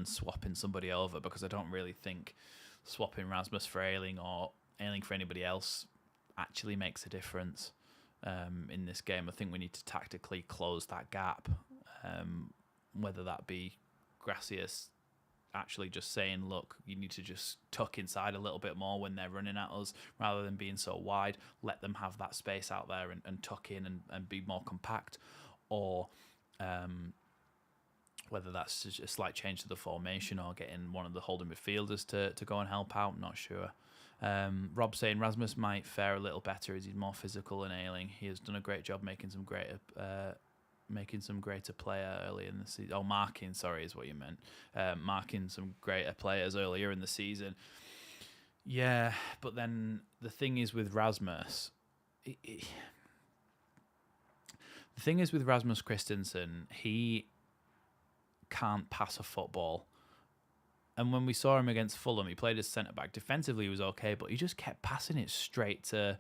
swapping somebody over, because I don't really think swapping Rasmus for Ayling or Ayling for anybody else actually makes a difference in this game. I think we need to tactically close that gap, whether that be Gracias actually just saying, look, you need to just tuck inside a little bit more when they're running at us rather than being so wide. Let them have that space out there and tuck in and be more compact, or whether that's just a slight change to the formation or getting one of the holding midfielders to go and help out. I'm not sure. Rob saying Rasmus might fare a little better as he's more physical than Ayling. He has done a great job making some greater player early in the season. Oh, marking, sorry, is what you meant. Marking some greater players earlier in the season. Yeah, but then the thing is with Rasmus, the thing is with Rasmus Christensen, he can't pass a football. And when we saw him against Fulham, he played as centre-back. Defensively, he was okay, but he just kept passing it straight to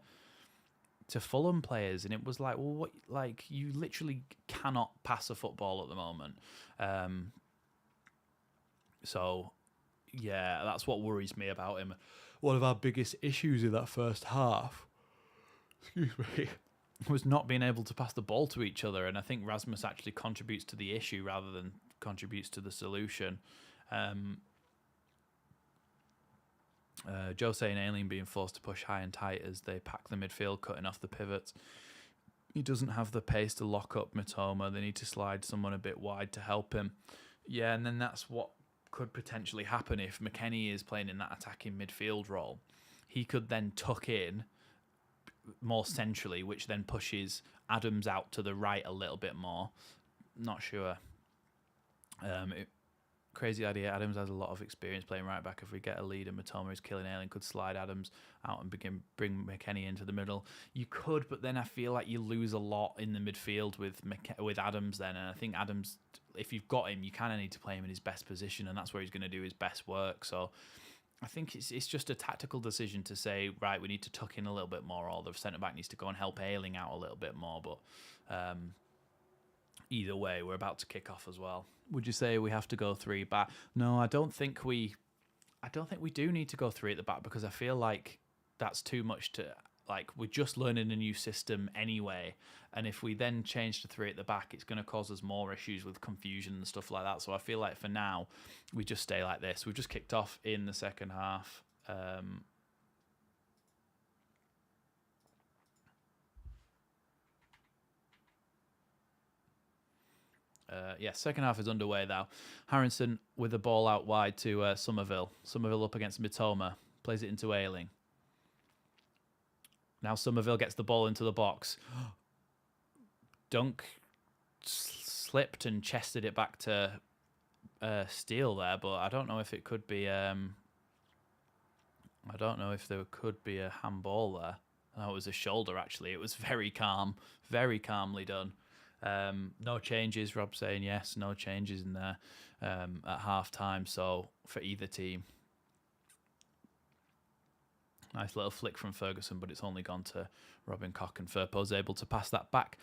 Fulham players, and it was like, well, what? Like, you literally cannot pass a football at the moment. So, yeah, that's what worries me about him. One of our biggest issues in that first half, excuse me, was not being able to pass the ball to each other, and I think Rasmus actually contributes to the issue rather than contributes to the solution. Joe saying Ayling being forced to push high and tight as they pack the midfield, cutting off the pivots. He doesn't have the pace to lock up Mitoma. They need to slide someone a bit wide to help him. Yeah, and then that's what could potentially happen if McKennie is playing in that attacking midfield role. He could then tuck in more centrally, which then pushes Adams out to the right a little bit more. Not sure. Crazy idea. Adams has a lot of experience playing right back. If we get a lead and Matoma is killing Ayling, could slide Adams out and bring McKennie into the middle. You could, but then I feel like you lose a lot in the midfield with Adams then. And I think Adams, if you've got him, you kind of need to play him in his best position, and that's where he's going to do his best work. So I think it's just a tactical decision to say, right, we need to tuck in a little bit more, or the centre-back needs to go and help Ayling out a little bit more. But either way, we're about to kick off as well. Would you say we have to go three back? No, I don't think we do need to go three at the back, because I feel like that's too much to, like, we're just learning a new system anyway, and if we then change to three at the back, it's going to cause us more issues with confusion and stuff like that. So I feel like for now, we just stay like this. We've just kicked off in the second half. Second half is underway now. Harrison with the ball out wide to Somerville. Somerville up against Mitoma. Plays it into Ayling. Now Somerville gets the ball into the box. Dunk slipped and chested it back to Steele there, but I don't know if it could be... I don't know if there could be a handball there. No, it was a shoulder, actually. It was very calmly done. No changes, Rob saying yes, no changes in there at half time, so for either team. Nice little flick from Ferguson, but it's only gone to Robin Koch, and Firpo's able to pass that back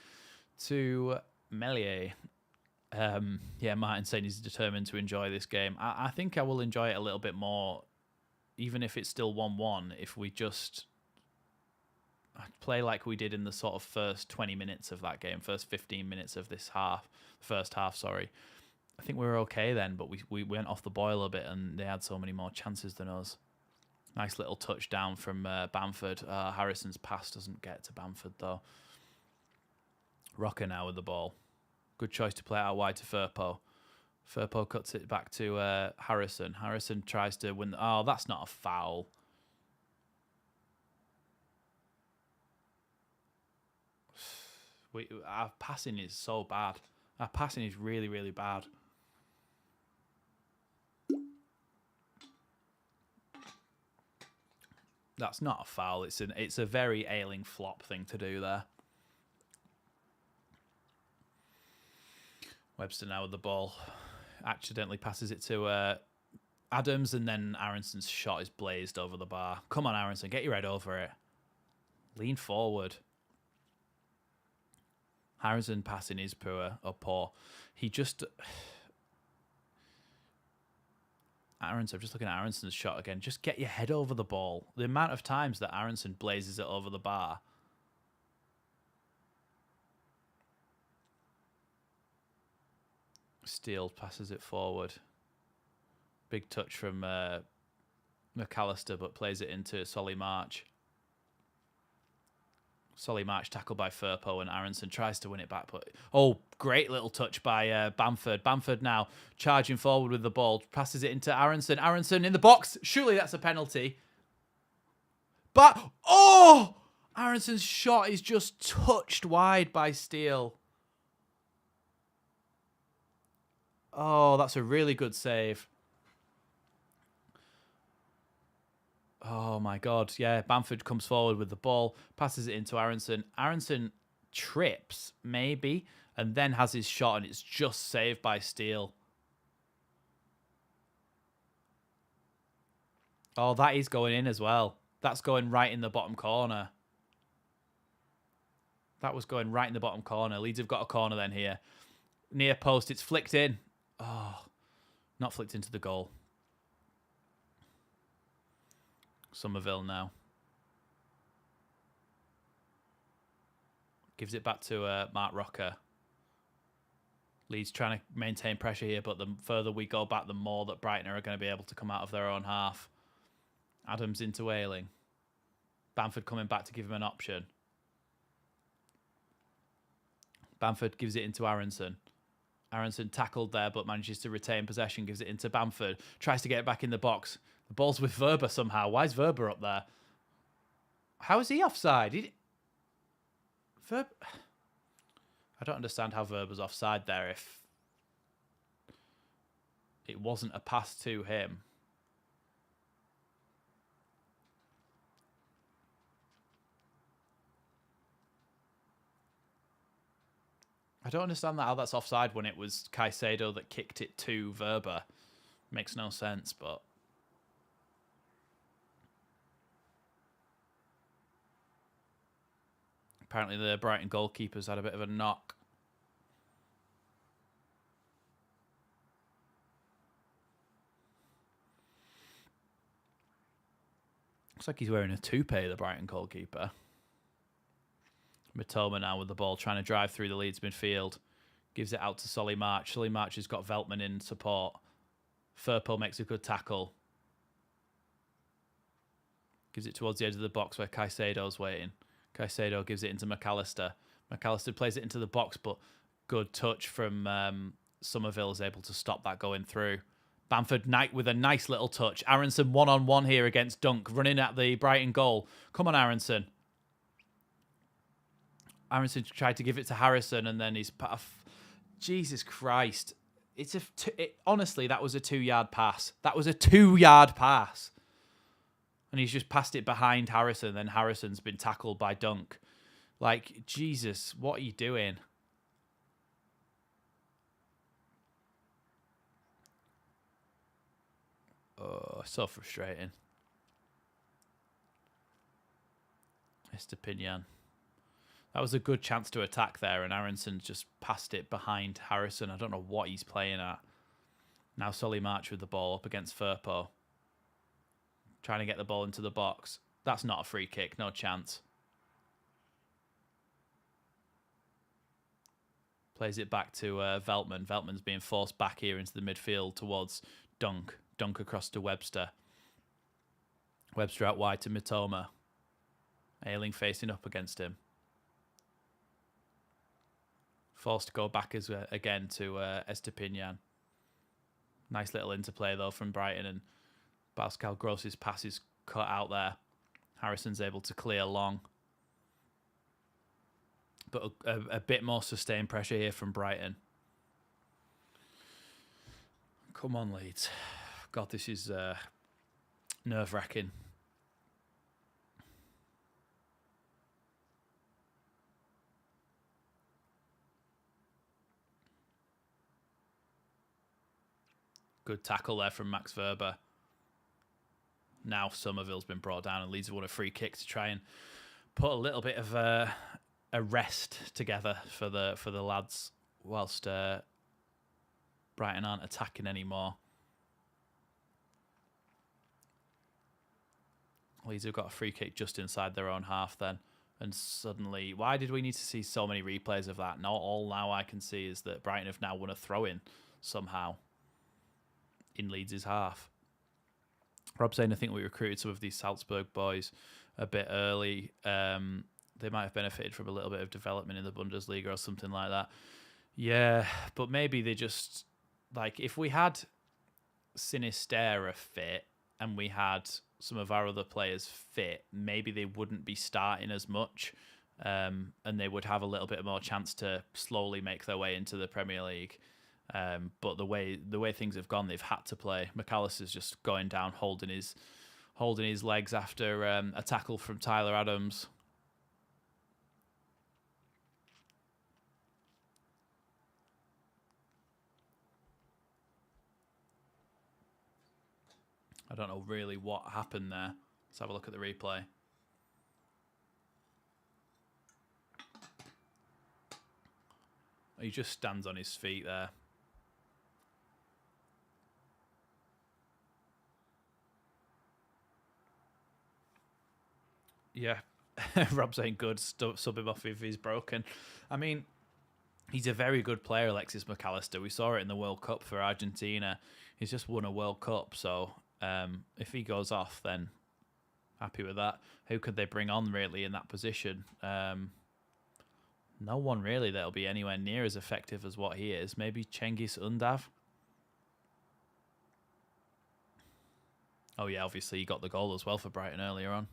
to Meslier. Martin saying he's determined to enjoy this game. I think I will enjoy it a little bit more, even if it's still 1-1, if we just play like we did in the sort of first 20 minutes of that game, first 15 minutes of this first half, sorry. I think we were okay then, but we went off the boil a bit, and they had so many more chances than us. Nice little touchdown from Bamford. Harrison's pass doesn't get to Bamford, though. Rocker now with the ball. Good choice to play out wide to Firpo. Firpo cuts it back to Harrison. Harrison tries to win. Oh, that's not a foul. Our passing is so bad. Our passing is really, really bad. That's not a foul. It's a very Ayling flop thing to do there. Webster now with the ball. Accidentally passes it to Adams, and then Aronson's shot is blazed over the bar. Come on, Aronson, get your head over it. Lean forward. Harrison passing is poor or poor. He just... Aronson, I'm just looking at Aronson's shot again. Just get your head over the ball. The amount of times that Aronson blazes it over the bar. Steele passes it forward. Big touch from McAllister, but plays it into Solly March. Solly March tackled by Firpo, and Aronson tries to win it back. But oh, great little touch by Bamford. Bamford now charging forward with the ball. Passes it into Aronson. Aronson in the box. Surely that's a penalty. But, oh! Aronson's shot is just touched wide by Steele. Oh, that's a really good save. Oh, my God. Yeah, Bamford comes forward with the ball, passes it into Aronson. Aronson trips, maybe, and then has his shot, and it's just saved by Steele. Oh, that is going in as well. That's going right in the bottom corner. That was going right in the bottom corner. Leeds have got a corner then here. Near post, it's flicked in. Oh, not flicked into the goal. Somerville now. Gives it back to Mark Rocker. Leeds trying to maintain pressure here, but the further we go back, the more that Brighton are going to be able to come out of their own half. Adams into Ayling. Bamford coming back to give him an option. Bamford gives it into Aronson. Aronson tackled there, but manages to retain possession. Gives it into Bamford. Tries to get it back in the box. The ball's with Verber somehow. Why is Verber up there? How is he offside? I don't understand how Verber's offside there if it wasn't a pass to him. I don't understand how that's offside when it was Caicedo that kicked it to Verber. Makes no sense, but... Apparently the Brighton goalkeeper's had a bit of a knock. Looks like he's wearing a toupee, the Brighton goalkeeper. Mitoma now with the ball, trying to drive through the Leeds midfield. Gives it out to Solly March. Solly March has got Veltman in support. Firpo makes a good tackle. Gives it towards the edge of the box where Caicedo's waiting. Caicedo gives it into McAllister. McAllister plays it into the box, but good touch from Somerville is able to stop that going through. Bamford Knight with a nice little touch. Aronson one-on-one here against Dunk, running at the Brighton goal. Come on, Aronson. Aronson tried to give it to Harrison, and then he's... Jesus Christ. Honestly, that was a 2-yard pass. That was a 2-yard pass. And he's just passed it behind Harrison, then Harrison's been tackled by Dunk. Like, Jesus, what are you doing? Oh, so frustrating. Estepinian. That was a good chance to attack there, and Aronson just passed it behind Harrison. I don't know what he's playing at. Now Solly March with the ball up against Firpo. Trying to get the ball into the box. That's not a free kick. No chance. Plays it back to Veltman. Veltman's being forced back here into the midfield towards Dunk. Dunk across to Webster. Webster out wide to Mitoma. Ayling facing up against him. Forced to go back again to Estepinian. Nice little interplay though from Brighton, and Pascal Gross's pass is cut out there. Harrison's able to clear long. But a bit more sustained pressure here from Brighton. Come on, Leeds. God, this is nerve-wracking. Good tackle there from Max Verber. Now Somerville's been brought down and Leeds have won a free kick to try and put a little bit of a rest together for the lads whilst Brighton aren't attacking anymore. Leeds have got a free kick just inside their own half then. And suddenly, why did we need to see so many replays of that? Not all now I can see is that Brighton have now won a throw-in somehow in Leeds' half. Rob saying, I think we recruited some of these Salzburg boys a bit early. They might have benefited from a little bit of development in the Bundesliga or something like that. Yeah, but maybe they just, like, if we had Sinistera fit and we had some of our other players fit, maybe they wouldn't be starting as much, and they would have a little bit more chance to slowly make their way into the Premier League. But the way things have gone, they've had to play. McAllister's just going down, holding his legs after a tackle from Tyler Adams. I don't know really what happened there. Let's have a look at the replay. He just stands on his feet there. Yeah, Rob's saying good. Sub him off if he's broken. I mean, he's a very good player, Alexis McAllister. We saw it in the World Cup for Argentina. He's just won a World Cup, so if he goes off, then happy with that. Who could they bring on really in that position? No one really that'll be anywhere near as effective as what he is. Maybe Cengiz Undav. Oh yeah, obviously he got the goal as well for Brighton earlier on.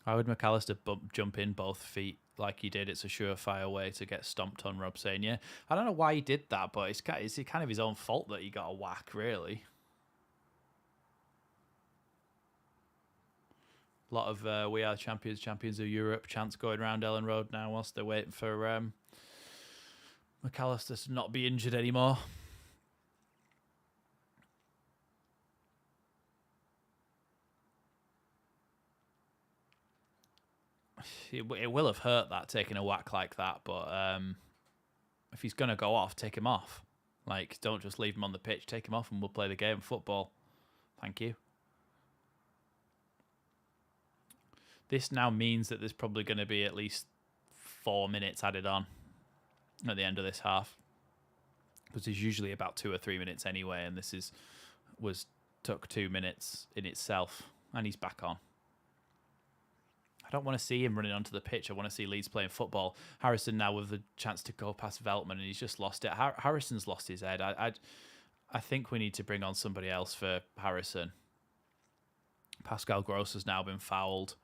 How would McAllister jump in both feet like he did? It's a surefire way to get stomped on, Rob saying. Yeah, I don't know why he did that, but it's kind of his own fault that he got a whack, really. A lot of we are champions of Europe chants going around Elland Road now whilst they're waiting for McAllister to not be injured anymore. It will have hurt that, taking a whack like that, but if he's going to go off, take him off. Like, don't just leave him on the pitch, take him off and we'll play the game of football. Thank you. This now means that there's probably going to be at least 4 minutes added on at the end of this half, because it's usually about 2 or 3 minutes anyway, and this took 2 minutes in itself, and he's back on. I don't want to see him running onto the pitch. I want to see Leeds playing football. Harrison now with the chance to go past Veltman, and he's just lost it. Harrison's lost his head. I think we need to bring on somebody else for Harrison. Pascal Gross has now been fouled.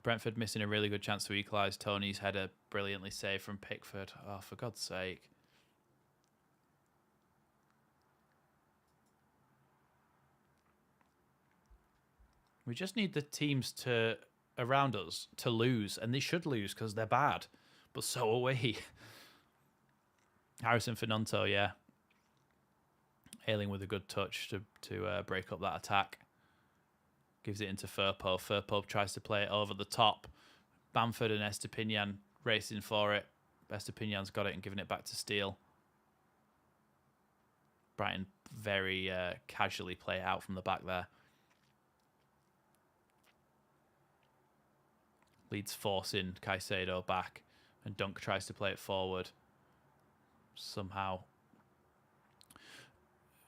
Brentford missing a really good chance to equalise. Tony's header brilliantly saved from Pickford. Oh, for God's sake. We just need the teams around us to lose, and they should lose because they're bad, but so are we. Harrison Finonto, yeah. Ailing with a good touch to break up that attack. Gives it into Firpo. Firpo tries to play it over the top. Bamford and Estepinian racing for it. Estepinian's got it and giving it back to Steele. Brighton very casually play it out from the back there. Leeds forcing Caicedo back, and Dunk tries to play it forward. Somehow.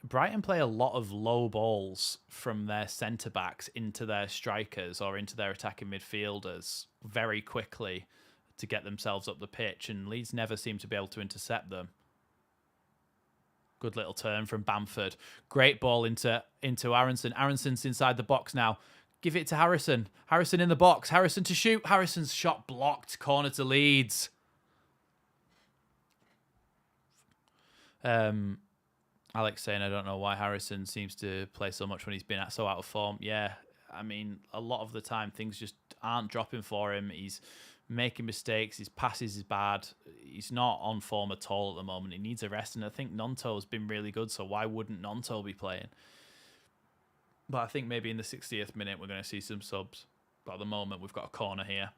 Brighton play a lot of low balls from their centre-backs into their strikers or into their attacking midfielders very quickly to get themselves up the pitch, and Leeds never seem to be able to intercept them. Good little turn from Bamford. Great ball into Aronson. Aronson's inside the box now. Give it to Harrison. Harrison in the box. Harrison to shoot. Harrison's shot blocked. Corner to Leeds. Alex saying, I don't know why Harrison seems to play so much when he's been so out of form. Yeah, I mean, a lot of the time things just aren't dropping for him. He's making mistakes. His passes is bad. He's not on form at all at the moment. He needs a rest, and I think Nonto's been really good, so why wouldn't Nonto be playing? But I think maybe in the 60th minute we're going to see some subs. But at the moment we've got a corner here.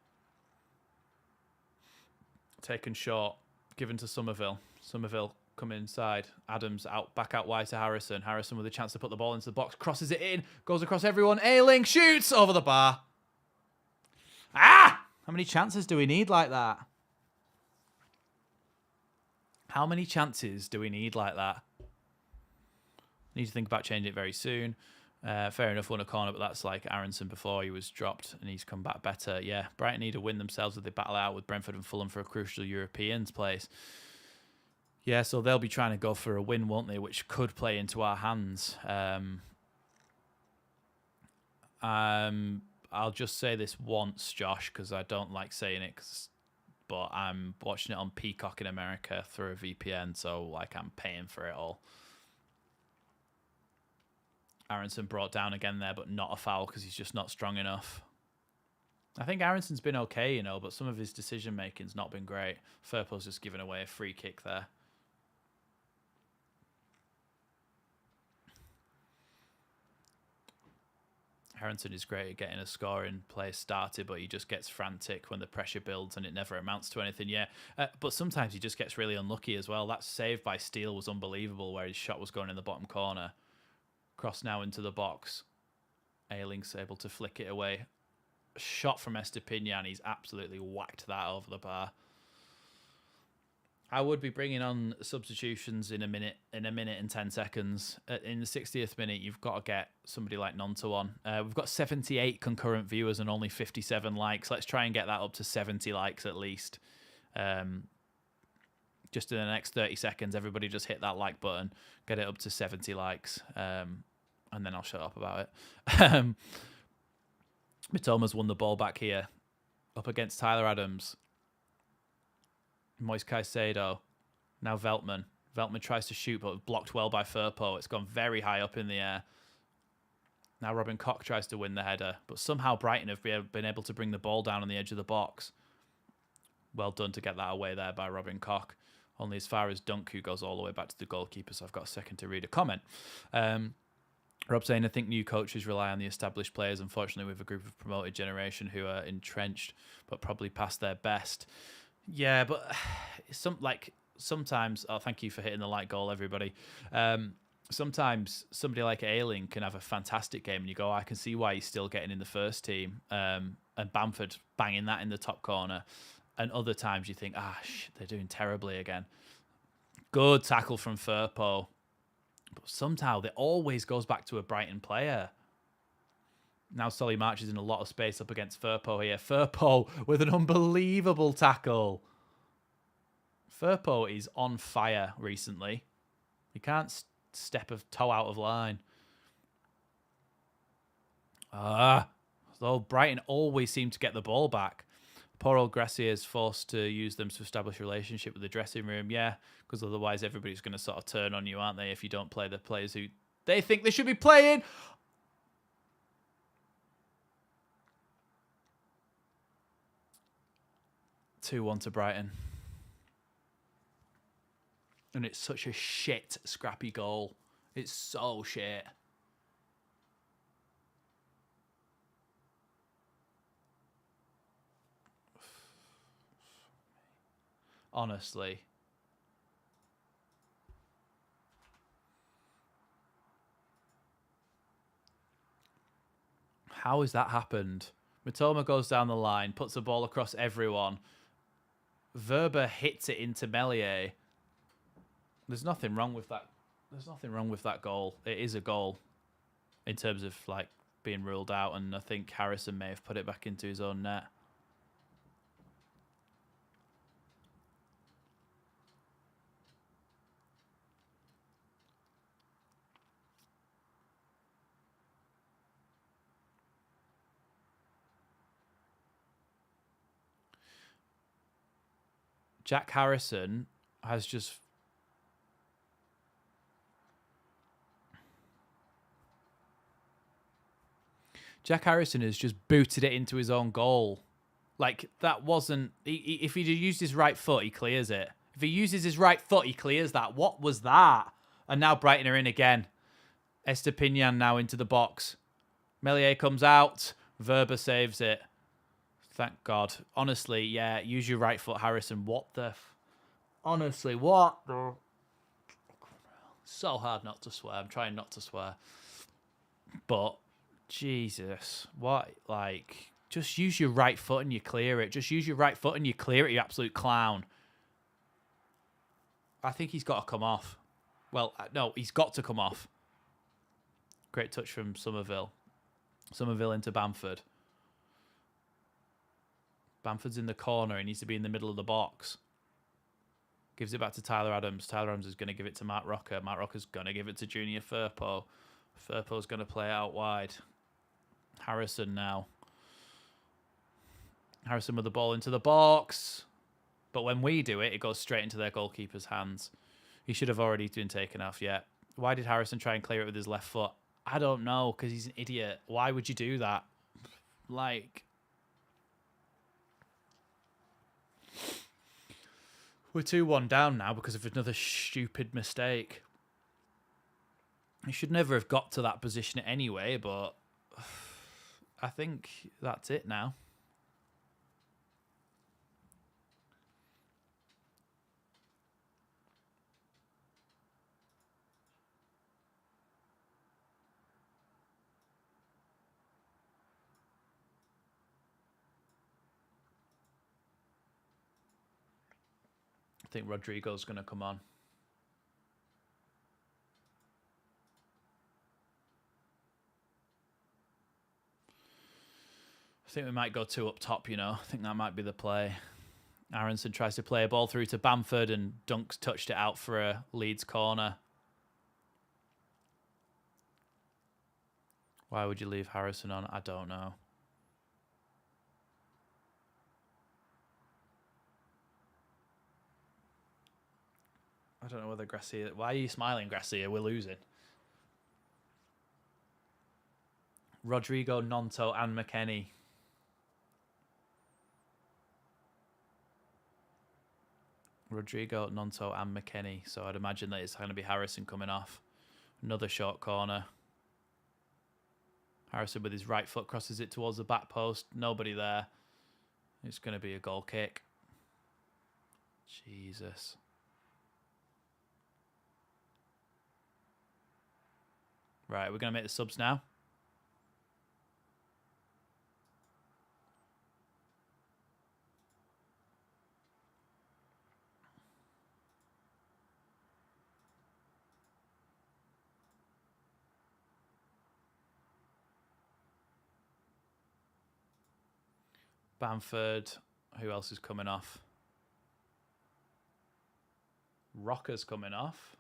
Taken short, given to Somerville. Somerville coming inside. Adams back out wide to Harrison. Harrison with a chance to put the ball into the box. Crosses it in. Goes across everyone. Ayling shoots over the bar. Ah! How many chances do we need like that? How many chances do we need like that? Need to think about changing it very soon. Fair enough, won a corner, but that's like Aronson before he was dropped and he's come back better. Yeah, Brighton need to win themselves as they battle out with Brentford and Fulham for a crucial Europeans place. Yeah, so they'll be trying to go for a win, won't they? Which could play into our hands. I'll just say this once, Josh, because I don't like saying it, but I'm watching it on Peacock in America through a VPN, so like I'm paying for it all. Aronson brought down again there, but not a foul because he's just not strong enough. I think Aronson's been okay, you know, but some of his decision-making's not been great. Firpo's just given away a free kick there. Aronson is great at getting a scoring play started, but he just gets frantic when the pressure builds and it never amounts to anything. Yeah, but sometimes he just gets really unlucky as well. That save by Steele was unbelievable, where his shot was going in the bottom corner. Cross now into the box. Ayling's able to flick it away. Shot from Estepinian. He's absolutely whacked that over the bar. I would be bringing on substitutions in a minute and 10 seconds. In the 60th minute, you've got to get somebody like Nonto on. We've got 78 concurrent viewers and only 57 likes. Let's try and get that up to 70 likes at least. Just in the next 30 seconds, everybody just hit that like button, get it up to 70 likes, and then I'll shut up about it. Mitoma's won the ball back here, up against Tyler Adams. Moise Caicedo. Now Veltman. Veltman tries to shoot, but blocked well by Firpo. It's gone very high up in the air. Now Robin Koch tries to win the header, but somehow Brighton have been able to bring the ball down on the edge of the box. Well done to get that away there by Robin Koch. Only as far as Dunk, who goes all the way back to the goalkeeper, so I've got a second to read a comment. Rob saying, I think new coaches rely on the established players. Unfortunately, we have a group of promoted generation who are entrenched, but probably past their best. Yeah, but sometimes, oh, thank you for hitting the like goal, everybody. Sometimes somebody like Ayling can have a fantastic game and you go, I can see why he's still getting in the first team. And Bamford banging that in the top corner. And other times you think, they're doing terribly again. Good tackle from Firpo. But somehow it always goes back to a Brighton player. Now Solly March is in a lot of space up against Firpo here. Firpo with an unbelievable tackle. Firpo is on fire recently. He can't step a toe out of line. So Brighton always seem to get the ball back. Poor old Gracia is forced to use them to establish a relationship with the dressing room. Yeah, because otherwise everybody's going to sort of turn on you, aren't they, if you don't play the players who they think they should be playing. 2-1 to Brighton. And it's such a shit, scrappy goal. It's so shit. Honestly. How has that happened? Mitoma goes down the line, puts the ball across everyone. Verba hits it into Meslier. There's nothing wrong with that. There's nothing wrong with that goal. It is a goal in terms of like being ruled out, and I think Harrison may have put it back into his own net. Jack Harrison has just... Jack Harrison has just booted it into his own goal. Like, that wasn't... if he'd used his right foot, he clears it. If he uses his right foot, he clears that. What was that? And now Brighton are in again. Estepinian now into the box. Meslier comes out. Verba saves it. Thank God. Honestly, yeah, use your right foot, Harrison. What the... Honestly, what the... So hard not to swear. I'm trying not to swear. But, Jesus. What, like... Just use your right foot and you clear it. Just use your right foot and you clear it, you absolute clown. I think he's got to come off. Well, no, he's got to come off. Great touch from Somerville. Somerville into Bamford. Bamford's in the corner. He needs to be in the middle of the box. Gives it back to Tyler Adams. Tyler Adams is going to give it to Mark Rocker. Mark Rocker's going to give it to Junior Firpo. Firpo's going to play out wide. Harrison now. Harrison with the ball into the box. But when we do it, it goes straight into their goalkeeper's hands. He should have already been taken off yet. Why did Harrison try and clear it with his left foot? I don't know, because he's an idiot. Why would you do that? Like... We're 2-1 down now because of another stupid mistake. He should never have got to that position anyway, but... I think that's it now. I think Rodrigo's going to come on. I think we might go 2 up top, you know. I think that might be the play. Aronson tries to play a ball through to Bamford and Dunk's touched it out for a Leeds corner. Why would you leave Harrison on? I don't know. I don't know whether Gracia... Why are you smiling, Gracia? We're losing. Rodrigo, Nonto and McKennie. Rodrigo, Nonto and McKennie. So I'd imagine that it's going to be Harrison coming off. Another short corner. Harrison with his right foot crosses it towards the back post. Nobody there. It's going to be a goal kick. Jesus. Right, we're going to make the subs now. Bamford. Who else is coming off? Rocker's coming off.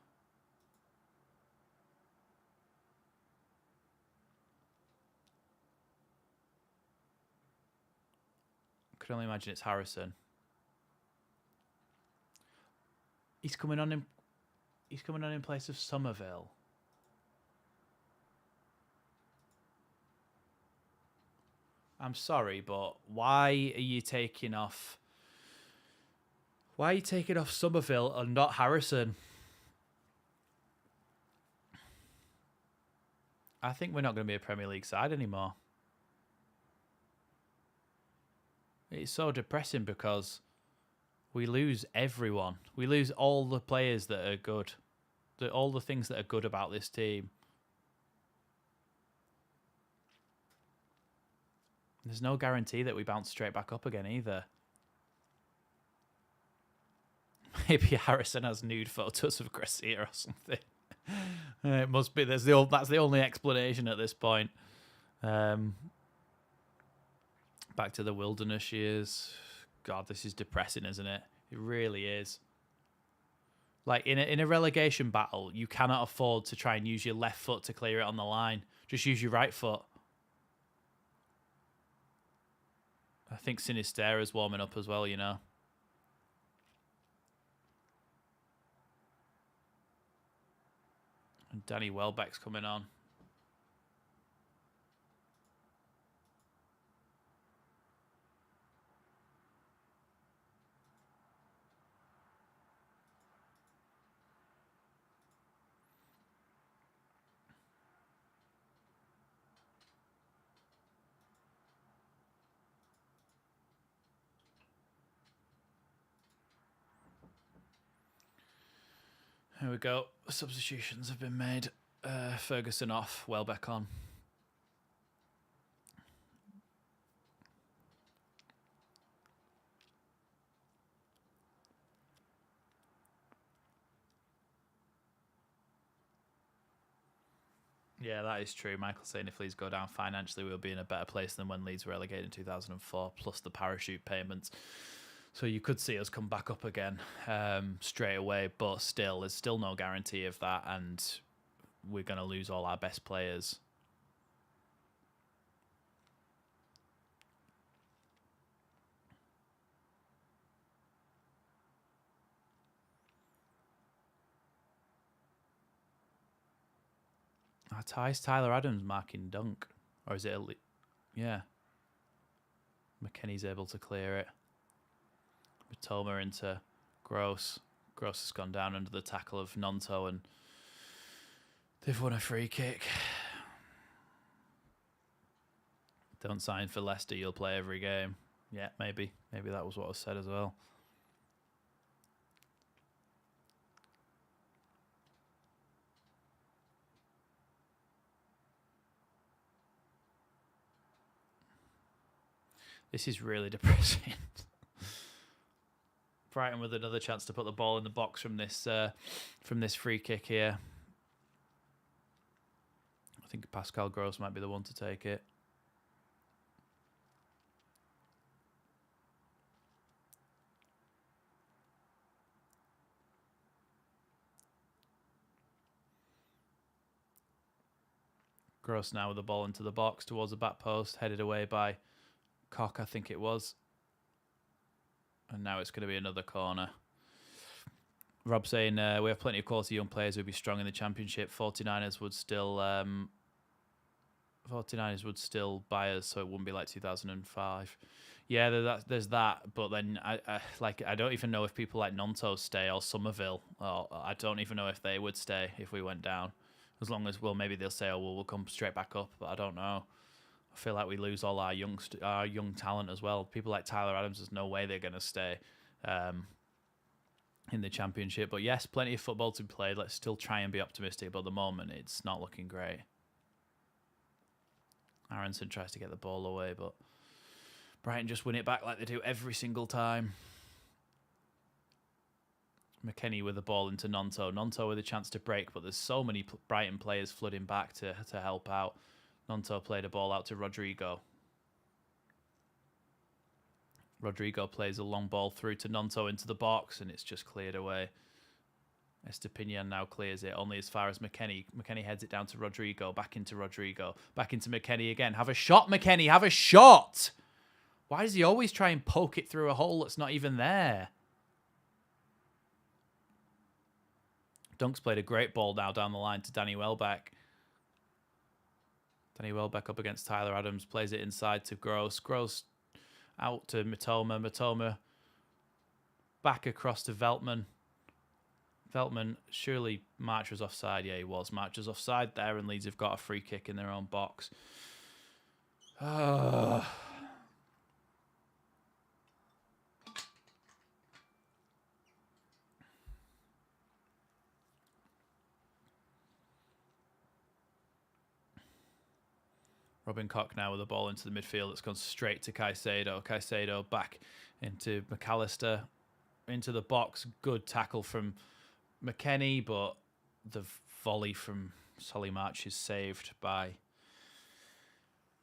I could only imagine it's Harrison. He's coming on in place of Somerville. I'm sorry, but why are you taking off... Why are you taking off Somerville and not Harrison? I think we're not going to be a Premier League side anymore. It's so depressing because we lose everyone. We lose all the players that are good. All the things that are good about this team. There's no guarantee that we bounce straight back up again either. Maybe Harrison has nude photos of Gracia or something. It must be. That's the only explanation at this point. Back to the wilderness years. God, this is depressing, isn't it? It really is. Like in a relegation battle, you cannot afford to try and use your left foot to clear it on the line. Just use your right foot. I think Sinistera's warming up as well, you know. And Danny Welbeck's coming on. Here we go. Substitutions have been made. Ferguson off, Welbeck on. Yeah, that is true. Michael's saying if Leeds go down financially, we'll be in a better place than when Leeds were relegated in 2004, plus the parachute payments. So you could see us come back up again straight away, but still, there's still no guarantee of that, and we're going to lose all our best players. Is Tyler Adams marking Dunk? Or is it yeah. McKennie's able to clear it. Matoma into Gross. Gross has gone down under the tackle of Nonto, and they've won a free kick. Don't sign for Leicester, you'll play every game. Yeah, maybe. Maybe that was what was said as well. This is really depressing. Brighton with another chance to put the ball in the box from this free kick here. I think Pascal Gross might be the one to take it. Gross now with the ball into the box towards the back post, headed away by Koch, I think it was. And now it's going to be another corner. Rob saying we have plenty of quality young players who would be strong in the Championship. 49ers would still buy us, so it wouldn't be like 2005. Yeah, there's that, but then I don't even know if people like Nonto stay or Somerville. Or I don't even know if they would stay if we went down. As long as, well, maybe they'll say, oh, well, we'll come straight back up, but I don't know. I feel like we lose all our young talent as well. People like Tyler Adams, there's no way they're going to stay in the Championship. But yes, plenty of football to be played. Let's still try and be optimistic, but at the moment, it's not looking great. Aronson tries to get the ball away, but Brighton just win it back like they do every single time. McKennie with the ball into Nonto. Nonto with a chance to break, but there's so many Brighton players flooding back to help out. Nonto played a ball out to Rodrigo. Rodrigo plays a long ball through to Nonto into the box, and it's just cleared away. Estepinian now clears it, only as far as McKennie. McKennie heads it down to Rodrigo, back into Rodrigo, back into McKennie again. Have a shot, McKennie, have a shot! Why does he always try and poke it through a hole that's not even there? Dunk's played a great ball now down the line to Danny Welbeck. Danny Welbeck up against Tyler Adams, plays it inside to Gross. Gross out to Matoma. Matoma back across to Veltman. Veltman, surely March was offside. Yeah, he was. March was offside there, and Leeds have got a free kick in their own box. Robin Koch now with the ball into the midfield. It's gone straight to Caicedo. Caicedo back into McAllister. Into the box. Good tackle from McKennie, but the volley from Solly March is saved by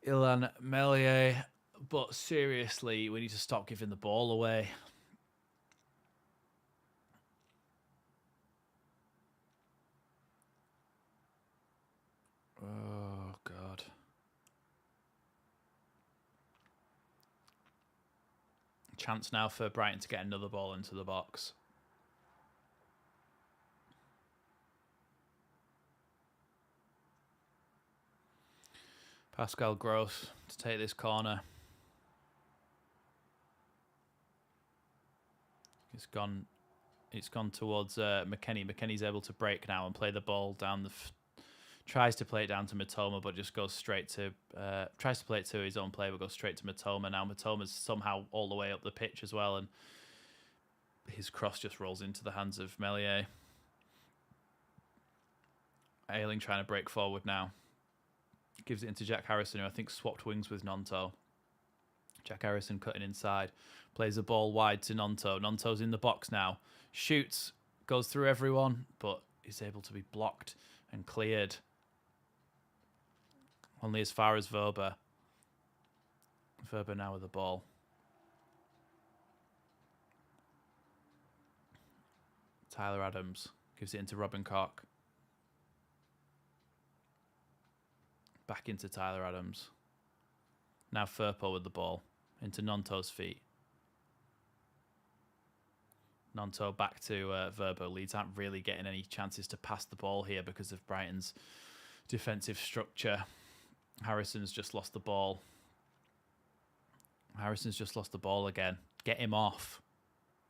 Ilan Melier. But seriously, we need to stop giving the ball away. Oh, God. Chance now for Brighton to get another ball into the box. Pascal Gross to take this corner. It's gone towards McKennie. McKennie's able to break now and play the ball down the... Tries to play it down to Matoma, but just goes straight to... tries to play it to his own player, but goes straight to Matoma. Now Matoma's somehow all the way up the pitch as well, and his cross just rolls into the hands of Melier. Ayling trying to break forward now. Gives it into Jack Harrison, who I think swapped wings with Nonto. Jack Harrison cutting inside. Plays the ball wide to Nonto. Nonto's in the box now. Shoots. Goes through everyone, but is able to be blocked and cleared. Only as far as Verber. Verber now with the ball. Tyler Adams gives it into Robin Koch. Back into Tyler Adams. Now Firpo with the ball. Into Nonto's feet. Nonto back to Verbo. Leeds aren't really getting any chances to pass the ball here because of Brighton's defensive structure. Harrison's just lost the ball. Harrison's just lost the ball again. Get him off.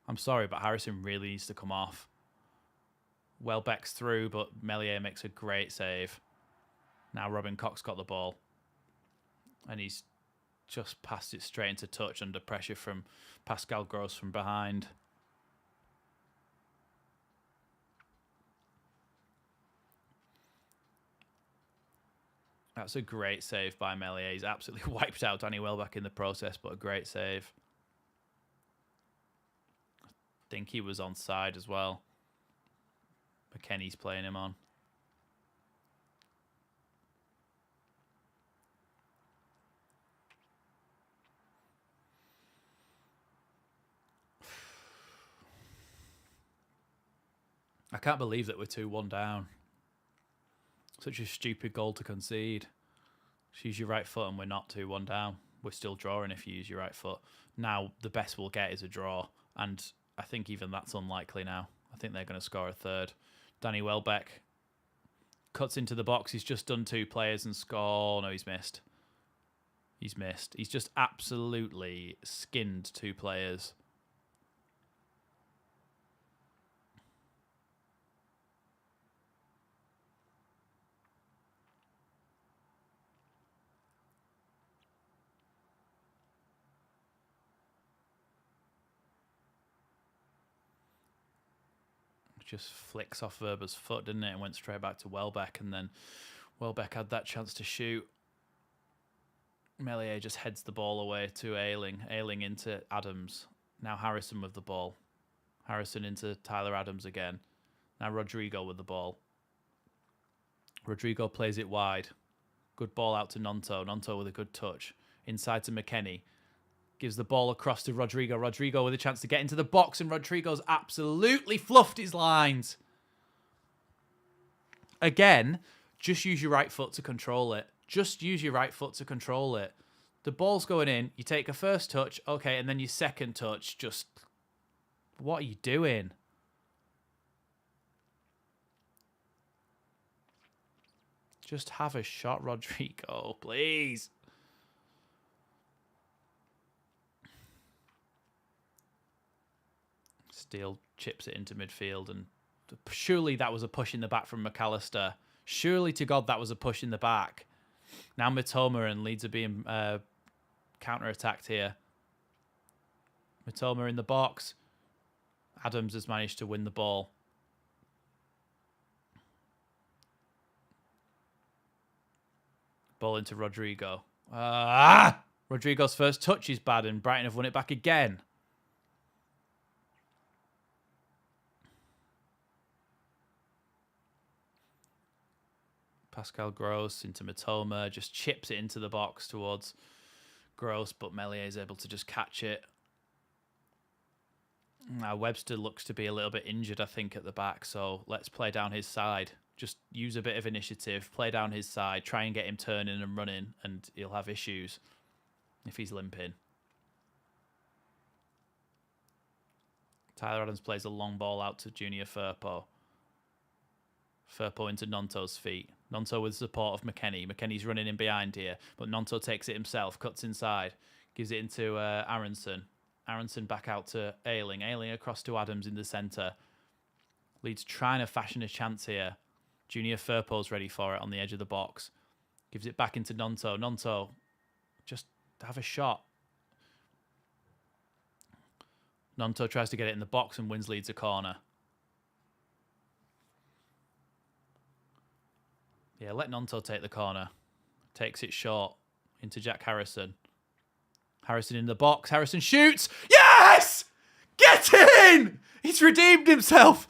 I'm sorry, but Harrison really needs to come off. Welbeck's through, but Meslier makes a great save. Now Robin Koch's got the ball. And he's just passed it straight into touch under pressure from Pascal Gross from behind. That's a great save by Meslier. He's absolutely wiped out Danny Welbeck in the process, but a great save. I think he was onside as well. McKennie's playing him on. I can't believe that we're 2-1 down. Such a stupid goal to concede. Just use your right foot and we're not 2-1 down. We're still drawing if you use your right foot. Now, the best we'll get is a draw. And I think even that's unlikely now. I think they're going to score a third. Danny Welbeck cuts into the box. He's just done 2 players and score. No, he's missed. He's missed. He's just absolutely skinned 2 players. Just flicks off Verber's foot, didn't it? And went straight back to Welbeck. And then Welbeck had that chance to shoot. Meslier just heads the ball away to Ayling. Ayling into Adams. Now Harrison with the ball. Harrison into Tyler Adams again. Now Rodrigo with the ball. Rodrigo plays it wide. Good ball out to Nonto. Nonto with a good touch. Inside to McKennie. Gives the ball across to Rodrigo. Rodrigo with a chance to get into the box, and Rodrigo's absolutely fluffed his lines. Again, just use your right foot to control it. Just use your right foot to control it. The ball's going in. You take a first touch, okay, and then your second touch. Just, what are you doing? Just have a shot, Rodrigo, please. Steele chips it into midfield, and surely that was a push in the back from McAllister. Surely to God that was a push in the back. Now Mitoma and Leeds are being counter-attacked here. Mitoma in the box. Adams has managed to win the ball. Ball into Rodrigo. Rodrigo's first touch is bad, and Brighton have won it back again. Pascal Gross into Mitoma, just chips it into the box towards Gross, but Meslier is able to just catch it. Now Webster looks to be a little bit injured, I think, at the back, so let's play down his side. Just use a bit of initiative, play down his side, try and get him turning and running, and he'll have issues if he's limping. Tyler Adams plays a long ball out to Junior Firpo. Firpo into Nonto's feet. Nonto with support of McKennie. McKennie's running in behind here, but Nonto takes it himself, cuts inside, gives it into Aronson. Aronson back out to Ayling. Ayling across to Adams in the centre. Leeds trying to fashion a chance here. Junior Firpo's ready for it on the edge of the box. Gives it back into Nonto. Nonto, just have a shot. Nonto tries to get it in the box and wins Leeds a corner. Yeah, let Nonto take the corner. Takes it short into Jack Harrison. Harrison in the box. Harrison shoots. Yes! Get in! He's redeemed himself.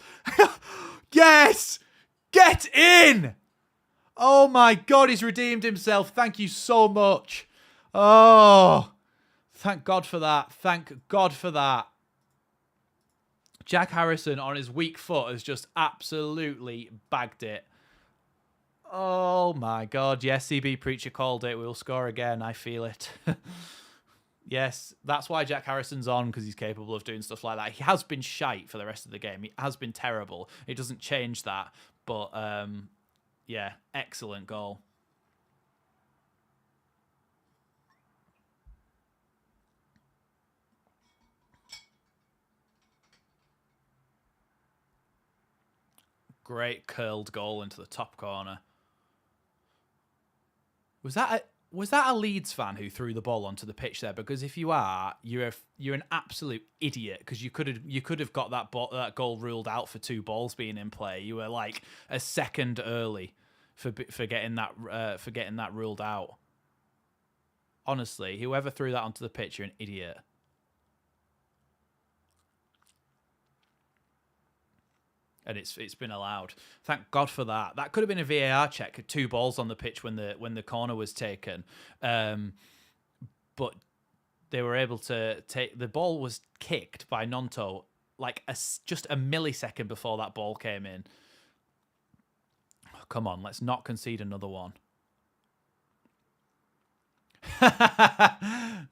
Yes! Get in! Oh my God, he's redeemed himself. Thank you so much. Oh, thank God for that. Thank God for that. Jack Harrison on his weak foot has just absolutely bagged it. Oh my God. Yes, CB Preacher called it. We'll score again. I feel it. Yes, that's why Jack Harrison's on, because he's capable of doing stuff like that. He has been shite for the rest of the game. He has been terrible. It doesn't change that. But, yeah, excellent goal. Great curled goal into the top corner. Was that a Leeds fan who threw the ball onto the pitch there? Because if you are, you're an absolute idiot, because you could have got that goal ruled out for 2 balls being in play. You were like a second early for getting that ruled out. Honestly, whoever threw that onto the pitch, you're an idiot. And it's been allowed. Thank God for that. That could have been a VAR check. 2 balls on the pitch when the corner was taken, but they were able to take. The ball was kicked by Nonto like just a millisecond before that ball came in. Oh, come on, let's not concede another one.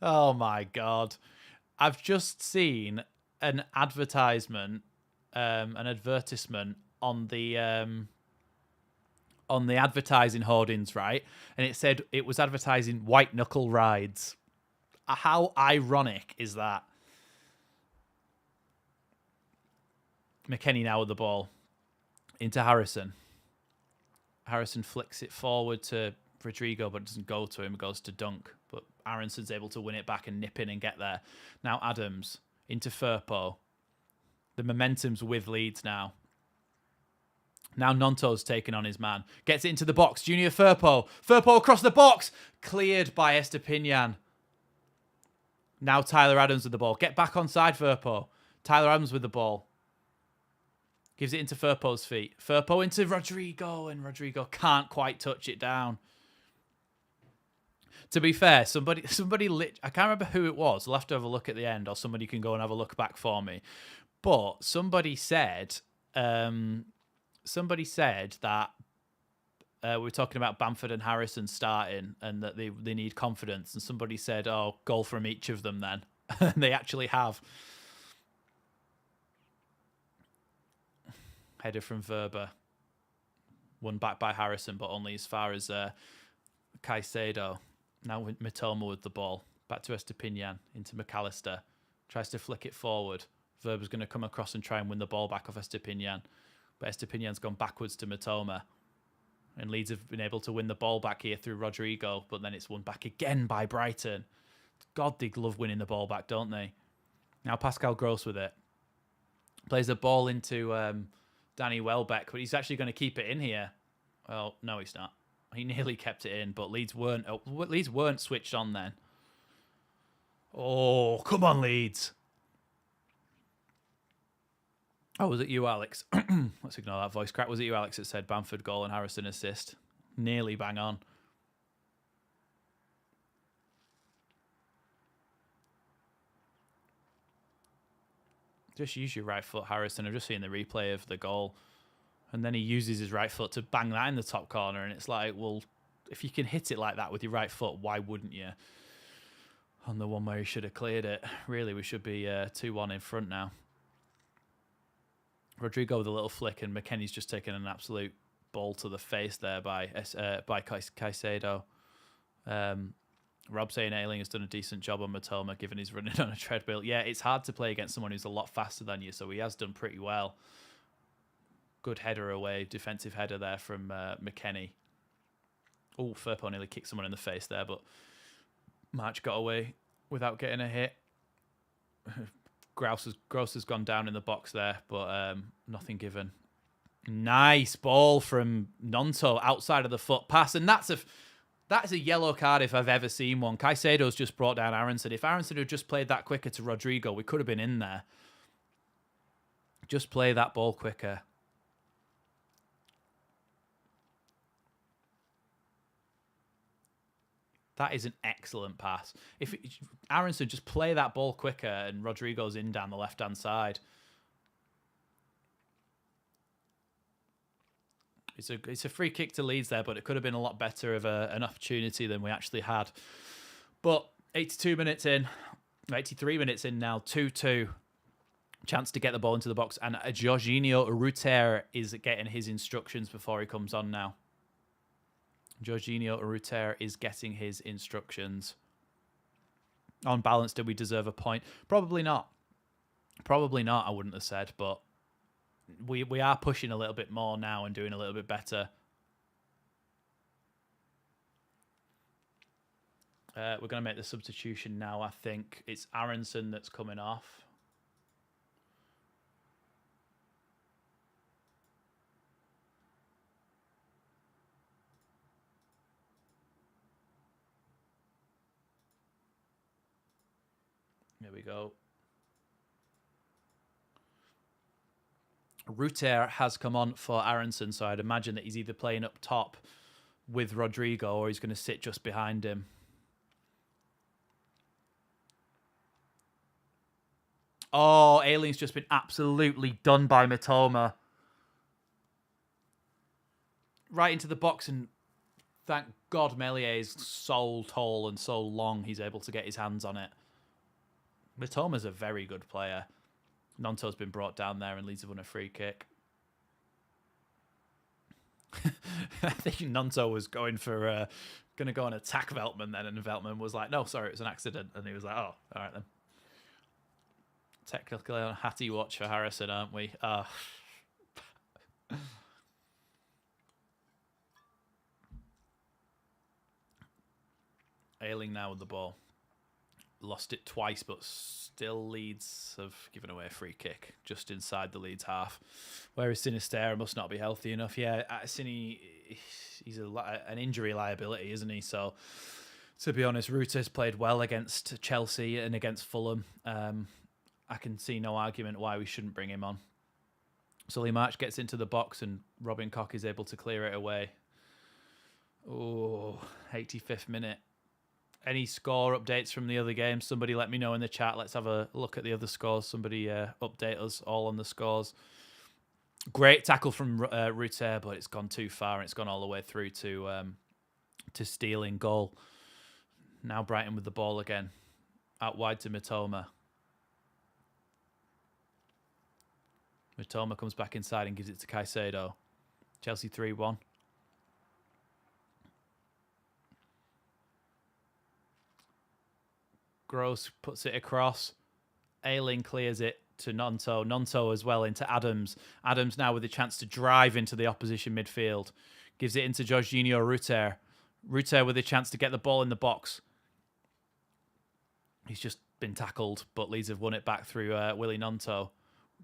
Oh my God, I've just seen an advertisement. An advertisement on the advertising hoardings, right? And it said it was advertising white knuckle rides. How ironic is that? McKennie now with the ball into Harrison. Harrison flicks it forward to Rodrigo, but doesn't go to him. It goes to Dunk, but Aronson's able to win it back and nip in and get there. Now Adams into Firpo. The momentum's with Leeds now. Now Nonto's taken on his man. Gets it into the box. Junior Firpo. Firpo across the box. Cleared by Estepinian. Now Tyler Adams with the ball. Get back onside, Firpo. Tyler Adams with the ball. Gives it into Firpo's feet. Firpo into Rodrigo, and Rodrigo can't quite touch it down. To be fair, somebody I can't remember who it was. I'll have to have a look at the end, or somebody can go and have a look back for me. But somebody said that we're talking about Bamford and Harrison starting, and that they need confidence. And somebody said, "Oh, goal from each of them." Then and they actually have. Header from Verba, won back by Harrison, but only as far as Caicedo. Now Mitoma with the ball, back to Estepinian, into McAllister, tries to flick it forward. Verba's going to come across and try and win the ball back off Estepinian. But Estepinian's gone backwards to Mitoma. And Leeds have been able to win the ball back here through Rodrigo, but then it's won back again by Brighton. God, they love winning the ball back, don't they? Now Pascal Gross with it. Plays the ball into Danny Welbeck, but he's actually going to keep it in here. Well, no, he's not. He nearly kept it in, but Leeds weren't switched on then. Oh, come on, Leeds. Oh, was it you, Alex? Let's ignore that voice crack. Was it you, Alex, that said Bamford goal and Harrison assist? Nearly bang on. Just use your right foot, Harrison. I've just seen the replay of the goal. And then he uses his right foot to bang that in the top corner. And it's like, well, if you can hit it like that with your right foot, why wouldn't you? On the one where he should have cleared it. Really, we should be 2-1 in front now. Rodrigo with a little flick, and McKennie's just taken an absolute ball to the face there by Caicedo. Rob saying Ayling has done a decent job on Mitoma, given he's running on a treadmill. Yeah, it's hard to play against someone who's a lot faster than you, so he has done pretty well. Good header away, defensive header there from McKennie. Oh, Firpo nearly kicked someone in the face there, but March got away without getting a hit. Gross has gone down in the box there, but nothing given. Nice ball from Nonto outside of the foot pass. And that's a yellow card if I've ever seen one. Caicedo's just brought down Aronson. If Aronson had just played that quicker to Rodrigo, we could have been in there. Just play that ball quicker. That is an excellent pass. If Aronson just play that ball quicker and Rodrigo's in down the left-hand side. It's a free kick to Leeds there, but it could have been a lot better of an opportunity than we actually had. But 82 minutes in, 83 minutes in now, 2-2. Chance to get the ball into the box, and Jorginho Rutter is getting his instructions before he comes on now. Jorginho Rutter is getting his instructions. On balance, did we deserve a point? Probably not. Probably not, I wouldn't have said, but we are pushing a little bit more now and doing a little bit better. We're going to make the substitution now, I think. It's Aronson that's coming off. Here we go. Rutter has come on for Aronson, so I'd imagine that he's either playing up top with Rodrigo or he's going to sit just behind him. Oh, Alien's just been absolutely done by Mitoma. Right into the box, and thank God Melier is so tall and so long he's able to get his hands on it. Mitoma's a very good player. Nonto's been brought down there and Leeds have won a free kick. I think Nonto was going to go and attack Veltman then, and Veltman was like, no, sorry, it was an accident. And he was like, oh, all right then. Technically on Hattie watch for Harrison, aren't we? Ailing now with the ball. Lost it twice, but still Leeds have given away a free kick just inside the Leeds half. Whereas Sinisterra must not be healthy enough. Yeah, Cini, he's an injury liability, isn't he? So, to be honest, Rutter's played well against Chelsea and against Fulham. I can see no argument why we shouldn't bring him on. Sully March gets into the box and Robin Koch is able to clear it away. Oh, 85th minute. Any score updates from the other games? Somebody let me know in the chat. Let's have a look at the other scores. Somebody update us all on the scores. Great tackle from Rutter, but it's gone too far and it's gone all the way through to stealing goal. Now Brighton with the ball again. Out wide to Mitoma. Mitoma comes back inside and gives it to Caicedo. Chelsea 3-1. Gross puts it across. Ailing clears it to Nonto. Nonto as well into Adams. Adams now with a chance to drive into the opposition midfield. Gives it into Jorginho Rutter. Rutter with a chance to get the ball in the box. He's just been tackled, but Leeds have won it back through Willy Nonto.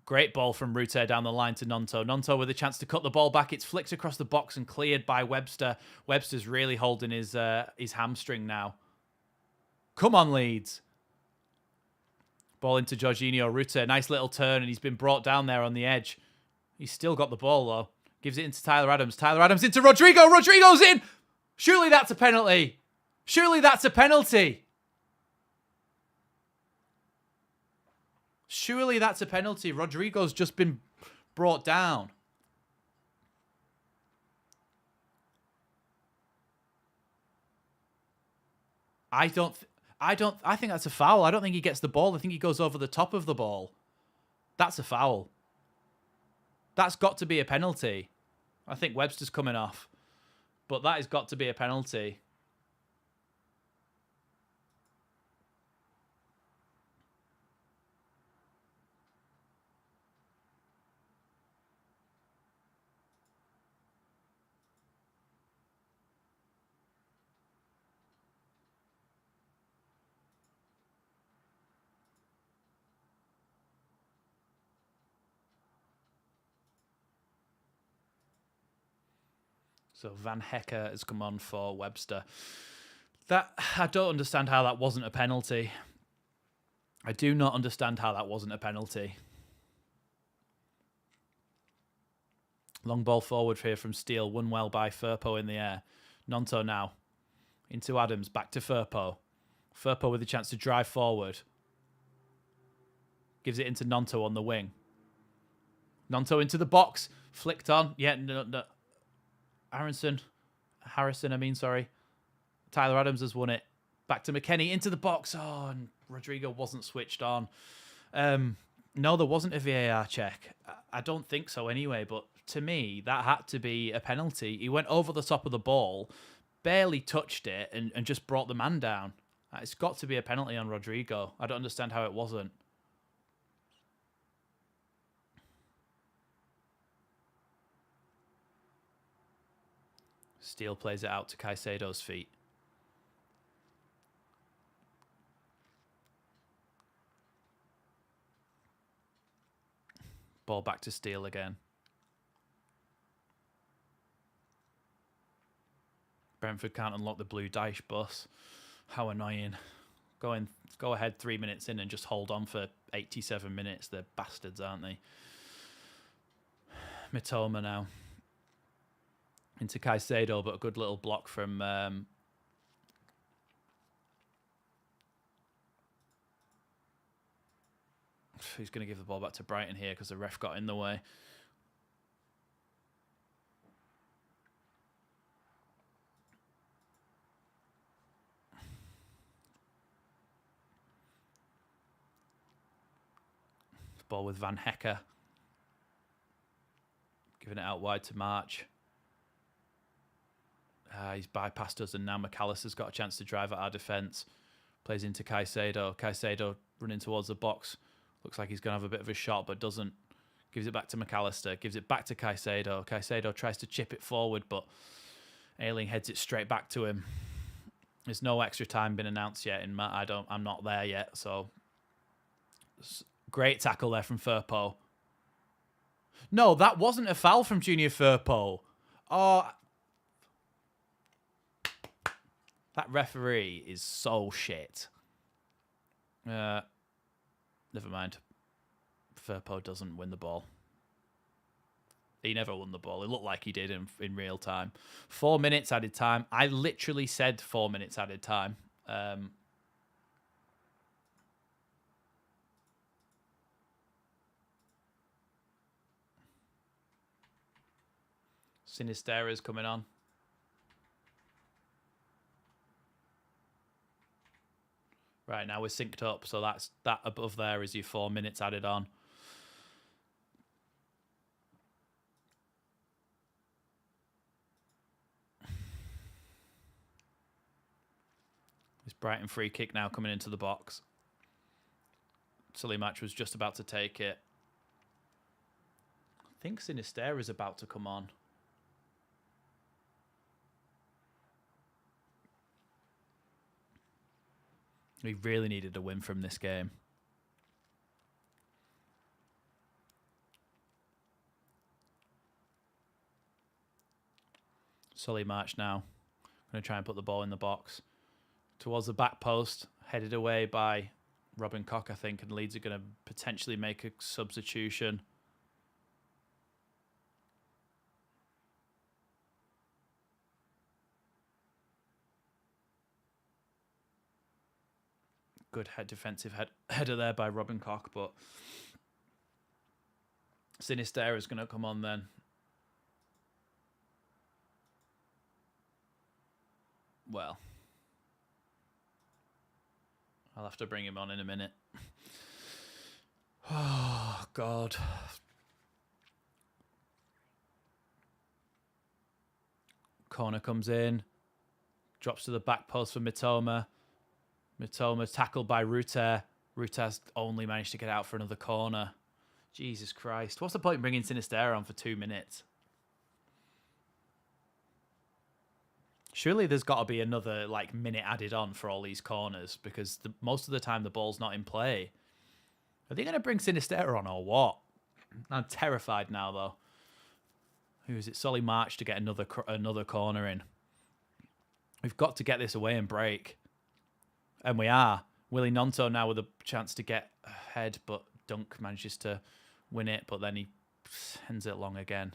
Great ball from Rutter down the line to Nonto. Nonto with a chance to cut the ball back. It's flicked across the box and cleared by Webster. Webster's really holding his hamstring now. Come on, Leeds. Ball into Jorginho Rutter. Nice little turn, and he's been brought down there on the edge. He's still got the ball, though. Gives it into Tyler Adams. Tyler Adams into Rodrigo. Rodrigo's in! Surely that's a penalty. Surely that's a penalty. Surely that's a penalty. Rodrigo's just been brought down. I think that's a foul. I don't think he gets the ball. I think he goes over the top of the ball. That's a foul. That's got to be a penalty. I think Webster's coming off. But that has got to be a penalty. So Van Hecker has come on for Webster. That I don't understand how that wasn't a penalty. I do not understand how that wasn't a penalty. Long ball forward here from Steele. Won well by Firpo in the air. Nonto now. Into Adams. Back to Firpo. Firpo with a chance to drive forward. Gives it into Nonto on the wing. Nonto into the box. Flicked on. Yeah, no. Harrison, sorry. Tyler Adams has won it. Back to McKennie. Into the box. Oh, and Rodrigo wasn't switched on. No, there wasn't a VAR check. I don't think so anyway, but to me, that had to be a penalty. He went over the top of the ball, barely touched it, and just brought the man down. It's got to be a penalty on Rodrigo. I don't understand how it wasn't. Steele plays it out to Caicedo's feet. Ball back to Steele again. Brentford can't unlock the blue dice bus. How annoying. Go ahead 3 minutes in and just hold on for 87 minutes. They're bastards, aren't they? Mitoma now. Into Caicedo, but a good little block from... Who's going to give the ball back to Brighton here because the ref got in the way. Ball with Van Hecker. Giving it out wide to March. He's bypassed us, and now McAllister's got a chance to drive at our defence. Plays into Caicedo. Caicedo running towards the box. Looks like he's going to have a bit of a shot, but doesn't. Gives it back to McAllister. Gives it back to Caicedo. Caicedo tries to chip it forward, but Ayling heads it straight back to him. There's no extra time been announced yet. I'm not there yet, so... Great tackle there from Firpo. No, that wasn't a foul from Junior Firpo. Oh... That referee is so shit. Never mind. Firpo doesn't win the ball. He never won the ball. It looked like he did in real time. 4 minutes added time. I literally said 4 minutes added time. Sinistera's coming on. Right, now we're synced up, so that above there is your 4 minutes added on. This Brighton free kick now coming into the box. Sulimac was just about to take it. I think Sinistera's about to come on. We really needed a win from this game. Sully March now. Going to try and put the ball in the box. Towards the back post. Headed away by Robin Koch, I think. And Leeds are going to potentially make a substitution. Good defensive header there by Robin Koch, but Sinistera is going to come on then. Well, I'll have to bring him on in a minute. Oh, God. Corner comes in. Drops to the back post for Mitoma. Mitoma tackled by Ruter. Ruter's only managed to get out for another corner. Jesus Christ. What's the point in bringing Sinistera on for 2 minutes? Surely there's got to be another minute added on for all these corners because most of the time the ball's not in play. Are they going to bring Sinistera on or what? I'm terrified now, though. Who is it? Solly March to get another corner in. We've got to get this away and break. And we are. Willie Nonto now with a chance to get ahead, but Dunk manages to win it, but then he sends it long again.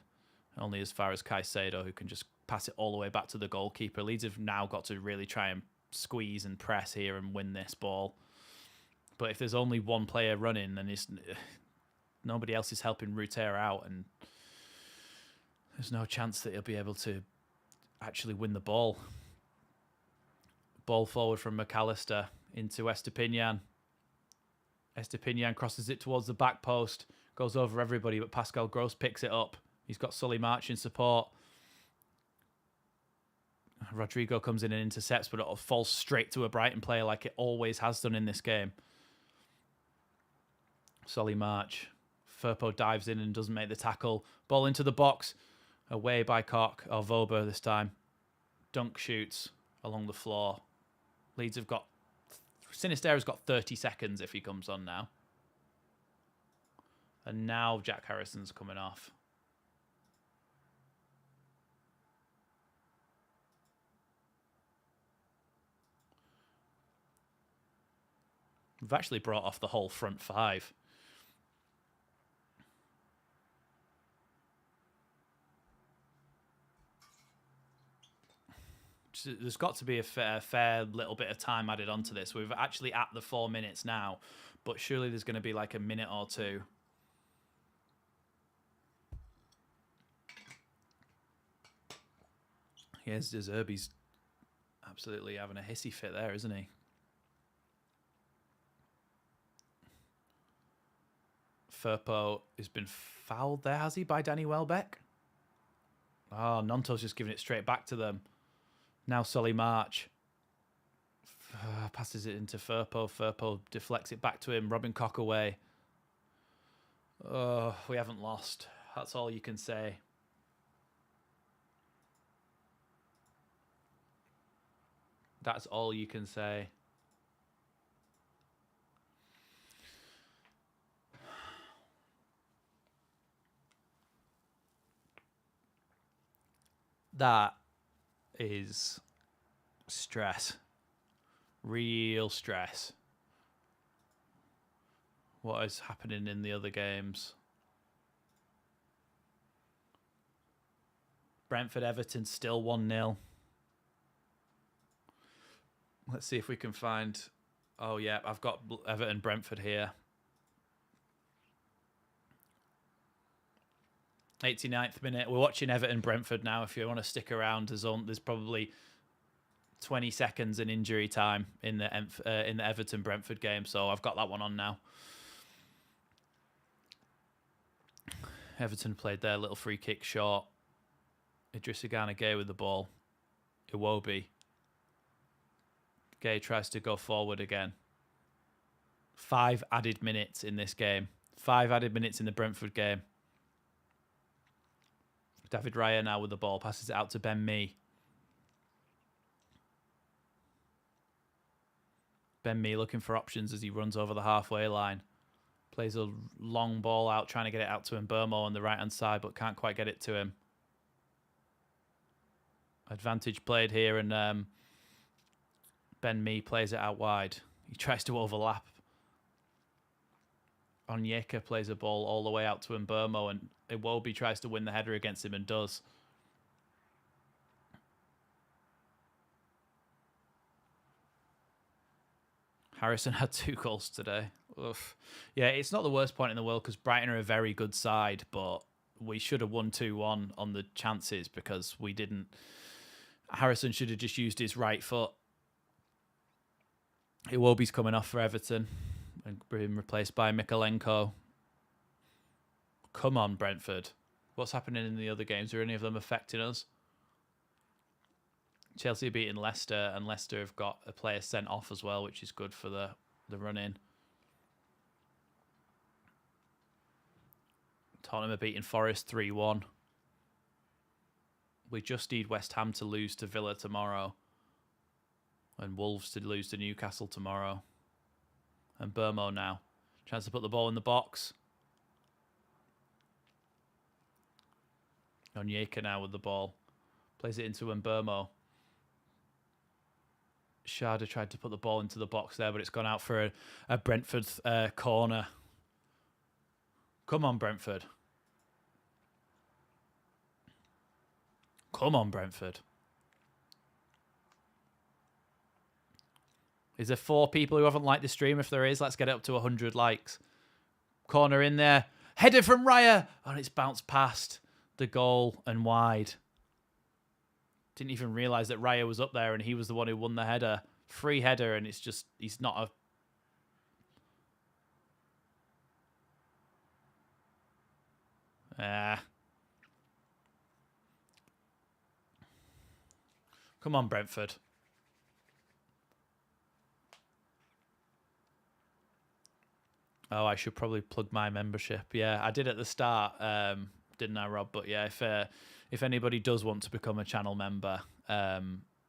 Only as far as Caicedo, who can just pass it all the way back to the goalkeeper. Leeds have now got to really try and squeeze and press here and win this ball. But if there's only one player running, then nobody else is helping Ruter out, and there's no chance that he'll be able to actually win the ball. Ball forward from McAllister into Estepinian. Estepinian crosses it towards the back post, goes over everybody, but Pascal Gross picks it up. He's got Solly March in support. Rodrigo comes in and intercepts, but it falls straight to a Brighton player like it always has done in this game. Solly March. Firpo dives in and doesn't make the tackle. Ball into the box. Away by Koch, or Vober this time. Dunk shoots along the floor. Leeds have got... Sinistera's got 30 seconds if he comes on now. And now Jack Harrison's coming off. We've actually brought off the whole front five. There's got to be a fair little bit of time added onto this. We're actually at the 4 minutes now, but surely there's going to be like a minute or two. Yes, Deserby's absolutely having a hissy fit there, isn't he? Firpo has been fouled there, has he, by Danny Welbeck? Oh, Nonto's just giving it straight back to them. Now Solly March passes it into Firpo. Firpo deflects it back to him. Robin Koch away. Oh, we haven't lost. That's all you can say. That's all you can say. That is stress. Real stress. What is happening in the other games? Brentford-Everton still 1-0. Let's see if we can find... Oh, yeah, I've got Everton-Brentford here. 89th minute. We're watching Everton-Brentford now. If you want to stick around, there's probably 20 seconds in injury time in the Everton-Brentford game. So I've got that one on now. Everton played their little free kick short. Idrissa Gana Gay with the ball. Iwobi. Gay tries to go forward again. 5 added minutes in this game. 5 added minutes in the Brentford game. David Raya now with the ball. Passes it out to Ben Mee. Ben Mee looking for options as he runs over the halfway line. Plays a long ball out, trying to get it out to Mbermo on the right-hand side, but can't quite get it to him. Advantage played here, and Ben Mee plays it out wide. He tries to overlap. Onyeka plays a ball all the way out to Mbermo, and Iwobi tries to win the header against him and does. Harrison had 2 goals today. Oof. Yeah, it's not the worst point in the world because Brighton are a very good side, but we should have won 2-1 on the chances because we didn't. Harrison should have just used his right foot. Iwobi's coming off for Everton and being replaced by Mikalenko. Come on, Brentford. What's happening in the other games? Are any of them affecting us? Chelsea are beating Leicester, and Leicester have got a player sent off as well, which is good for the run-in. Tottenham are beating Forest 3-1. We just need West Ham to lose to Villa tomorrow. And Wolves to lose to Newcastle tomorrow. And Burmo now. Chance to put the ball in the box. Onyeka now with the ball. Plays it into Mbermo. Sharda tried to put the ball into the box there, but it's gone out for a Brentford corner. Come on, Brentford. Come on, Brentford. Is there 4 people who haven't liked the stream? If there is, let's get it up to 100 likes. Corner in there. Header from Raya. And it's bounced past the goal and wide. Didn't even realise that Raya was up there and he was the one who won the header. Free header, and it's just, he's not a... Come on, Brentford. Oh, I should probably plug my membership. Yeah, I did at the start, didn't I, Rob? But yeah, if anybody does want to become a channel member,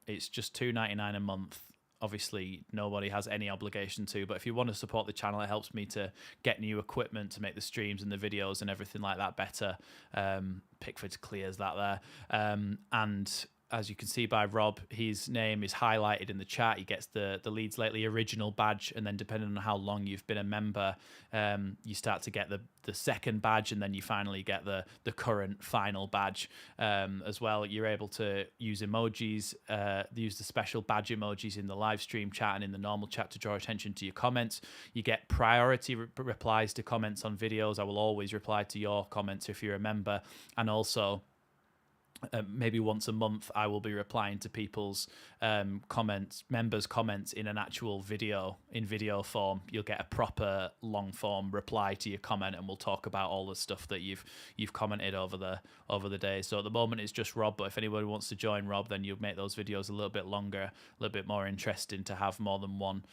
it's just $2.99 a month. Obviously, nobody has any obligation to, but if you want to support the channel, it helps me to get new equipment to make the streams and the videos and everything like that better. Pickford clears that there. And as you can see by Rob, his name is highlighted in the chat. He gets the Leeds Lately original badge, and then depending on how long you've been a member, you start to get the second badge, and then you finally get the current final badge as well. You're able to use emojis, use the special badge emojis in the live stream chat and in the normal chat to draw attention to your comments. You get priority replies to comments on videos. I will always reply to your comments if you're a member, and also maybe once a month I will be replying to people's members' comments in an actual video, in video form. You'll get a proper long form reply to your comment, and we'll talk about all the stuff that you've commented over the day. So at the moment it's just Rob, but if anybody wants to join Rob, then you'll make those videos a little bit longer, a little bit more interesting to have more than one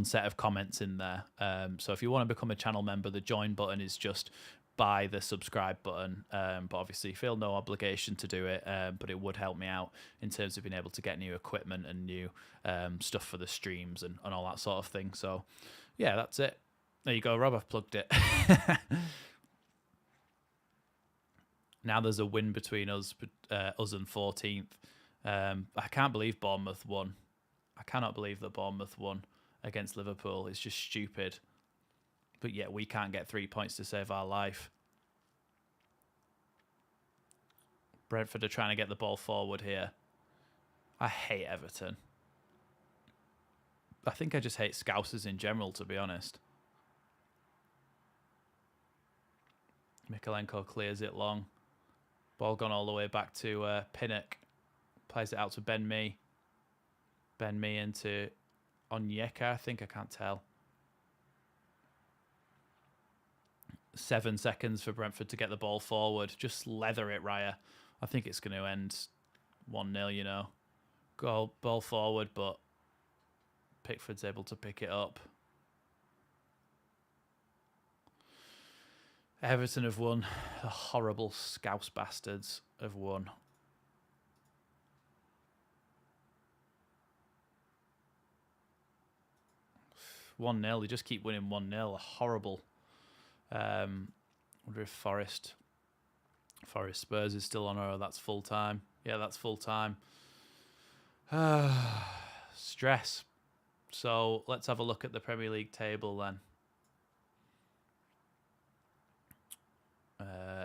set of comments in there. So if you want to become a channel member, the join button is just by the subscribe button, but obviously feel no obligation to do it, but it would help me out in terms of being able to get new equipment and new stuff for the streams and all that sort of thing. So yeah, that's it. There you go, Rob, I've plugged it. Now there's a win between us and 14th. I can't believe Bournemouth won. I cannot believe that Bournemouth won against Liverpool. It's just stupid. But yet we can't get 3 points to save our life. Brentford are trying to get the ball forward here. I hate Everton. I think I just hate Scousers in general, to be honest. Mikalenko clears it long. Ball gone all the way back to Pinnock. Plays it out to Ben Mee. Ben Mee into Onyeka, I think. I can't tell. 7 seconds for Brentford to get the ball forward. Just leather it, Raya. I think it's going to end 1-0, you know. Goal, ball forward, but Pickford's able to pick it up. Everton have won. The horrible Scouse bastards have won. They just keep winning 1-0. Horrible. Wonder if Forest Spurs is still on, or that's full time. Yeah, that's full time. Stress. So let's have a look at the Premier League table then.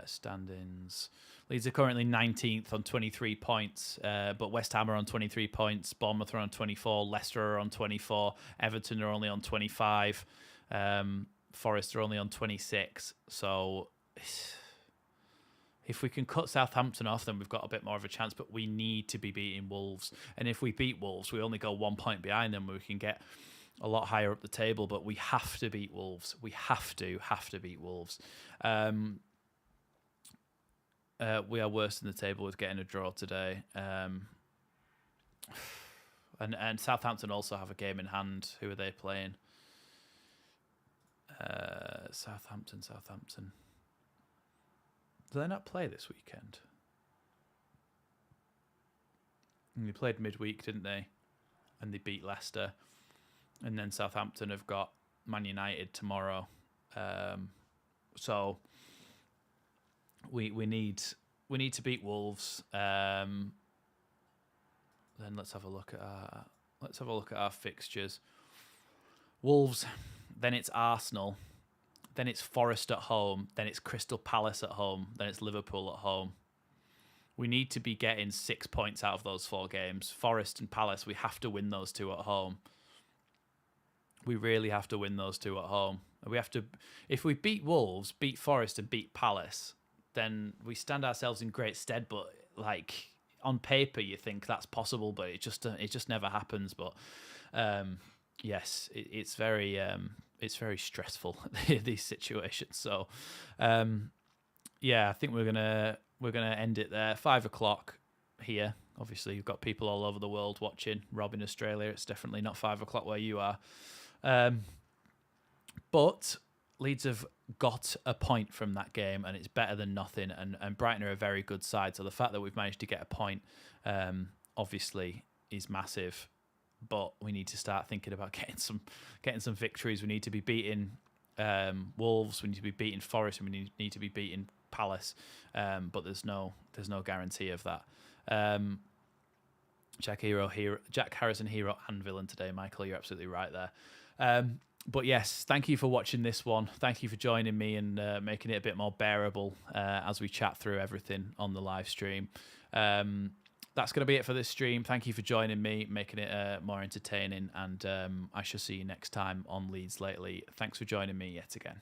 Standings. Leeds are currently 19th on 23 points, but West Ham are on 23 points. Bournemouth are on 24. Leicester are on 24. Everton are only on 25. Forest are only on 26. So if we can cut Southampton off, then we've got a bit more of a chance, but we need to be beating Wolves. And if we beat Wolves, we only go 1 point behind them. We can get a lot higher up the table, but we have to beat Wolves. We have to beat Wolves. We are worse in the table with getting a draw today. And Southampton also have a game in hand. Who are they playing? Southampton. Do they not play this weekend? They played midweek, didn't they? And they beat Leicester. And then Southampton have got Man United tomorrow. So we need to beat Wolves. Then let's have a look at our fixtures. Wolves, then it's Arsenal, then it's Forest at home, then it's Crystal Palace at home, then it's Liverpool at home. We need to be getting 6 points out of those 4 games. Forest and Palace, we have to win those 2 at home. We really have to win those 2 at home. We have to, if we beat Wolves, beat Forest, and beat Palace, then we stand ourselves in great stead. But like on paper, you think that's possible, but it just never happens. But yes, it's very stressful, these situations. So yeah, I think we're gonna end it there. 5 o'clock here. Obviously, you've got people all over the world watching. Rob in Australia, it's definitely not 5 o'clock where you are. But Leeds have got a point from that game, and it's better than nothing. And Brighton are a very good side, so the fact that we've managed to get a point, obviously, is massive. But we need to start thinking about getting some victories. We need to be beating Wolves. We need to be beating Forest, and we need to be beating Palace. But there's no guarantee of that. Jack Harrison, hero and villain today, Michael. You're absolutely right there. But yes, thank you for watching this one. Thank you for joining me and making it a bit more bearable as we chat through everything on the live stream. That's going to be it for this stream. Thank you for joining me, making it more entertaining, and I shall see you next time on Leeds Lately. Thanks for joining me yet again.